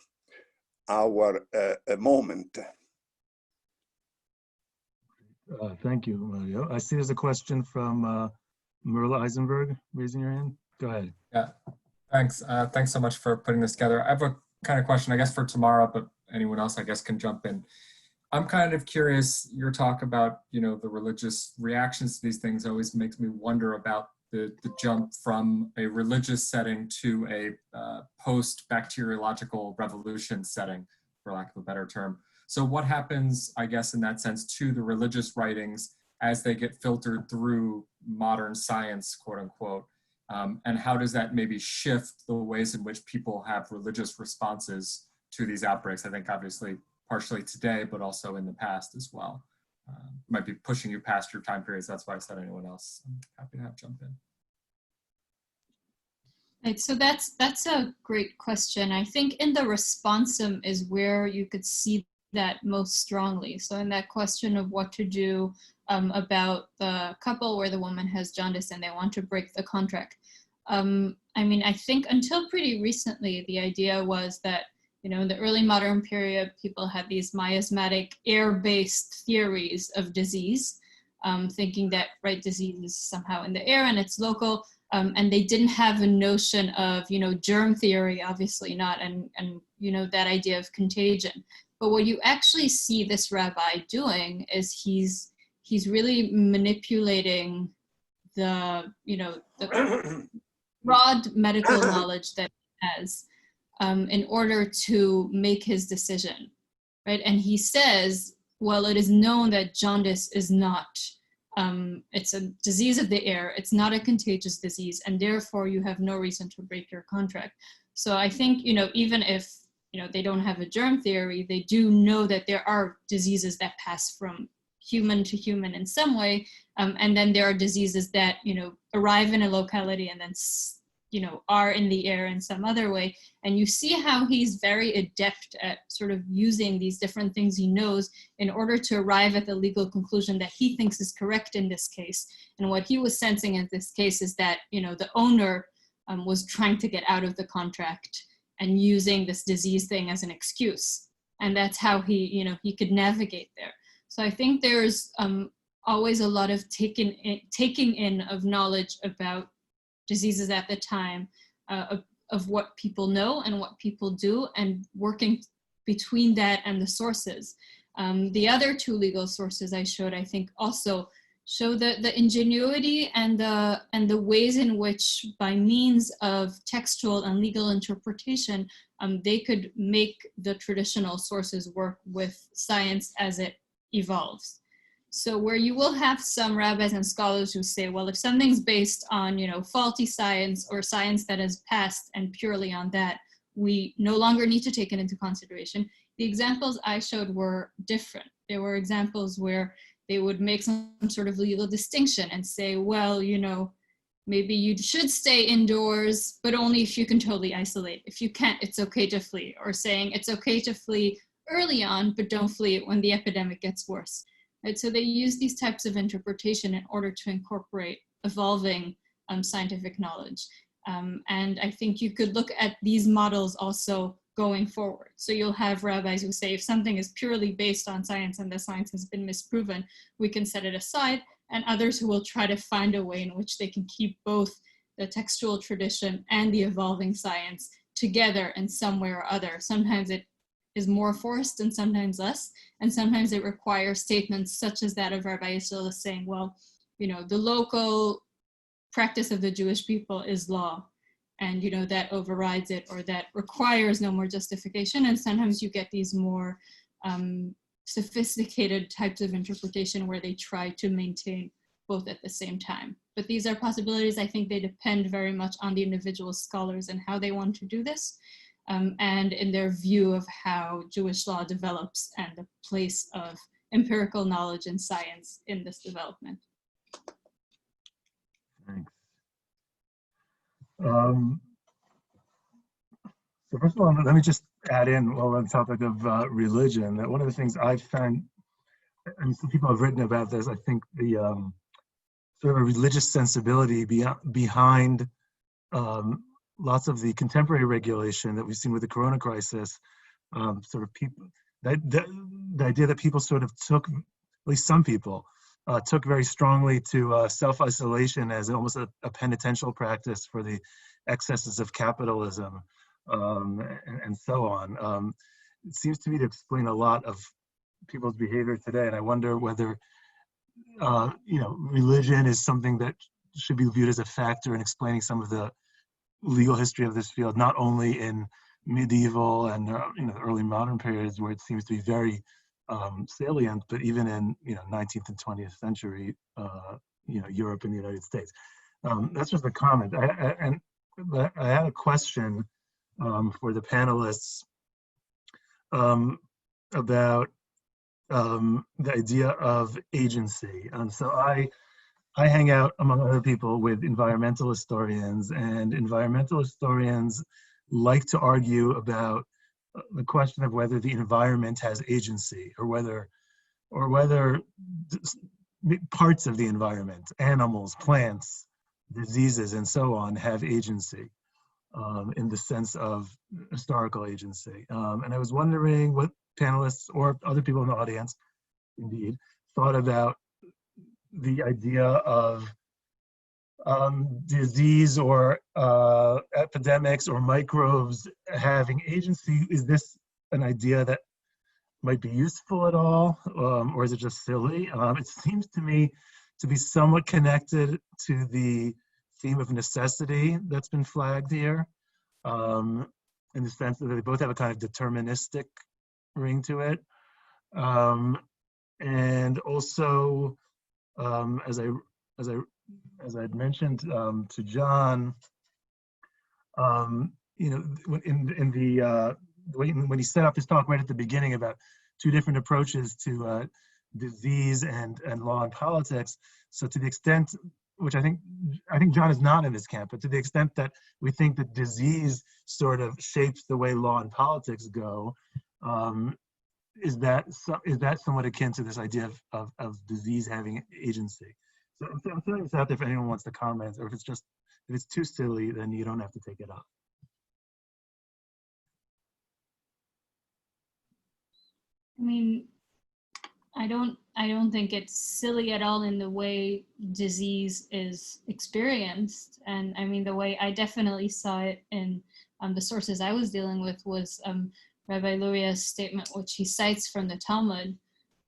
moment. Thank you, Mario. I see there's a question from Merla Eisenberg, raising your hand. Go ahead. Yeah, thanks. Thanks so much for putting this together. I have a kind of question, I guess, for Tamara, but anyone else, I guess, can jump in. I'm kind of curious, your talk about, you know, the religious reactions to these things always makes me wonder about the jump from a religious setting to a post-bacteriological revolution setting, for lack of a better term. So what happens, I guess, in that sense, to the religious writings as they get filtered through modern science, quote unquote, and how does that maybe shift the ways in which people have religious responses to these outbreaks? I think obviously partially today, but also in the past as well. Might be pushing you past your time periods. That's why I said anyone else. I'm happy to have jump in. Right, so that's a great question. I think in the responsum is where you could see that most strongly. So in that question of what to do about the couple where the woman has jaundice and they want to break the contract. I mean, I think until pretty recently, the idea was that, you know, in the early modern period, people had these miasmatic air-based theories of disease, thinking that, right, disease is somehow in the air and it's local. And they didn't have a notion of, you know, germ theory, obviously not, and you know, that idea of contagion. But what you actually see this rabbi doing is he's really manipulating the, you know, the broad medical knowledge that he has in order to make his decision, right? And he says, well, it is known that jaundice is not, it's a disease of the air, it's not a contagious disease, and therefore you have no reason to break your contract. So I think, you know, even if, you know, they don't have a germ theory, they do know that there are diseases that pass from human to human in some way, and then there are diseases that, you know, arrive in a locality and then, you know, are in the air in some other way. And you see how he's very adept at sort of using these different things he knows in order to arrive at the legal conclusion that he thinks is correct in this case. And what he was sensing in this case is that, you know, the owner was trying to get out of the contract and using this disease thing as an excuse. And that's how he, you know, he could navigate there. So I think there's always a lot of taking in of knowledge about diseases at the time, of what people know and what people do, and working between that and the sources. The other two legal sources I showed, I think, also show the ingenuity and the ways in which, by means of textual and legal interpretation, they could make the traditional sources work with science as it evolves. So where you will have some rabbis and scholars who say, well, if something's based on, you know, faulty science or science that has passed and purely on that, we no longer need to take it into consideration. The examples I showed were different. There were examples where they would make some sort of legal distinction and say, well, you know, maybe you should stay indoors, but only if you can totally isolate. If you can't, it's okay to flee. Or saying it's okay to flee early on, but don't flee when the epidemic gets worse. Right? So they use these types of interpretation in order to incorporate evolving scientific knowledge. And I think you could look at these models also going forward. So you'll have rabbis who say if something is purely based on science and the science has been misproven, we can set it aside, and others who will try to find a way in which they can keep both the textual tradition and the evolving science together in some way or other. Sometimes it is more forced and sometimes less, and sometimes it requires statements such as that of Rabbi Yisrael saying, well, you know, the local practice of the Jewish people is law, and you know that overrides it, or that requires no more justification. And sometimes you get these more sophisticated types of interpretation where they try to maintain both at the same time. But these are possibilities. I think they depend very much on the individual scholars and how they want to do this, and in their view of how Jewish law develops and the place of empirical knowledge and science in this development. Thanks. So first of all, let me just add in, while on the topic of religion, that one of the things I've found, and some people have written about this, I think the sort of a religious sensibility behind lots of the contemporary regulation that we've seen with the Corona crisis, sort of people, the idea that people sort of took, at least some people, took very strongly to self-isolation as almost a penitential practice for the excesses of capitalism, and so on. It seems to me to explain a lot of people's behavior today, and I wonder whether you know, religion is something that should be viewed as a factor in explaining some of the legal history of this field, not only in medieval and you know, the early modern periods where it seems to be very salient, but even in, you know, 19th and 20th century, you know, Europe and the United States. That's just a comment. I had a question for the panelists about the idea of agency. So I hang out, among other people, with environmental historians, and environmental historians like to argue about the question of whether the environment has agency, or whether parts of the environment, animals, plants, diseases, and so on, have agency in the sense of historical agency. And I was wondering what panelists or other people in the audience, indeed, thought about the idea of disease or epidemics or microbes having agency. Is this an idea that might be useful at all, or is it just silly? It seems to me to be somewhat connected to the theme of necessity that's been flagged here, in the sense that they both have a kind of deterministic ring to it, and also, as I'd mentioned to John, you know, when he set up his talk right at the beginning about two different approaches to disease and law and politics. So to the extent, which I think John is not in this camp, but to the extent that we think that disease sort of shapes the way law and politics go, is that somewhat akin to this idea of disease having agency? So I'm throwing this out there if anyone wants to comment, or if it's too silly, then you don't have to take it up. I mean, I don't think it's silly at all in the way disease is experienced. And I mean, the way I definitely saw it in the sources I was dealing with was Rabbi Luria's statement, which he cites from the Talmud,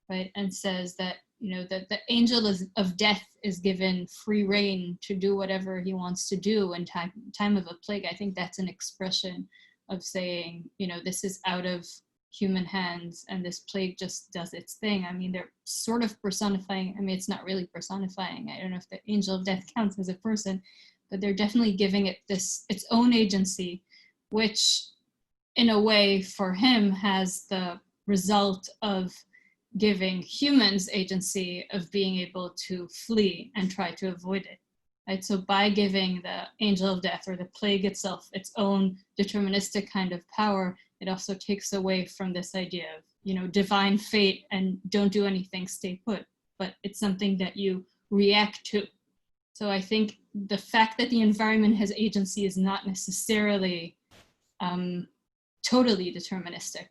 right? And says that, you know, that the angel of death is given free rein to do whatever he wants to do in time of a plague. I think that's an expression of saying, you know, this is out of human hands and this plague just does its thing. I mean, they're sort of personifying, I mean, it's not really personifying. I don't know if the angel of death counts as a person, but they're definitely giving it its own agency, which in a way for him has the result of giving humans agency of being able to flee and try to avoid it. right? So by giving the angel of death or the plague itself its own deterministic kind of power, it also takes away from this idea of, you know, divine fate and don't do anything, stay put, but it's something that you react to. So I think the fact that the environment has agency is not necessarily totally deterministic,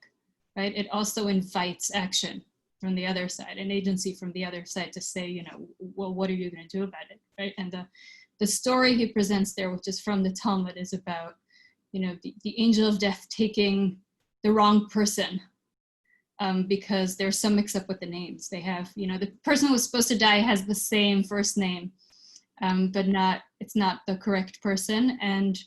right? It also invites action from the other side, an agency from the other side to say, you know, well, what are you going to do about it, right? And the story he presents there, which is from the Talmud, is about, you know, the angel of death taking the wrong person because there's some mix up with the names. They have, you know, the person who was supposed to die has the same first name, but it's not the correct person. And,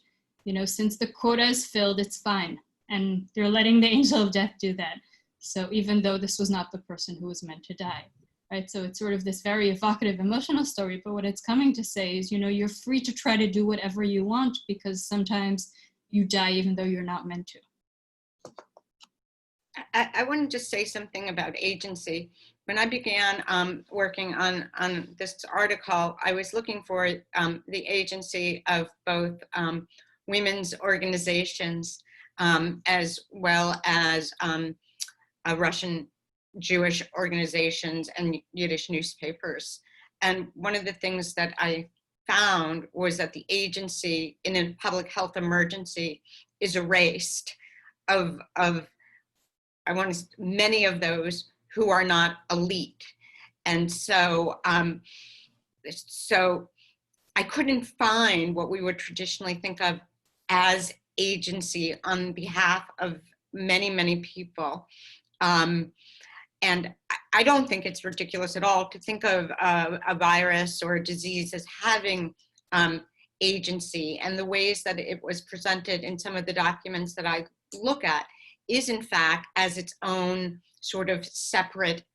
you know, since the quota is filled, it's fine. And they're letting the angel of death do that. So even though this was not the person who was meant to die, right? So it's sort of this very evocative, emotional story, but what it's coming to say is, you know, you're free to try to do whatever you want because sometimes you die even though you're not meant to. I want to just say something about agency. When I began working on this article, I was looking for the agency of both women's organizations as well as Russian Jewish organizations and Yiddish newspapers. And one of the things that I found was that the agency in a public health emergency is erased of many of those who are not elite. And so, so I couldn't find what we would traditionally think of as agency on behalf of many, many people. And I don't think it's ridiculous at all to think of a virus or a disease as having agency, and the ways that it was presented in some of the documents that I look at is in fact as its own sort of separate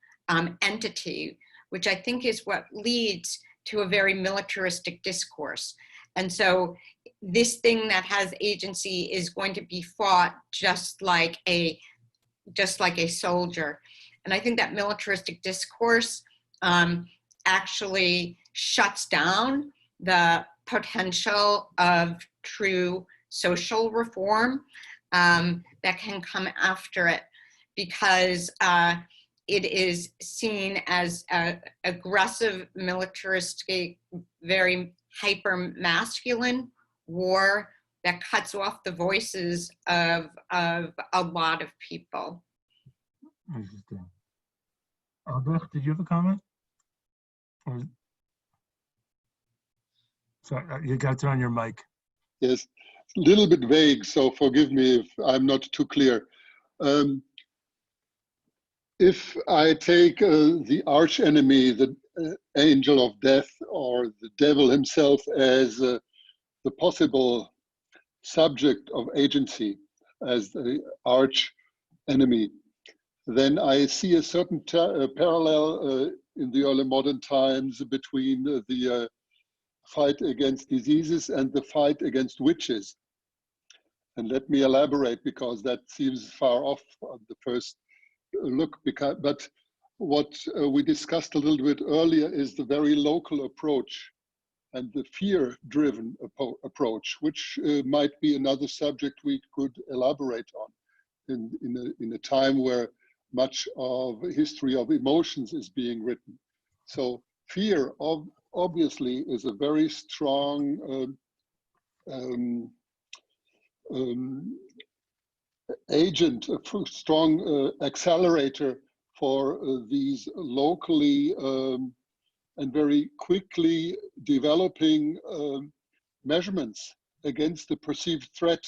entity, which I think is what leads to a very militaristic discourse. And so this thing that has agency is going to be fought just like a soldier. And I think that militaristic discourse actually shuts down the potential of true social reform that can come after it, because it is seen as an aggressive, militaristic, very hyper-masculine war that cuts off the voices of a lot of people. Interesting. Albert, did you have a comment? Sorry, you got to turn on your mic. Yes, a little bit vague, so forgive me if I'm not too clear. If I take the arch enemy, the angel of death, or the devil himself as the possible subject of agency, as the arch enemy, then I see a certain parallel in the early modern times between the fight against diseases and the fight against witches. And let me elaborate, because that seems far off on the first look. But what we discussed a little bit earlier is the very local approach and the fear-driven approach, which might be another subject we could elaborate on in a time where much of history of emotions is being written. So fear obviously is a very strong agent, a strong accelerator for these locally and very quickly developing measurements against the perceived threat.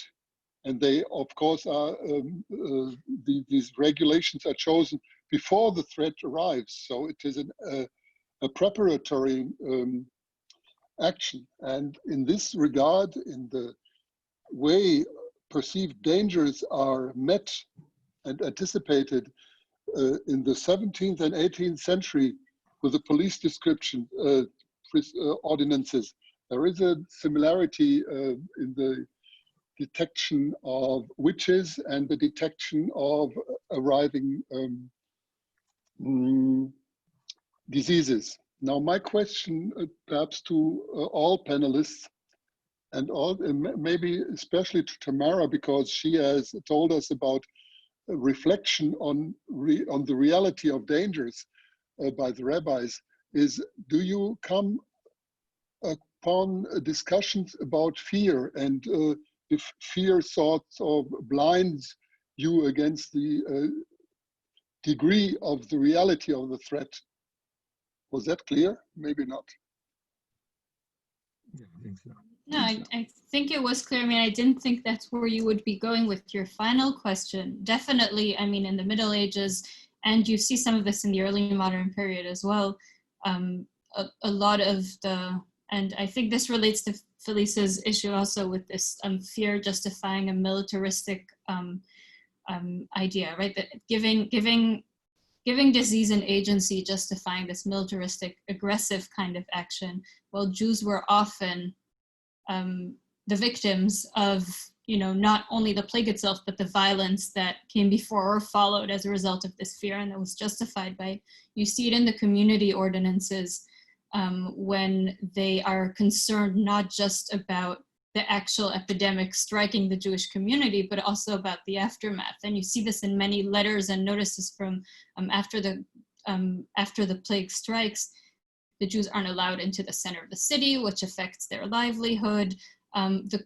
And they, of course, are these regulations are chosen before the threat arrives. So it is a preparatory action. And in this regard, in the way perceived dangers are met and anticipated in the 17th and 18th century with the police description ordinances, there is a similarity in the detection of witches and the detection of arriving diseases. Now, my question, perhaps to all panelists, and maybe especially to Tamara, because she has told us about a reflection on the reality of dangers by the rabbis, is do you come upon discussions about fear, and if fear sort of blinds you against the degree of the reality of the threat? Was that clear? Maybe not. Yeah, I think so. No, I think it was clear. I mean, I didn't think that's where you would be going with your final question. Definitely, I mean, in the Middle Ages, and you see some of this in the early modern period as well, a lot of the, and I think this relates to Felice's issue also with this fear justifying a militaristic idea, right? That giving disease an agency, justifying this militaristic, aggressive kind of action, while Jews were often the victims of, you know, not only the plague itself, but the violence that came before or followed as a result of this fear, and that was justified by, you see it in the community ordinances when they are concerned not just about the actual epidemic striking the Jewish community, but also about the aftermath. And you see this in many letters and notices from after the plague strikes. The Jews aren't allowed into the center of the city, which affects their livelihood. The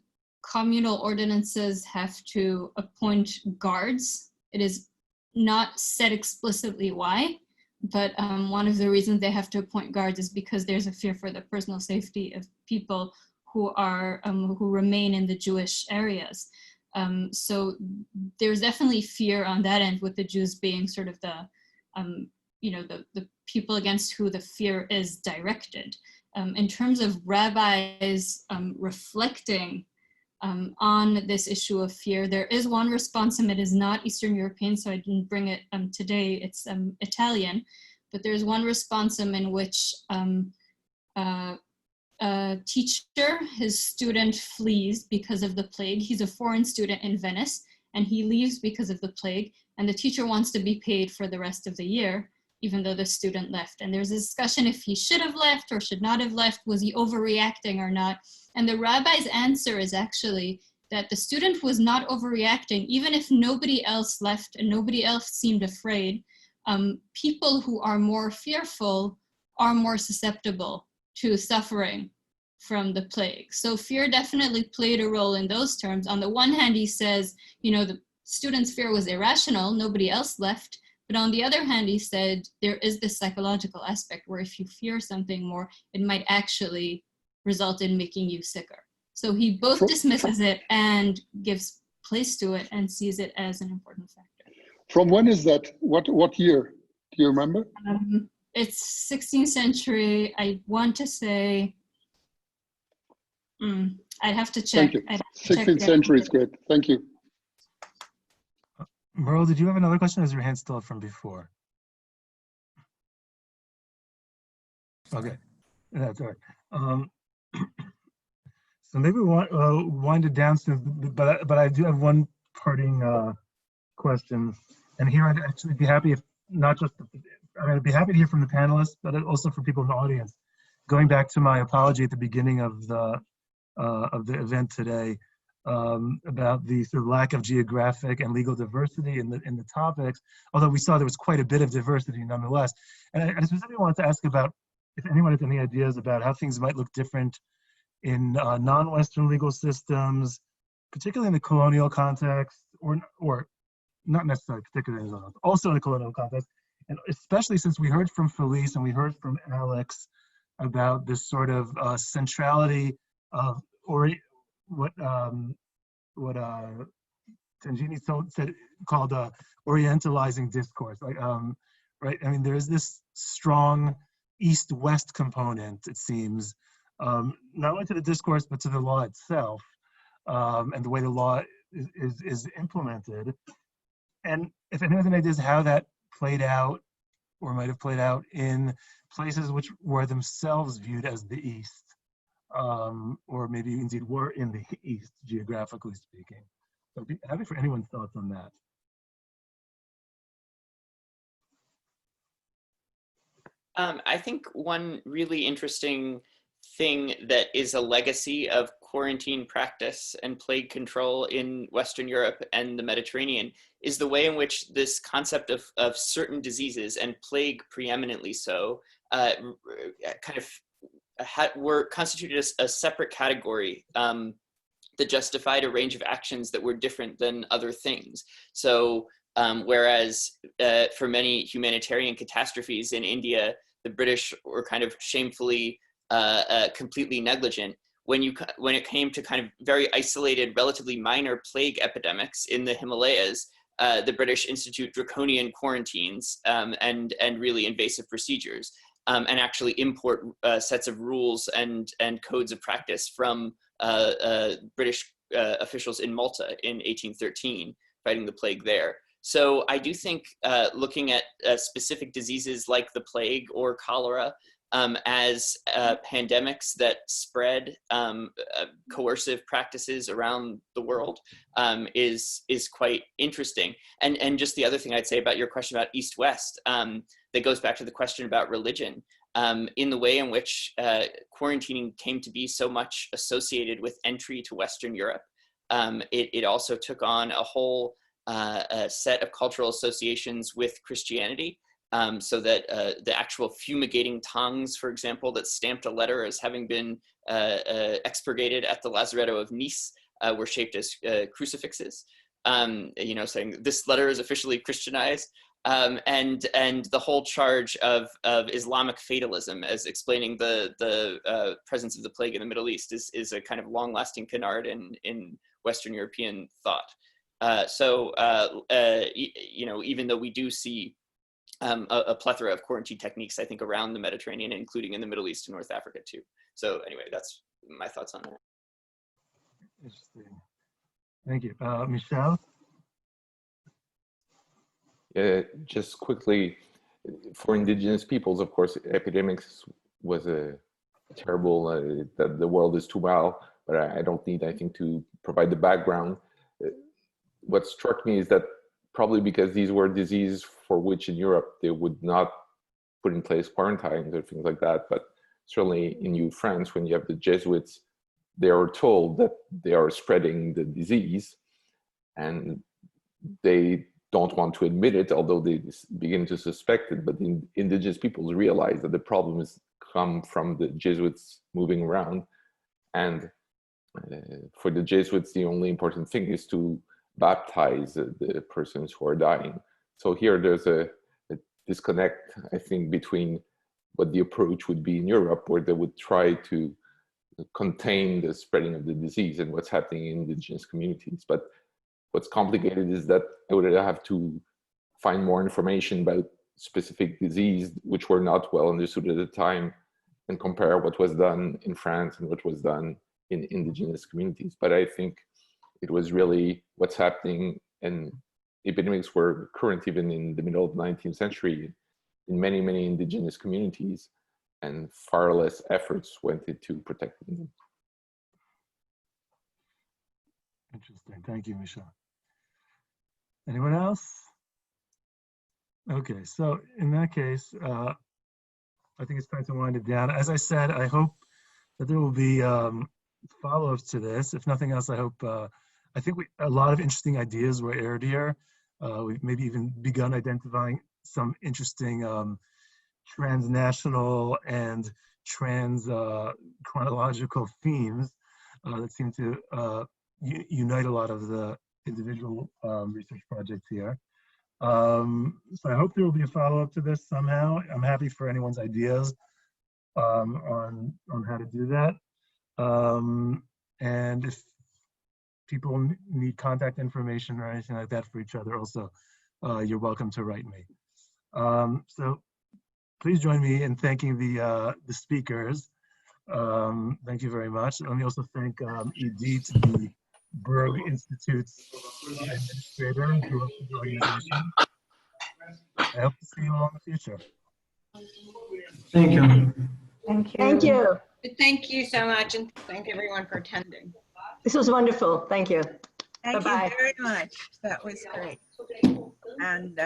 communal ordinances have to appoint guards. It is not said explicitly why, but one of the reasons they have to appoint guards is because there's a fear for the personal safety of people who are who remain in the Jewish areas. So there's definitely fear on that end, with the Jews being sort of the you know, the people against who the fear is directed. In terms of rabbis reflecting on this issue of fear, there is one response, and it is not Eastern European, so I didn't bring it today, it's Italian, but there's one response in which a teacher, his student flees because of the plague. He's a foreign student in Venice, and he leaves because of the plague, and the teacher wants to be paid for the rest of the year, even though the student left. And there's a discussion if he should have left or should not have left, was he overreacting or not? And the rabbi's answer is actually that the student was not overreacting, even if nobody else left and nobody else seemed afraid. People who are more fearful are more susceptible to suffering from the plague. So fear definitely played a role in those terms. On the one hand, he says, you know, the student's fear was irrational, nobody else left. But on the other hand, he said, there is this psychological aspect where if you fear something more, it might actually result in making you sicker. So he both dismisses it and gives place to it and sees it as an important factor. From when is that? What year? Do you remember? It's 16th century. I want to say, I'd have to check. Thank you. 16th century is great. Thank you. Merle, did you have another question, or is your hand still up from before? Okay, that's all right. So maybe we wind it down soon, but I do have one parting question. And here I'd actually be happy if not just, I'd be happy to hear from the panelists, but also for people in the audience. Going back to my apology at the beginning of the event today, about the sort of lack of geographic and legal diversity in the topics, although we saw there was quite a bit of diversity nonetheless. And I specifically wanted to ask about if anyone has any ideas about how things might look different in non-Western legal systems, particularly in the colonial context, or not necessarily particularly, also in the colonial context, and especially since we heard from Felice and we heard from Alex about this sort of centrality of, or what Tangini said called Orientalizing Discourse, like, right? I mean, there is this strong East-West component, it seems, not only to the discourse, but to the law itself, and the way the law is implemented. And if anyone has any ideas how that played out, or might have played out in places which were themselves viewed as the East, or maybe indeed were in the East, geographically speaking. So I'd be happy for anyone's thoughts on that. I think one really interesting thing that is a legacy of quarantine practice and plague control in Western Europe and the Mediterranean is the way in which this concept of certain diseases, and plague preeminently so, kind of were constituted as a separate category that justified a range of actions that were different than other things. So whereas for many humanitarian catastrophes in India, the British were kind of shamefully completely negligent. When it came to kind of very isolated, relatively minor plague epidemics in the Himalayas, the British institute draconian quarantines and really invasive procedures, and actually import sets of rules and codes of practice from British officials in Malta in 1813, fighting the plague there. So I do think looking at specific diseases like the plague or cholera as pandemics that spread coercive practices around the world is quite interesting. And just the other thing I'd say about your question about East-West, that goes back to the question about religion, in the way in which quarantining came to be so much associated with entry to Western Europe. It also took on a whole set of cultural associations with Christianity. So that the actual fumigating tongues, for example, that stamped a letter as having been expurgated at the Lazaretto of Nice were shaped as crucifixes, saying this letter is officially Christianized. And the whole charge of Islamic fatalism as explaining the presence of the plague in the Middle East is a kind of long-lasting canard in Western European thought. Even though we do see a plethora of quarantine techniques, I think, around the Mediterranean, including in the Middle East and North Africa too. So anyway, that's my thoughts on that. Interesting. Thank you. Michelle? Just quickly, for indigenous peoples, of course, epidemics was a terrible, that the world is too well, but I don't need, I think, to provide the background. What struck me is that probably because these were diseases for which in Europe they would not put in place quarantines or things like that, but certainly in New France, when you have the Jesuits, they are told that they are spreading the disease, and they don't want to admit it, although they begin to suspect it. But the indigenous peoples realize that the problem has come from the Jesuits moving around, and for the Jesuits, the only important thing is to baptize the persons who are dying. So here there's a disconnect, I think, between what the approach would be in Europe, where they would try to contain the spreading of the disease, and what's happening in indigenous communities. But what's complicated is that I would have to find more information about specific disease which were not well understood at the time, and compare what was done in France and what was done in indigenous communities. But I think it was really what's happening, and epidemics were current even in the middle of the 19th century in many, many indigenous communities, and far less efforts went into protecting them. Interesting. Thank you, Michelle. Anyone else? Okay, so in that case, I think it's time to wind it down. As I said, I hope that there will be follow-ups to this. If nothing else, I hope, I think a lot of interesting ideas were aired here. We've maybe even begun identifying some interesting transnational and chronological themes that seem to unite a lot of the individual research projects here. So I hope there will be a follow-up to this somehow. I'm happy for anyone's ideas on how to do that. And if people need contact information or anything like that for each other also, you're welcome to write me. So please join me in thanking the speakers. Thank you very much. Let me also thank Edith, the Berg Institute's administrator who works with the organization. I hope to see you all in the future. Thank you. Thank you. Thank you. Thank you so much, and thank everyone for attending. This was wonderful. Thank you. Thank Bye-bye. you very much. That was great. And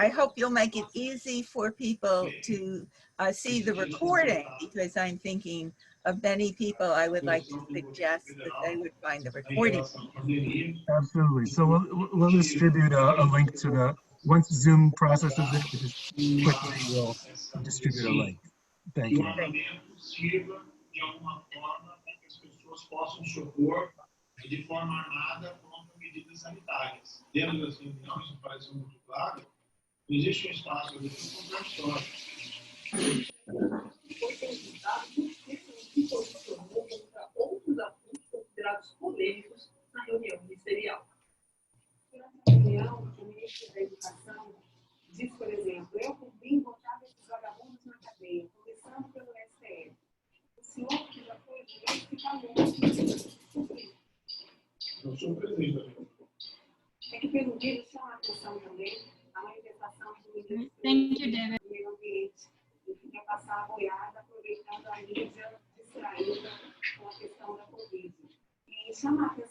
I hope you'll make it easy for people to see the recording, because I'm thinking of many people I would like to suggest that they would find the recording. Absolutely. So we'll distribute a link to the, once Zoom processes it, we just quickly will distribute a link. Thank you. De forma armada contra medidas sanitárias. Dentro das reuniões, isso pareceu muito claro, não existe espaço ali contraditório. Foi perguntado por que se posicionou contra outros assuntos considerados polêmicos na reunião ministerial. Durante a reunião, o ministro da Educação disse, por exemplo, eu vim votar esses vagabundos na cadeia, começando pelo STF. O senhor, que já foi direito, fica longe. Eu sou presidente. É que pelo menos chama a atenção também a manifestação do ministro do Meio Ambiente, que quer passar a boiada aproveitando a mídia distraída com a questão da Covid. E chama a atenção